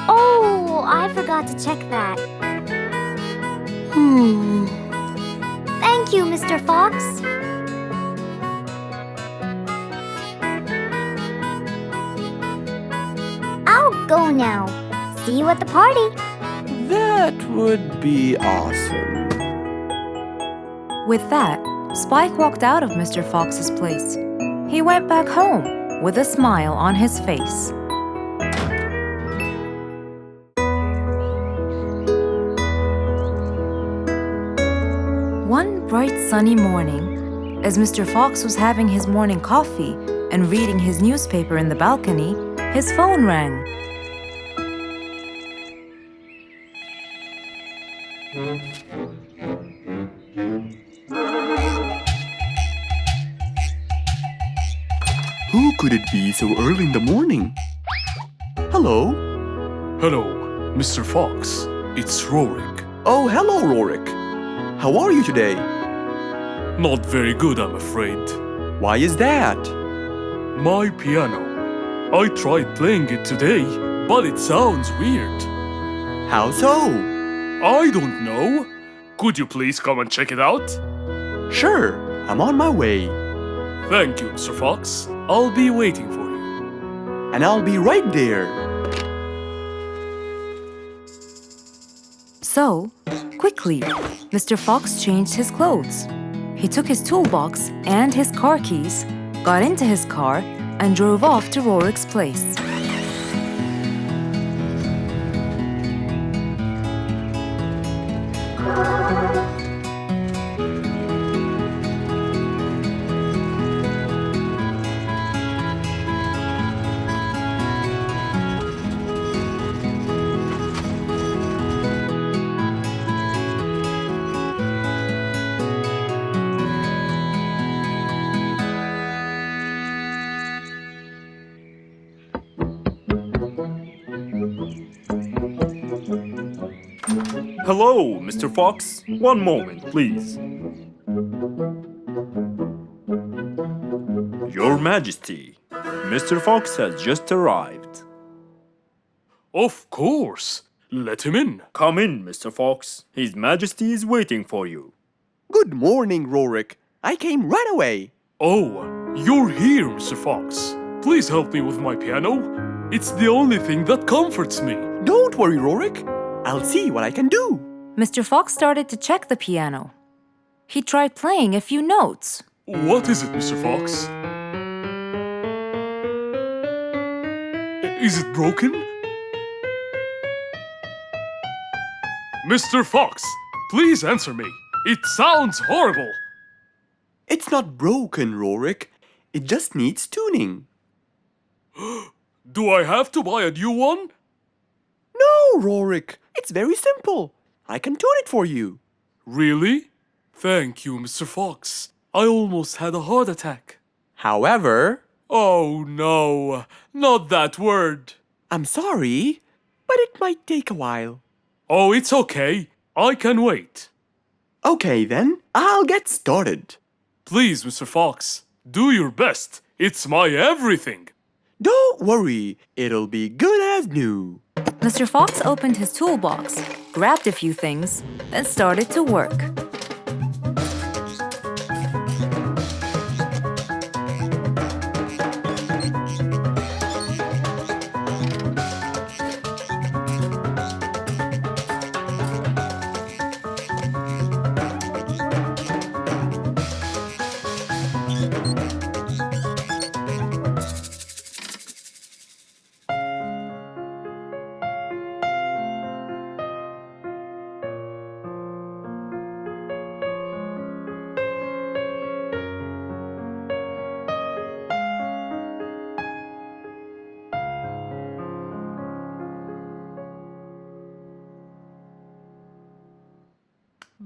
Oh, I forgot to check that. Thank you, Mr. Fox. I'll go now. See you at the party. That would be awesome. With that, Spike walked out of Mr. Fox's place. He went back home with a smile on his face. One bright sunny morning, as Mr. Fox was having his morning coffee and reading his newspaper in the balcony, his phone rang. Who could it be so early in the morning? Hello? Hello, Mr. Fox. It's Rorik. Oh, hello, Rorik. How are you today? Not very good, I'm afraid. Why is that? My piano. I tried playing it today, but it sounds weird. How so? I don't know. Could you please come and check it out? Sure, I'm on my way. Thank you, Mr. Fox. I'll be waiting for you. And I'll be right there. So, quickly, Mr. Fox changed his clothes. He took his toolbox and his car keys, got into his car, and drove off to Rorik's place. Hello, Mr. Fox. One moment, please. Your Majesty, Mr. Fox has just arrived. Of course. Let him in. Come in, Mr. Fox. His Majesty is waiting for you. Good morning, Rorik. I came right away. Oh, you're here, Mr. Fox. Please help me with my piano. It's the only thing that comforts me. Don't worry, Rorik. I'll see what I can do. Mr. Fox started to check the piano. He tried playing a few notes. What is it, Mr. Fox? Is it broken? Mr. Fox, please answer me. It sounds horrible. It's not broken, Rorik. It just needs tuning. Do I have to buy a new one? No, Rorik. It's very simple. I can tune it for you. Really? Thank you, Mr. Fox. I almost had a heart attack. However... Oh no, not that word. I'm sorry, but it might take a while. Oh, it's okay. I can wait. Okay then, I'll get started. Please, Mr. Fox, do your best. It's my everything. Don't worry, it'll be good as new. Mr. Fox opened his toolbox, grabbed a few things, and started to work.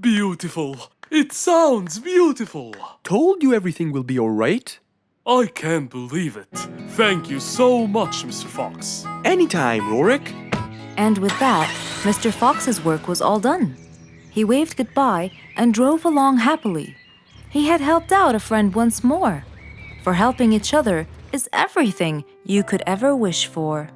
Beautiful. It sounds beautiful. Told you everything will be alright. I can't believe it. Thank you so much, Mr. Fox. Anytime, Rorik. And with that, Mr. Fox's work was all done. He waved goodbye and drove along happily. He had helped out a friend once more. For helping each other is everything you could ever wish for.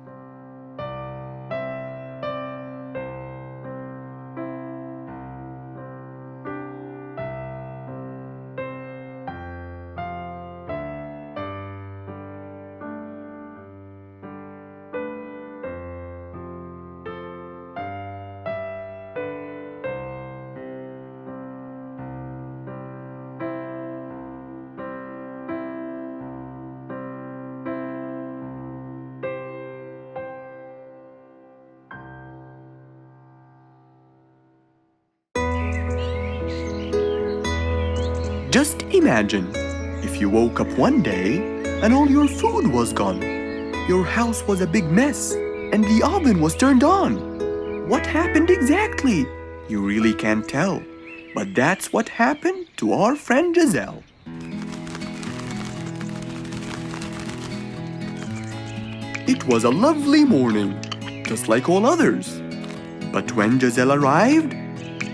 Just imagine, if you woke up one day and all your food was gone. Your house was a big mess and the oven was turned on. What happened exactly? You really can't tell. But that's what happened to our friend Giselle. It was a lovely morning, just like all others. But when Giselle arrived,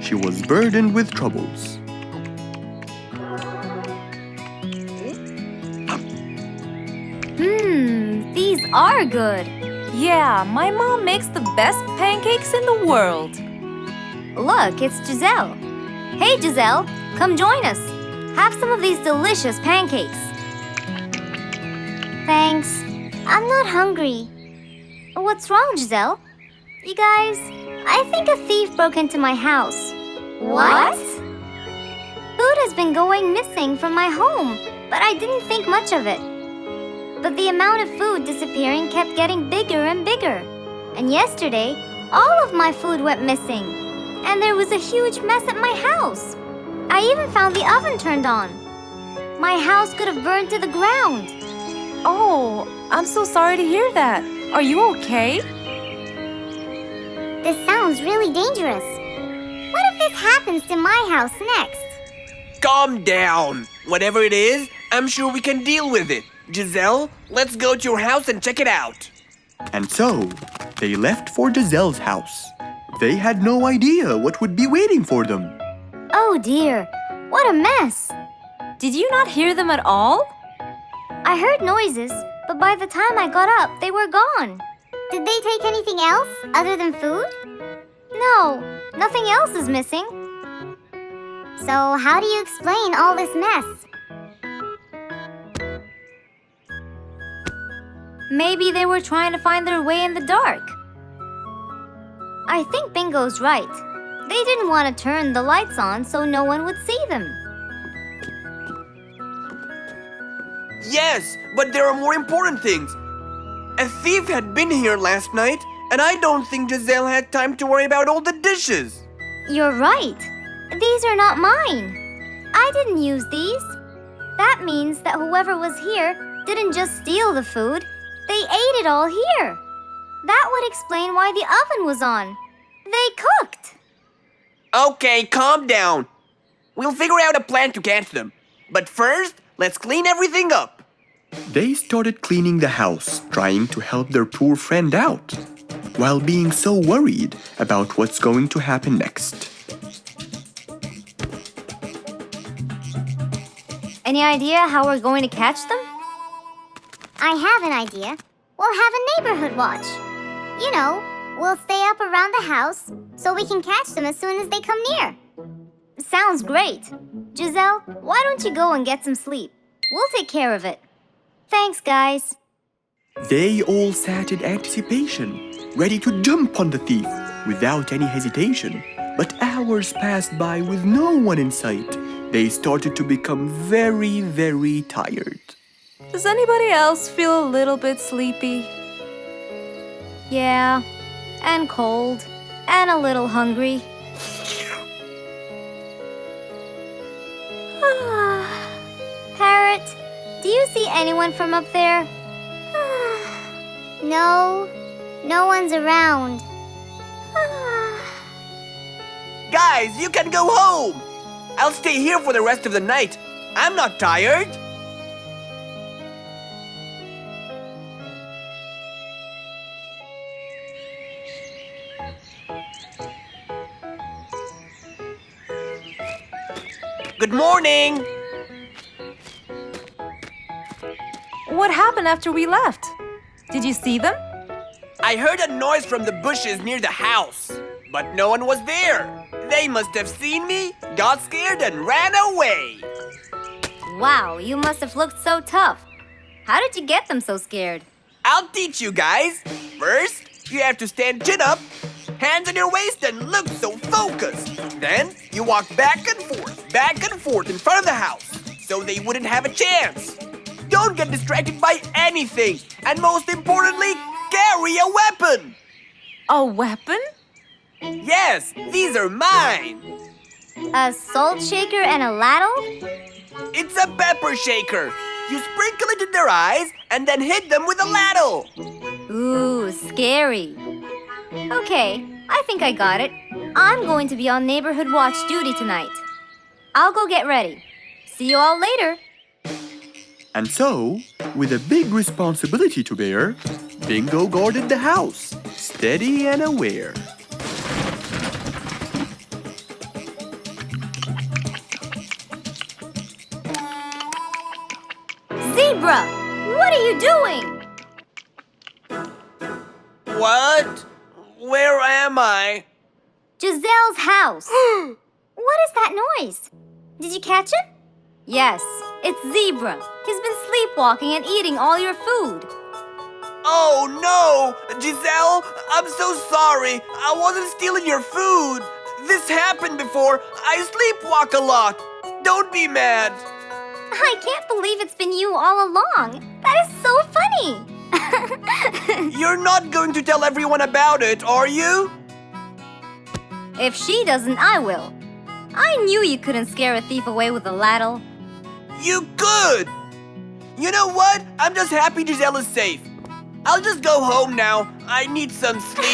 she was burdened with troubles. These are good. Yeah, my mom makes the best pancakes in the world. Look, it's Giselle. Hey, Giselle, come join us. Have some of these delicious pancakes. Thanks. I'm not hungry. What's wrong, Giselle? You guys, I think a thief broke into my house. What? Food has been going missing from my home, but I didn't think much of it. But the amount of food disappearing kept getting bigger and bigger. And yesterday, all of my food went missing. And there was a huge mess at my house. I even found the oven turned on. My house could have burned to the ground. Oh, I'm so sorry to hear that. Are you okay? This sounds really dangerous. What if this happens to my house next? Calm down. Whatever it is, I'm sure we can deal with it. Giselle, let's go to your house and check it out. And so, they left for Giselle's house. They had no idea what would be waiting for them. Oh dear, what a mess. Did you not hear them at all? I heard noises, but by the time I got up, they were gone. Did they take anything else other than food? No, nothing else is missing. So how do you explain all this mess? Maybe they were trying to find their way in the dark. I think Bingo's right. They didn't want to turn the lights on so no one would see them. Yes, but there are more important things. A thief had been here last night, and I don't think Giselle had time to worry about all the dishes. You're right. These are not mine. I didn't use these. That means that whoever was here didn't just steal the food. They ate it all here. That would explain why the oven was on. They cooked. Okay, calm down. We'll figure out a plan to catch them. But first, let's clean everything up. They started cleaning the house, trying to help their poor friend out, while being so worried about what's going to happen next. Any idea how we're going to catch them? I have an idea. We'll have a neighborhood watch. You know, we'll stay up around the house so we can catch them as soon as they come near. Sounds great. Giselle, why don't you go and get some sleep? We'll take care of it. Thanks, guys. They all sat in anticipation, ready to jump on the thief without any hesitation. But hours passed by with no one in sight. They started to become very, very tired. Does anybody else feel a little bit sleepy? Yeah, and cold, and a little hungry. Parrot, do you see anyone from up there? No, no one's around. Guys, you can go home. I'll stay here for the rest of the night. I'm not tired. Good morning. What happened after we left? Did you see them? I heard a noise from the bushes near the house, but no one was there. They must have seen me, got scared, and ran away. Wow, you must have looked so tough. How did you get them so scared? I'll teach you guys. First, you have to stand chin up, hands on your waist, and look so focused. Then, you walk back and forth in front of the house, so they wouldn't have a chance. Don't get distracted by anything, and most importantly, carry a weapon. A weapon? Yes, these are mine. A salt shaker and a ladle? It's a pepper shaker. You sprinkle it in their eyes and then hit them with a ladle. Ooh, scary. Okay, I think I got it. I'm going to be on neighborhood watch duty tonight. I'll go get ready. See you all later. And so, with a big responsibility to bear, Bingo guarded the house, steady and aware. Zebra, what are you doing? What? Where am I? Giselle's house. What is that noise? Did you catch it? Yes, it's Zebra. He's been sleepwalking and eating all your food. Oh no! Giselle, I'm so sorry. I wasn't stealing your food. This happened before. I sleepwalk a lot. Don't be mad. I can't believe it's been you all along. That is so funny. You're not going to tell everyone about it, are you? If she doesn't, I will. I knew you couldn't scare a thief away with a ladle. You could! You know what? I'm just happy Giselle is safe. I'll just go home now. I need some sleep.